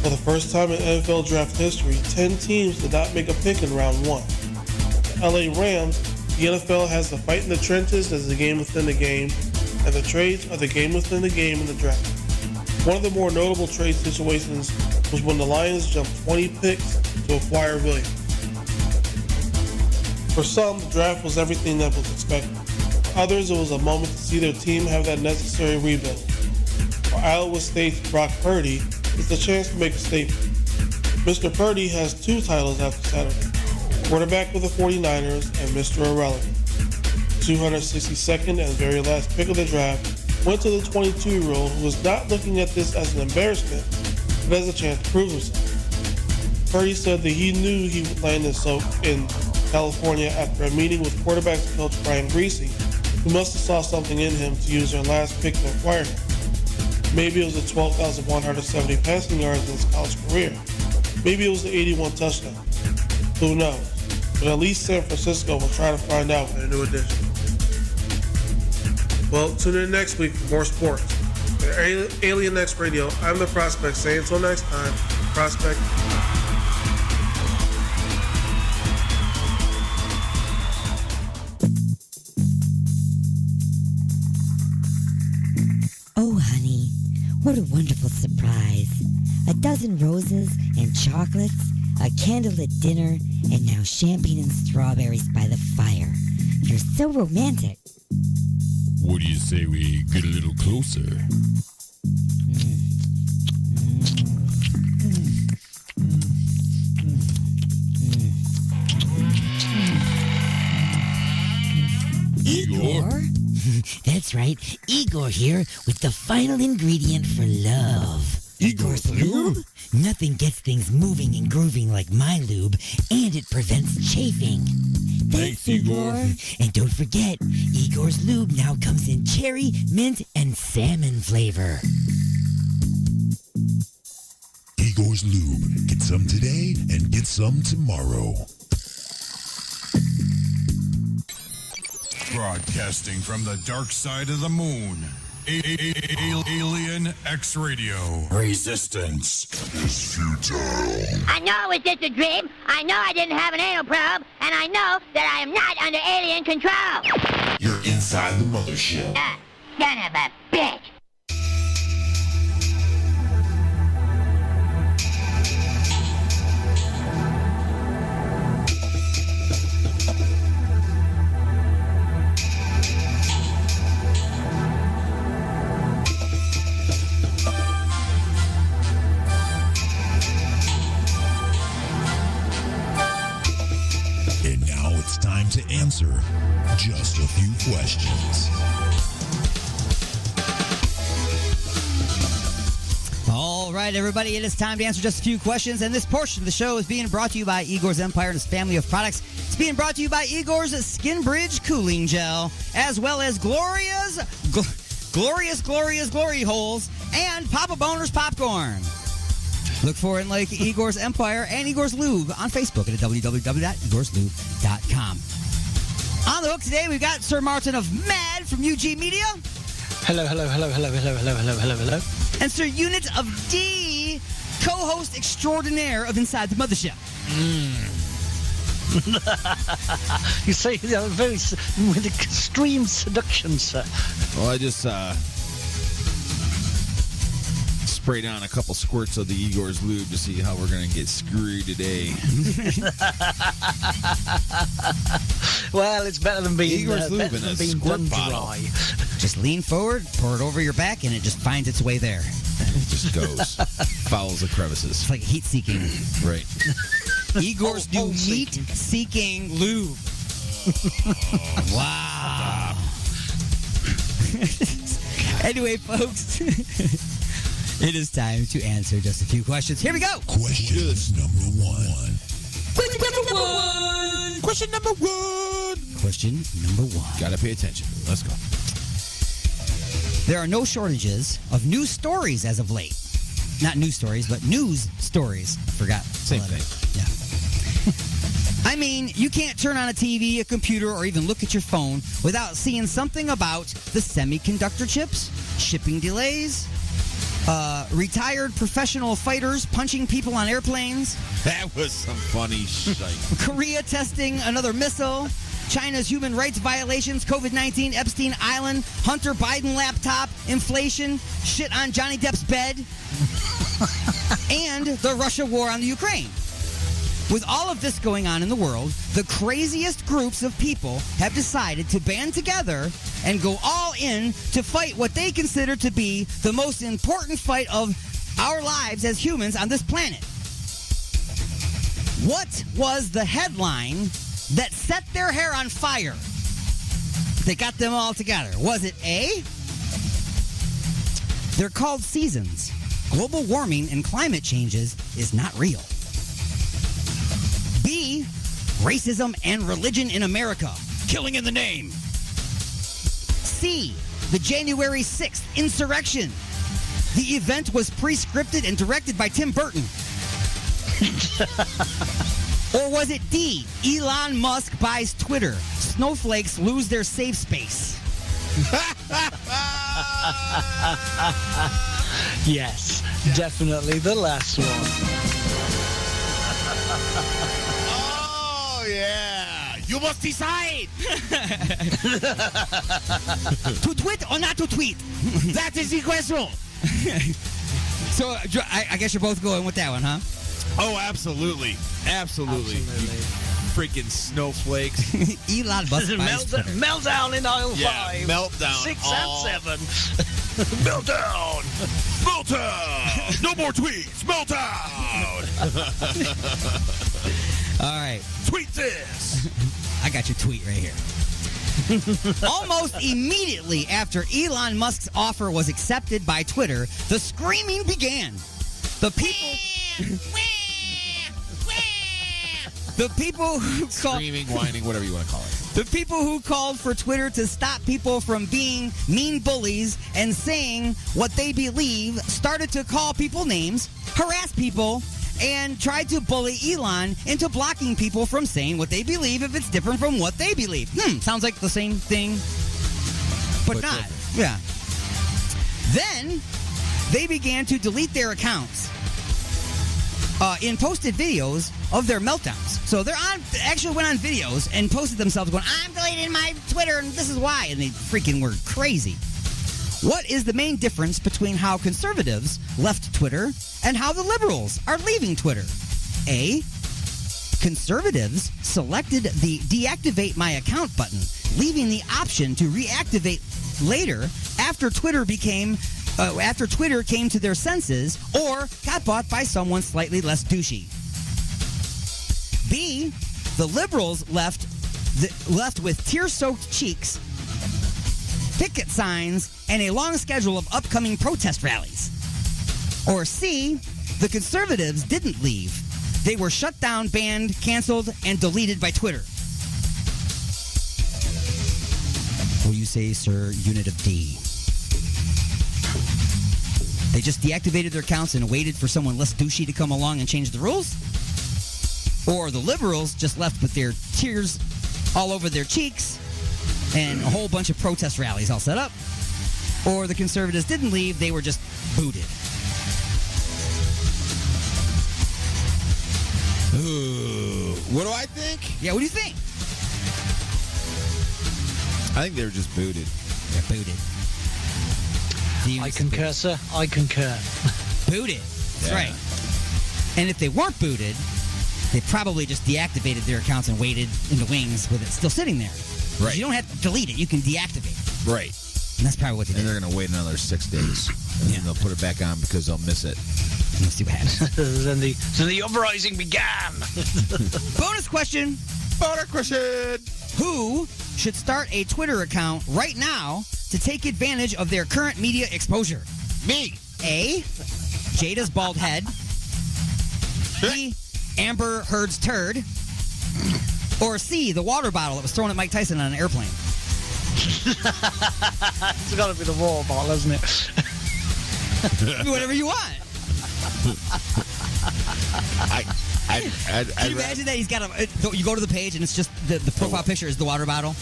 For the first time in NFL draft history, 10 teams did not make a pick in round 1. The LA Rams, the NFL has the fight in the trenches as the game within the game, and the trades are the game within the game in the draft. One of the more notable trade situations was when the Lions jumped 20 picks to acquire Williams. For some, the draft was everything that was expected. For others, it was a moment to see their team have that necessary rebuild. For Iowa State's Brock Purdy, it's the chance to make a statement. Mr. Purdy has 2 titles after Saturday, quarterback with the 49ers and Mr. Irrelevant. 262nd and very last pick of the draft went to the 22-year-old who was not looking at this as an embarrassment, but as a chance to prove himself. Purdy said that he knew he would land in California after a meeting with quarterbacks coach Brian Griese, who must have saw something in him to use their last pick to acquire him. Maybe it was the 12,170 passing yards in his college career. Maybe it was the 81 touchdowns. Who knows? But at least San Francisco will try to find out with their new addition. Well, tune in next week for more sports. At Alien X Radio, I'm the Prospect. Say until next time, Prospect. Oh, honey, what a wonderful surprise. A dozen roses and chocolates, a candlelit dinner, and now champagne and strawberries by the fire. You're so romantic. What do you say we get a little closer? Igor? That's right, Igor here with the final ingredient for love. Igor's lube? Nothing gets things moving and grooving like my lube, and it prevents chafing. Thanks, Igor. And don't forget, Igor's Lube now comes in cherry, mint, and salmon flavor. Igor's Lube. Get some today and get some tomorrow. Broadcasting from the dark side of the moon. Alien X Radio. Resistance is futile. I know it was just a dream. I know I didn't have an anal probe. And I know that I am not under alien control. You're inside the mothership. Son of a bitch. And now it's time to answer just a few questions. All right, everybody, it is time to answer just a few questions, and this portion of the show is being brought to you by Igor's Empire and his family of products. It's being brought to you by Igor's Skin Bridge Cooling Gel, as well as Glorious Glory Holes, and Papa Boner's Popcorn. Look for it in like Igor's Empire and Igor's Lube on Facebook at www.igorslube.com. On the hook today, we've got Sir Martin of Mad from UG Media. Hello. And Sir Unit of D, co-host extraordinaire of Inside the Mothership. You say very with extreme seduction, sir. Well, I just sprayed on a couple squirts of the Igor's Lube to see how we're going to get screwed today. Well, it's better than being Igor's Lube in a squirt bottle. Just lean forward, pour it over your back, and it just finds its way there. It just goes. Follows the crevices. It's like heat-seeking. Right. Igor's new heat-seeking lube. Wow. Anyway, folks, it is time to answer just a few questions. Here we go. Question number one. Question number one. Question number one. Gotta pay attention. Let's go. There are no shortages of news stories as of late. Not news stories, but news stories. I forgot. Same thing. Yeah. I mean, you can't turn on a TV, a computer, or even look at your phone without seeing something about the semiconductor chips, shipping delays, retired professional fighters punching people on airplanes. That was some funny shit. Korea testing another missile. China's human rights violations, COVID-19, Epstein Island, Hunter Biden laptop, inflation, shit on Johnny Depp's bed, and the Russia war on the Ukraine. With all of this going on in the world, the craziest groups of people have decided to band together and go all in to fight what they consider to be the most important fight of our lives as humans on this planet. What was the headline that set their hair on fire? They got them all together. Was it A? They're called seasons. Global warming and climate changes is not real. B, racism and religion in America. Killing in the name. C, the January 6th insurrection. The event was pre-scripted and directed by Tim Burton. Or was it D, Elon Musk buys Twitter. Snowflakes lose their safe space. Yes, definitely the last one. Oh, yeah. You must decide. To tweet or not to tweet? That is the question. So I guess you're both going with that one, huh? Oh, absolutely. Absolutely. Freaking snowflakes. Elon Musk Meltdown in aisle 5. Meltdown. 6 and 7. Meltdown. Meltdown. No more tweets. Meltdown. All right. Tweet this. I got your tweet right here. Almost immediately after Elon Musk's offer was accepted by Twitter, the screaming began. The people... The people who Screaming, whining, whatever you want to call it. The people who called for Twitter to stop people from being mean bullies and saying what they believe started to call people names, harass people, and tried to bully Elon into blocking people from saying what they believe if it's different from what they believe. Sounds like the same thing, but not. Different. Yeah. Then they began to delete their accounts in posted videos of their meltdowns. So they're actually went on videos and posted themselves going, I'm deleting my Twitter and this is why. And they freaking were crazy. What is the main difference between how conservatives left Twitter and how the liberals are leaving Twitter? A, conservatives selected the deactivate my account button, leaving the option to reactivate later after Twitter came to their senses or got bought by someone slightly less douchey. B, the liberals left with tear-soaked cheeks, picket signs, and a long schedule of upcoming protest rallies. Or C, the conservatives didn't leave. They were shut down, banned, canceled, and deleted by Twitter. What do you say, sir? Unit of D. They just deactivated their accounts and waited for someone less douchey to come along and change the rules? Or the liberals just left with their tears all over their cheeks and a whole bunch of protest rallies all set up? Or the conservatives didn't leave, they were just booted? Ooh. What do I think? Yeah, what do you think? I think they were just booted. They're booted. I concur, sir. I concur. Booted. That's right. And if they weren't booted, they probably just deactivated their accounts and waited in the wings with it still sitting there. Right. You don't have to delete it. You can deactivate it. Right. And that's probably what they did. And they're going to wait another 6 days. And then they'll put it back on because they'll miss it. Let's see what happens. then the uprising began. Bonus question. Who should start a Twitter account right now to take advantage of their current media exposure? Me. A, Jada's bald head. B, Amber Heard's turd. Or C, the water bottle that was thrown at Mike Tyson on an airplane. It's got to be the water bottle, isn't it? Do whatever you want. Can you imagine that he's got you go to the page and it's just the profile picture is the water bottle?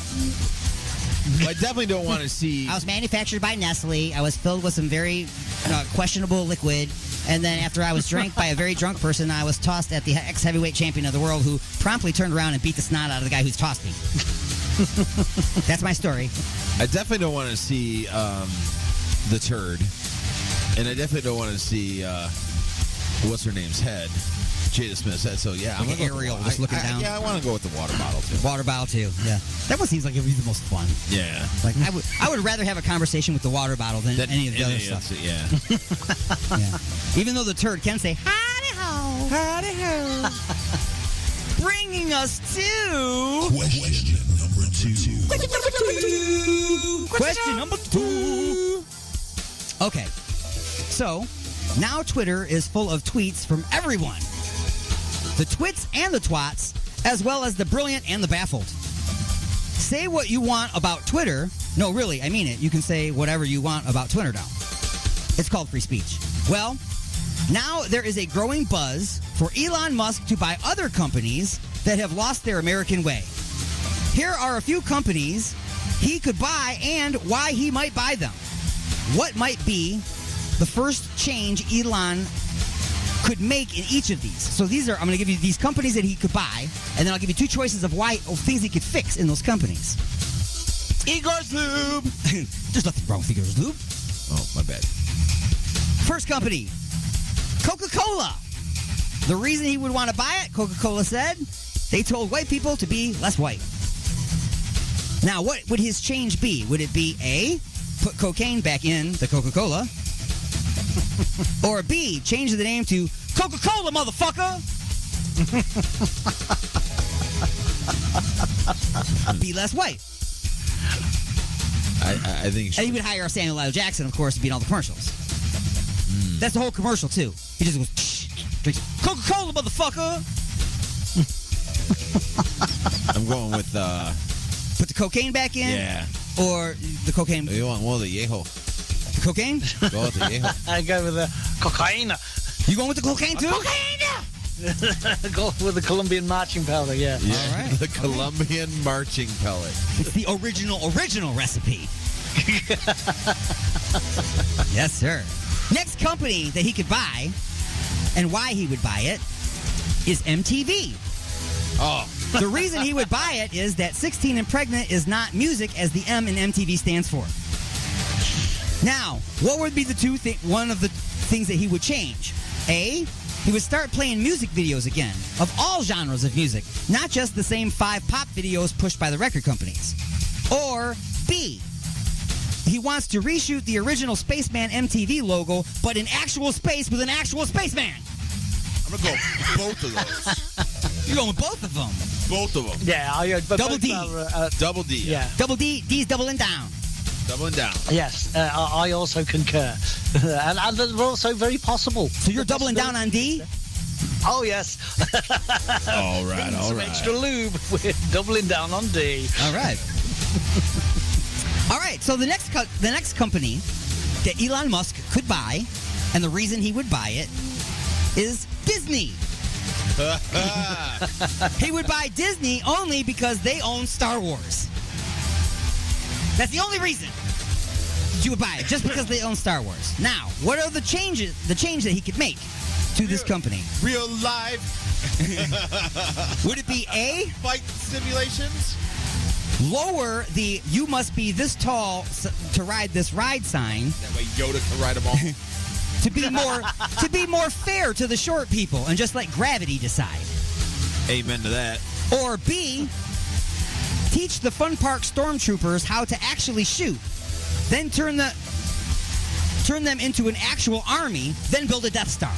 I definitely don't want to see. I was manufactured by Nestle. I was filled with some very questionable liquid. And then after I was drank by a very drunk person, I was tossed at the ex-heavyweight champion of the world who promptly turned around and beat the snot out of the guy who's tossed me. That's my story. I definitely don't want to see the turd. And I definitely don't want to see what's her name's head. Jada Smith's head. So yeah, I'm like gonna Ariel just looking down. Yeah, I want to go with the water bottle too. Water bottle too. Yeah, that one seems like it would be the most fun. Yeah, like I would rather have a conversation with the water bottle than any of the other stuff. Yeah. Yeah. Even though the turd can say howdy ho, howdy ho. Bringing us to question number 2. Question number 2. Okay, so now Twitter is full of tweets from everyone. The twits and the twats, as well as the brilliant and the baffled. Say what you want about Twitter. No, really, I mean it. You can say whatever you want about Twitter now. It's called free speech. Well, now there is a growing buzz for Elon Musk to buy other companies that have lost their American way. Here are a few companies he could buy and why he might buy them. What might be the first change Elon could make in each of these? So I'm going to give you these companies that he could buy, and then I'll give you 2 choices of things he could fix in those companies. Igor's Lube. There's nothing wrong with Igor's Lube. Oh, my bad. First company, Coca-Cola. The reason he would want to buy it, Coca-Cola said, they told white people to be less white. Now, what would his change be? Would it be A, put cocaine back in the Coca-Cola? Or B, change the name to Coca-Cola, motherfucker! Be less white. I think and he would hire Samuel L. Jackson, of course, to be in all the commercials. That's the whole commercial, too. He just goes, drinks Coca-Cola, motherfucker! I'm going with Put the cocaine back in? yeah. Or the cocaine? You want more of the yeho? The cocaine? Go with the yeho. I go with the cocaine. You going with the cocaine too? Go with the Colombian marching powder, yeah. Yeah, All right. the Colombian marching pellet. It's the original recipe. Yes, sir. Next company that he could buy, and why he would buy it, is MTV. Oh. The reason he would buy it is that 16 and Pregnant is not music, as the M in MTV stands for. Now, what would be one of the things that he would change? A, he would start playing music videos again, of all genres of music, not just the same 5 pop videos pushed by the record companies. Or B, he wants to reshoot the original Spaceman MTV logo, but in actual space with an actual spaceman. I'm going to go both of those. You're going with both of them. Both of them. Yeah, but Double both D. are, Double D. Yeah. Double D, D's doubling down. Doubling down. Yes, I also concur. and they're also very possible. So you're doubling down on D? Oh, yes. All right, all Some right. extra lube. We're doubling down on D. All right. All right, so the next company that Elon Musk could buy, and the reason he would buy it, is Disney. He would buy Disney only because they own Star Wars. That's the only reason you would buy it, just because they own Star Wars. Now, what are the change that he could make to this company? Real live. Would it be A, fight simulations? Lower the "you must be this tall to ride this ride" sign. That way Yoda can ride them all. to be more fair to the short people and just let gravity decide. Amen to that. Or B, teach the fun park stormtroopers how to actually shoot, then turn them into an actual army, then build a Death Star.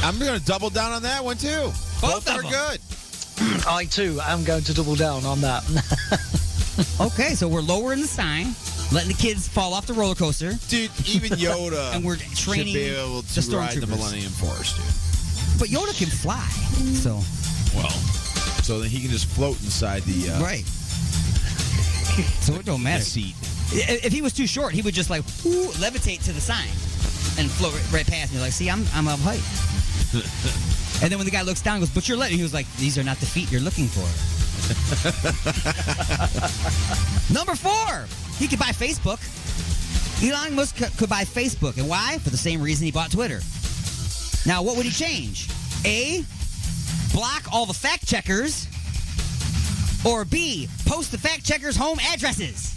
I'm going to double down on that one too. Both are good. I too am going to double down on that. Okay, so we're lowering the sign, letting the kids fall off the roller coaster. Dude, even Yoda and we're training should be able the to ride the stormtroopers. Millennium Force, dude. But Yoda can fly, so Well, so then he can just float inside the right. So it don't matter. seat. If he was too short, he would just like levitate to the sign and float right past me. Like, see, I'm up height. And then when the guy looks down, he goes, "But you're letting." He was like, "These are not the feet you're looking for." Number 4, he could buy Facebook. Elon Musk could buy Facebook, and why? For the same reason he bought Twitter. Now, what would he change? A, block all the fact checkers, or B, post the fact checkers' home addresses.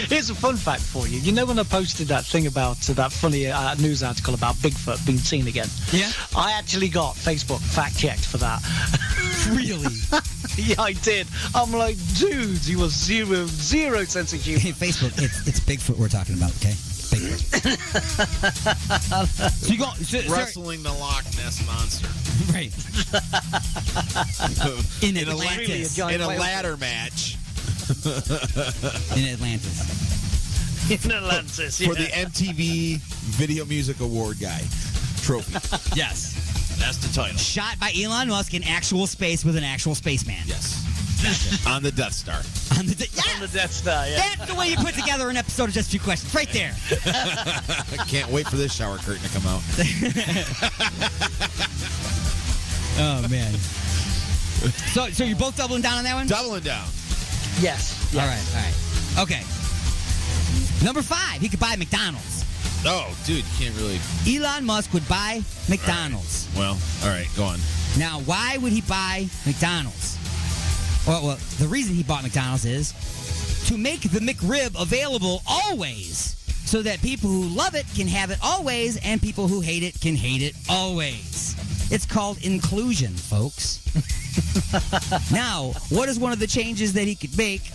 Here's a fun fact for you. You know when I posted that thing about that funny news article about Bigfoot being seen again? Yeah. I actually got Facebook fact-checked for that. Really? Yeah, I did. I'm like, dude, he was zero sense of humor. Hey, Facebook, it's Bigfoot we're talking about, okay? Bigfoot. So you go Wrestling the Loch Ness Monster. Right. In Atlantis. In a ladder match. In Atlantis. In Atlantis, yeah. For the MTV Video Music Award guy trophy. Yes. That's the title. Shot by Elon Musk in actual space with an actual spaceman. Yes. Gotcha. On the Death Star. On the Death Star, yeah. That's the way you put together an episode of Just Two Questions. Right there. I can't wait for this shower curtain to come out. Oh, man. So you're both doubling down on that one? Doubling down. Yes. All right. Okay. Number 5, he could buy McDonald's. Oh, dude, you can't really. Elon Musk would buy McDonald's. Well, all right, go on. Now, why would he buy McDonald's? Well, the reason he bought McDonald's is to make the McRib available always, so that people who love it can have it always, and people who hate it can hate it always. It's called inclusion, folks. Now, what is one of the changes that he could make?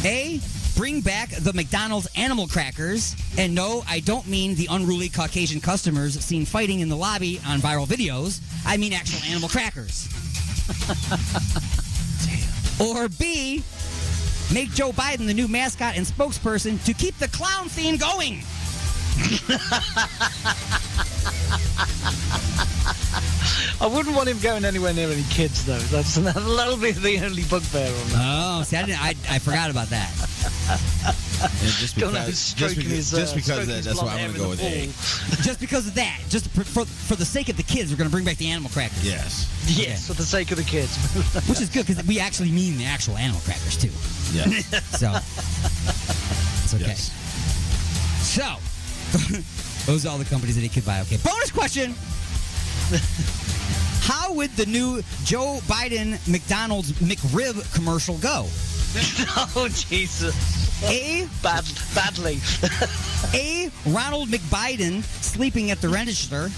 A, bring back the McDonald's animal crackers. And no, I don't mean the unruly Caucasian customers seen fighting in the lobby on viral videos. I mean actual animal crackers. Or B, make Joe Biden the new mascot and spokesperson to keep the clown theme going. I wouldn't want him going anywhere near any kids, though. That'll be the only bugbear on that. Oh, see, I forgot about that. And just because that's why I'm going to go with A. Just because of that. Just for the sake of the kids, we're going to bring back the animal crackers. Yes. Yes, for the sake of the kids. Which is good because we actually mean the actual animal crackers, too. Yes. So, it's okay. Yes. So, those are all the companies that he could buy. Okay, bonus question. How would the new Joe Biden McDonald's McRib commercial go? Oh, Jesus. Badly. A, Ronald McBiden sleeping at the register.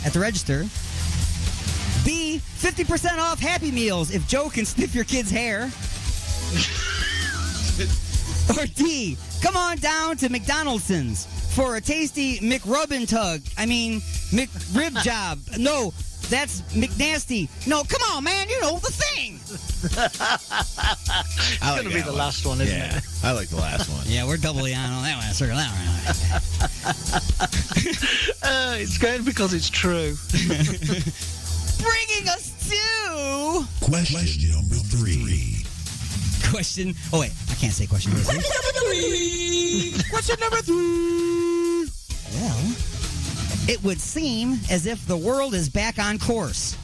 B, 50% off Happy Meals if Joe can sniff your kid's hair. Or D, come on down to McDonaldson's for a tasty McRubbin tug. McRib job. No, that's McNasty. No, come on, man. You know the thing. It's going to be the last one, isn't it? I like the last one. Yeah, we're doubly on that one. Circle that one. It's going because it's true. Bringing us to Question number 3. Question. Oh, wait. I can't say question number 3. Question number 3. Well, it would seem as if the world is back on course.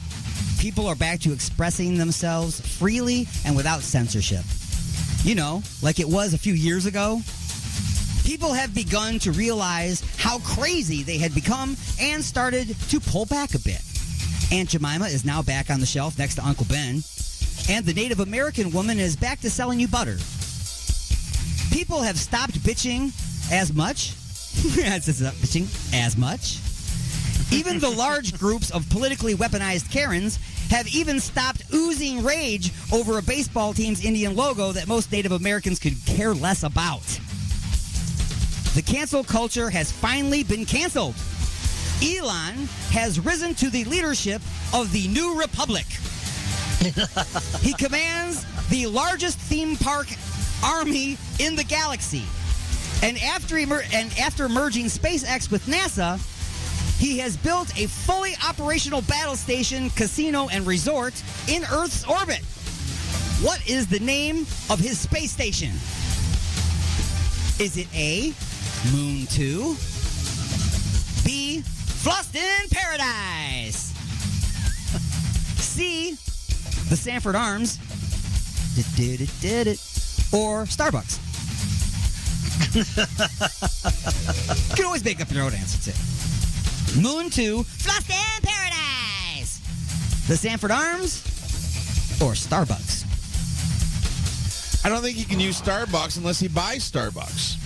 People are back to expressing themselves freely and without censorship. You know, like it was a few years ago. People have begun to realize how crazy they had become and started to pull back a bit. Aunt Jemima is now back on the shelf next to Uncle Ben. And the Native American woman is back to selling you butter. People have stopped bitching as much. Bitching as much. Even the large groups of politically weaponized Karens have even stopped oozing rage over a baseball team's Indian logo that most Native Americans could care less about. The cancel culture has finally been canceled. Elon has risen to the leadership of the New Republic. He commands the largest theme park army in the galaxy. And after merging SpaceX with NASA, he has built a fully operational battle station, casino, and resort in Earth's orbit. What is the name of his space station? Is it A, Moon 2, B, Flustin' Paradise, C, the Sanford Arms, or Starbucks? You can always make up your own answer, too. Moon 2, Flustin' Paradise, the Sanford Arms, or Starbucks? I don't think he can use Starbucks unless he buys Starbucks.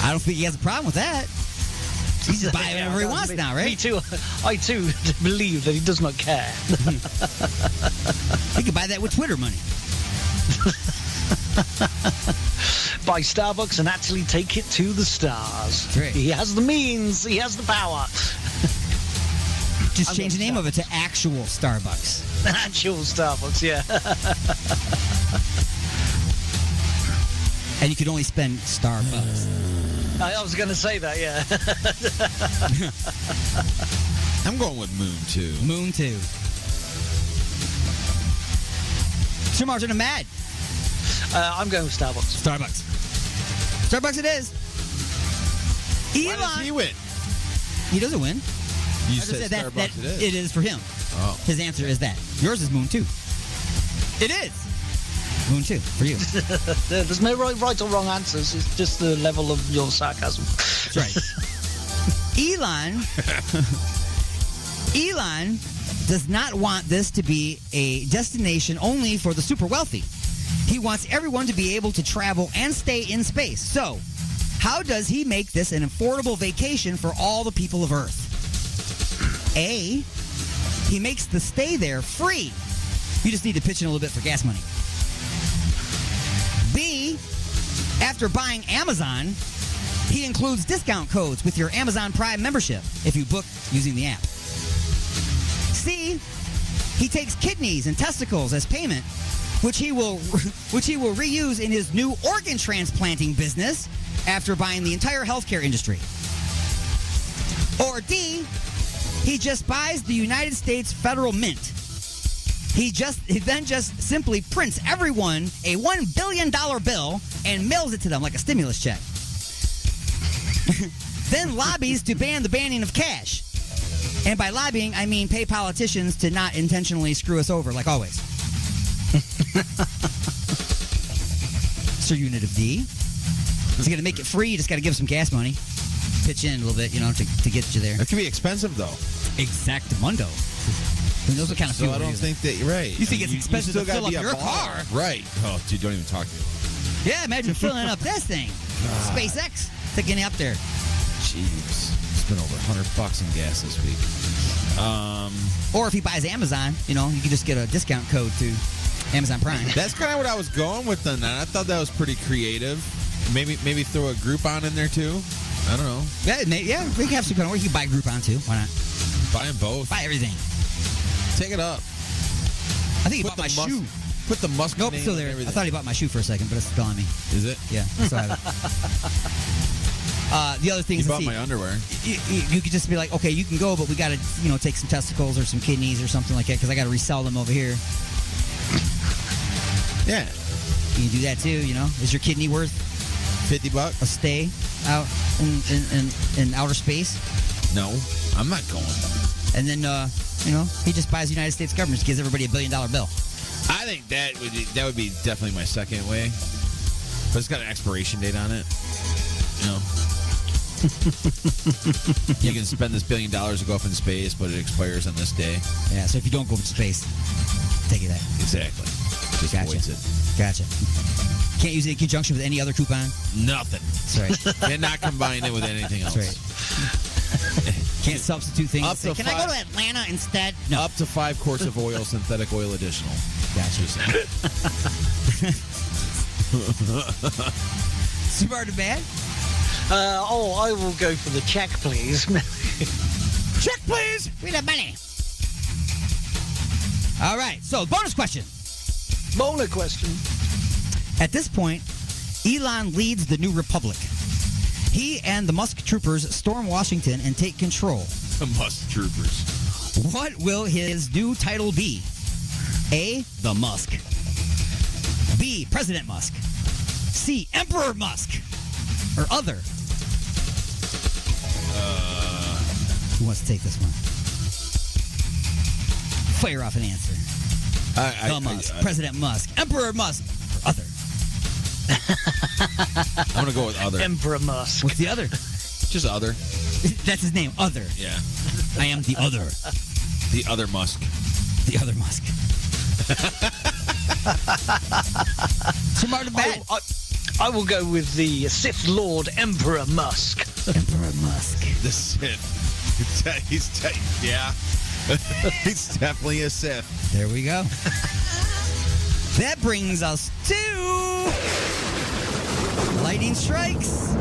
I don't think he has a problem with that. He's just buying whatever he wants now, right? Me too. I too believe that he does not care. He could buy that with Twitter money. Buy Starbucks and actually take it to the stars. Right. He has the means. He has the power. Just change the name of it to actual Starbucks. Actual Starbucks, yeah. And you could only spend Starbucks. I was going to say that, yeah. I'm going with Moon 2. Moon 2. Sir Martin and Mad. I'm going with Starbucks. Starbucks it is. Elon. Why does he win? He doesn't win. You I just said that Starbucks it is. It is for him. Oh. His answer is that. Yours is Moon 2. It is. Moon 2 for you. There's no right or wrong answers. It's just the level of your sarcasm. That's right. Elon does not want this to be a destination only for the super wealthy. He wants everyone to be able to travel and stay in space. So, how does he make this an affordable vacation for all the people of Earth? A, he makes the stay there free. You just need to pitch in a little bit for gas money. B, after buying Amazon, he includes discount codes with your Amazon Prime membership if you book using the app. C, he takes kidneys and testicles as payment which he will reuse in his new organ transplanting business after buying the entire healthcare industry. Or D, he just buys the United States federal mint. He then just simply prints everyone a $1 billion bill and mails it to them like a stimulus check. Then lobbies to ban the banning of cash. And by lobbying, I mean pay politicians to not intentionally screw us over, like always. Sir Unit of D. He's going to make it free. You just got to give some gas money. Pitch in a little bit, to get you there. It can be expensive, though. Exactamundo. Who knows what kind of fuel I don't think that you're right. You think it's expensive to fill up your car? Right. Oh, dude, don't even talk to me. Yeah, imagine filling up this thing. SpaceX taking it up there. Jeez. Spent over $100 in gas this week. Or if he buys Amazon, you can just get a discount code to Amazon Prime. That's kind of what I was going with then. I thought that was pretty creative. Maybe throw a Groupon in there too. I don't know. Yeah, we can have some kind of. Or you can buy Groupon too. Why not? Buy them both. Buy everything. Take it up. I think he bought my shoe. Put the Musk Nope, name still there. on everything. I thought he bought my shoe for a second, but it's still on me. Is it? Yeah. I still have it. The other thing is, bought my underwear. You could just be like, okay, you can go, but we got to, take some testicles or some kidneys or something like that because I got to resell them over here. Yeah. You can do that too. Is your kidney worth $50 a stay out in outer space? No, I'm not going. And then he just buys the United States government, gives everybody $1 billion bill. I think that would be definitely my second way, but it's got an expiration date on it. You can spend this $1 billion to go up in space, but it expires on this day. Yeah, so if you don't go to space, take it back. Exactly. Just voids it. Gotcha. Can't use it in conjunction with any other coupon? Nothing. That's right. Cannot combine it with anything else. That's right. Can't substitute things. Up to Can I go to Atlanta instead? No. Up to 5 quarts of oil, synthetic oil additional. Gotcha. Smart or bad? I will go for the check, please. Check, please. We the money. All right. So, bonus question. Bonus question. At this point, Elon leads the New Republic. He and the Musk troopers storm Washington and take control. The Musk troopers. What will his new title be? A, the Musk. B, President Musk. C, Emperor Musk. Or other. Who wants to take this one? Fire off an answer. The Musk. President Musk. Emperor Musk. Or other. I'm going to go with other. Emperor Musk. What's the other? Just other. That's his name, Other. Yeah. I am the Other. The other Musk. The other Musk. Smart or bad? I will go with the Sith Lord Emperor Musk. Emperor Musk. The Sith. Yeah. He's definitely a Sith. There we go. That brings us to Lightning Strikes.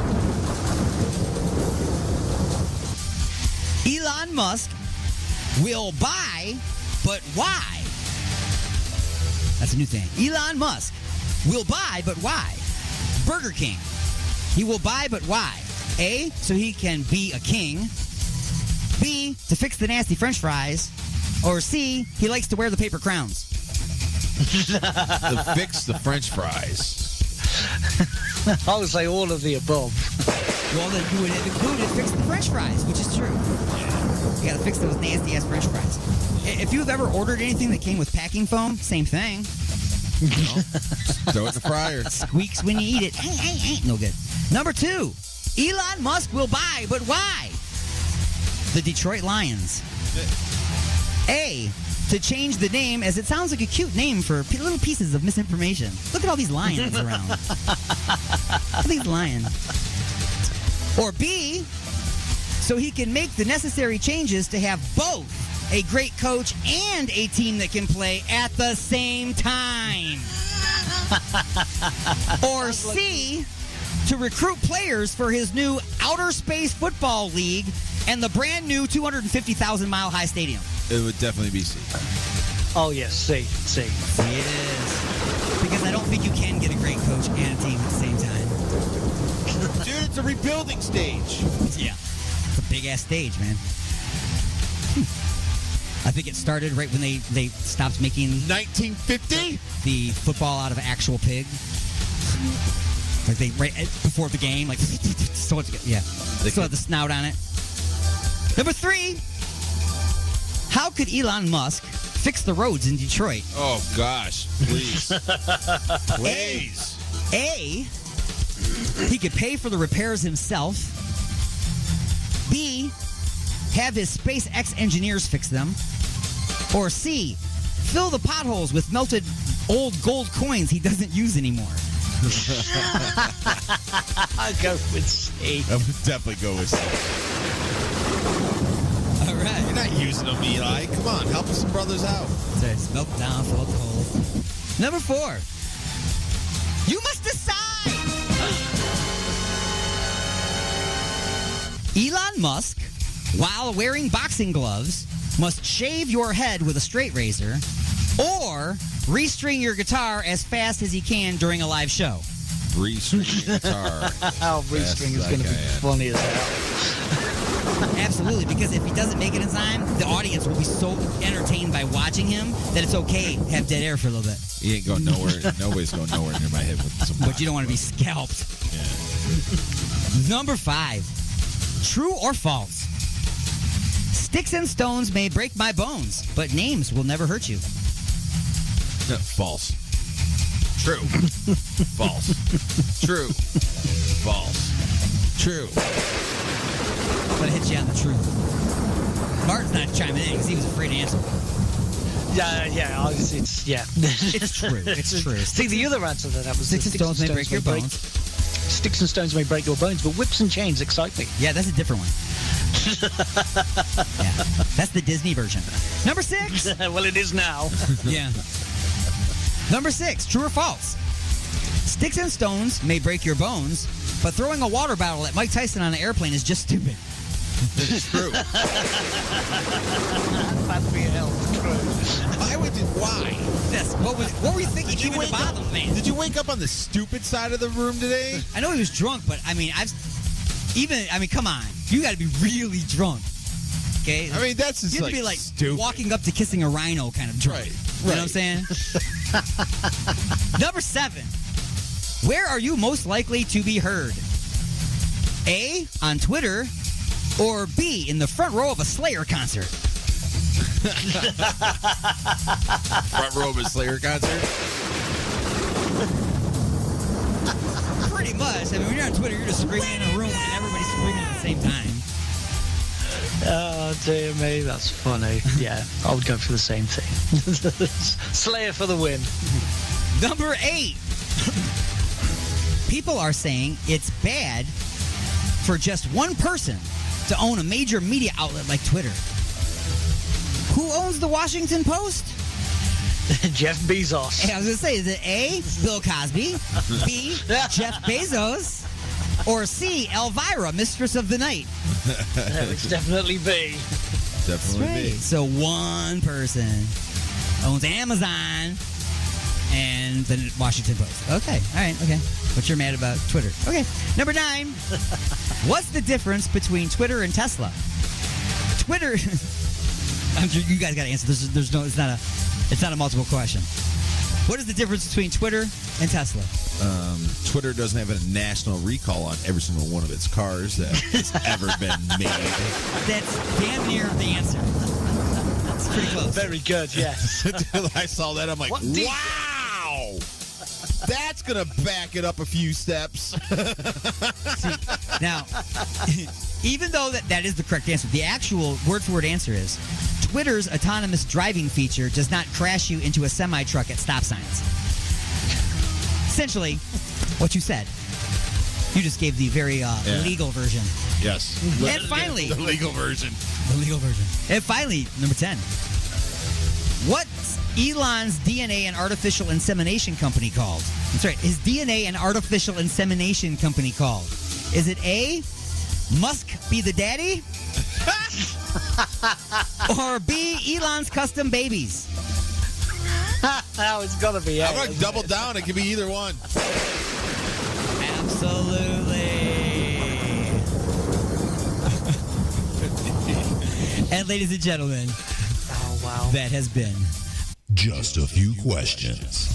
Elon Musk will buy, but why? That's a new thing. Elon Musk will buy, but why? Burger King. He will buy, but why? A, so he can be a king. B, to fix the nasty French fries. Or C, he likes to wear the paper crowns. To fix the French fries. I would say all of the above. Well, then you would have included fix the French fries, which is true. You gotta fix those nasty ass French fries. If you've ever ordered anything that came with packing foam, same thing. Just throw it in the fryer. Squeaks when you eat it. No good. Number 2, Elon Musk will buy, but why? The Detroit Lions. A, to change the name, as it sounds like a cute name for little pieces of misinformation. Look at all these lions around. Look at these lions. Or B, so he can make the necessary changes to have both a great coach and a team that can play at the same time. Or C, to recruit players for his new Outer Space Football League and the brand new 250,000-mile high stadium. It would definitely be C. Oh, yes, C. C it is. I don't think you can get a great coach and a team at the same time. Dude, it's a rebuilding stage. Yeah. It's a big-ass stage, man. I think it started right when they stopped making 1950 the football out of actual pig. Like they right before the game, like so it's yeah. They still had the snout on it. Number 3. How could Elon Musk fix the roads in Detroit? Oh gosh, please, please. A. He could pay for the repairs himself. B. Have his SpaceX engineers fix them. Or C. Fill the potholes with melted old gold coins he doesn't use anymore. I'll go with C. I would definitely go with C. All right. You're not using them, Eli. Come on, help some brothers out. So it's melt down, fill up the holes. Number 4. You must decide. Elon Musk, while wearing boxing gloves, must shave your head with a straight razor or restring your guitar as fast as he can during a live show. Restring your guitar. Restring is going to be funny as hell. Absolutely, because if he doesn't make it in time, the audience will be so entertained by watching him that it's okay to have dead air for a little bit. He ain't going nowhere. Nobody's going nowhere near my head with some. But you don't want to be scalped. Yeah. Number 5. True or false? Sticks and stones may break my bones, but names will never hurt you. No, false. True. False. True. False. True. But I hit you on the truth. Martin's not chiming in because he was afraid to answer. Yeah. It's true. It's true. See, the other answer to that was sticks and stones may break your bones. Sticks and stones may break your bones, but whips and chains excite me. Yeah, that's a different one. Yeah, that's the Disney version. Number 6. Well, it is now. Yeah. Number 6. True or false? Sticks and stones may break your bones, but throwing a water bottle at Mike Tyson on an airplane is just stupid. It's true. That'd be hell. Why? Yes. What were you thinking? Did you wake up, man? Did you wake up on the stupid side of the room today? I know he was drunk, but I mean, come on. You got to be really drunk. Okay? I mean, that's just you have to be like stupid. Walking up to kissing a rhino kind of drunk. Right. You know what I'm saying? Number 7. Where are you most likely to be heard? A, on Twitter, or B, in the front row of a Slayer concert? Front row of a Slayer concert? Pretty much. I mean, when you're on Twitter, you're just screaming in a room and everybody's screaming at the same time. Oh, dear me, that's funny. Yeah, I would go for the same thing. Slayer for the win. Number 8. People are saying it's bad for just one person to own a major media outlet like Twitter. Who owns the Washington Post? Jeff Bezos. Hey, I was going to say, is it A, Bill Cosby, B, Jeff Bezos, or C, Elvira, Mistress of the Night? It's definitely B. Definitely Right. B. So one person owns Amazon and the Washington Post. Okay, all right, okay. But you're mad about Twitter. Okay. Number 9. What's the difference between Twitter and Tesla? Twitter. You guys got to answer. There's no. It's not a multiple question. What is the difference between Twitter and Tesla? Twitter doesn't have a national recall on every single one of its cars that has ever been made. That's damn near the answer. That's pretty close. Very good, yes. Until I saw that, I'm like, wow! That's going to back it up a few steps. See, now, even though that is the correct answer, the actual word-for-word answer is Twitter's autonomous driving feature does not crash you into a semi-truck at stop signs. Essentially, what you said. You just gave the very legal version. Yes. And finally... The legal version. The legal version. And finally, number 10. What's Elon's DNA and artificial insemination company called? That's right. His DNA and artificial insemination company called? Is it A, Musk Be the Daddy? Or B, Elon's Custom Babies? Oh, it's got to be A. I'm going to double down. It could be either one. Absolutely. And ladies and gentlemen, oh wow, that has been Just a Few Questions.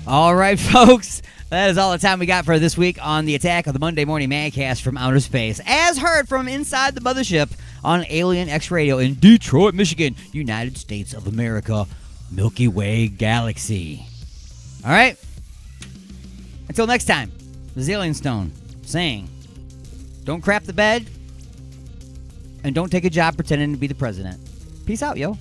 all right, folks. That is all the time we got for this week on the Attack of the Monday Morning Madcast from outer space, as heard from inside the mothership on Alien X Radio in Detroit, Michigan, United States of America, Milky Way Galaxy. All right. Until next time, the Alien Stone saying, don't crap the bed and don't take a job pretending to be the president. Peace out, yo.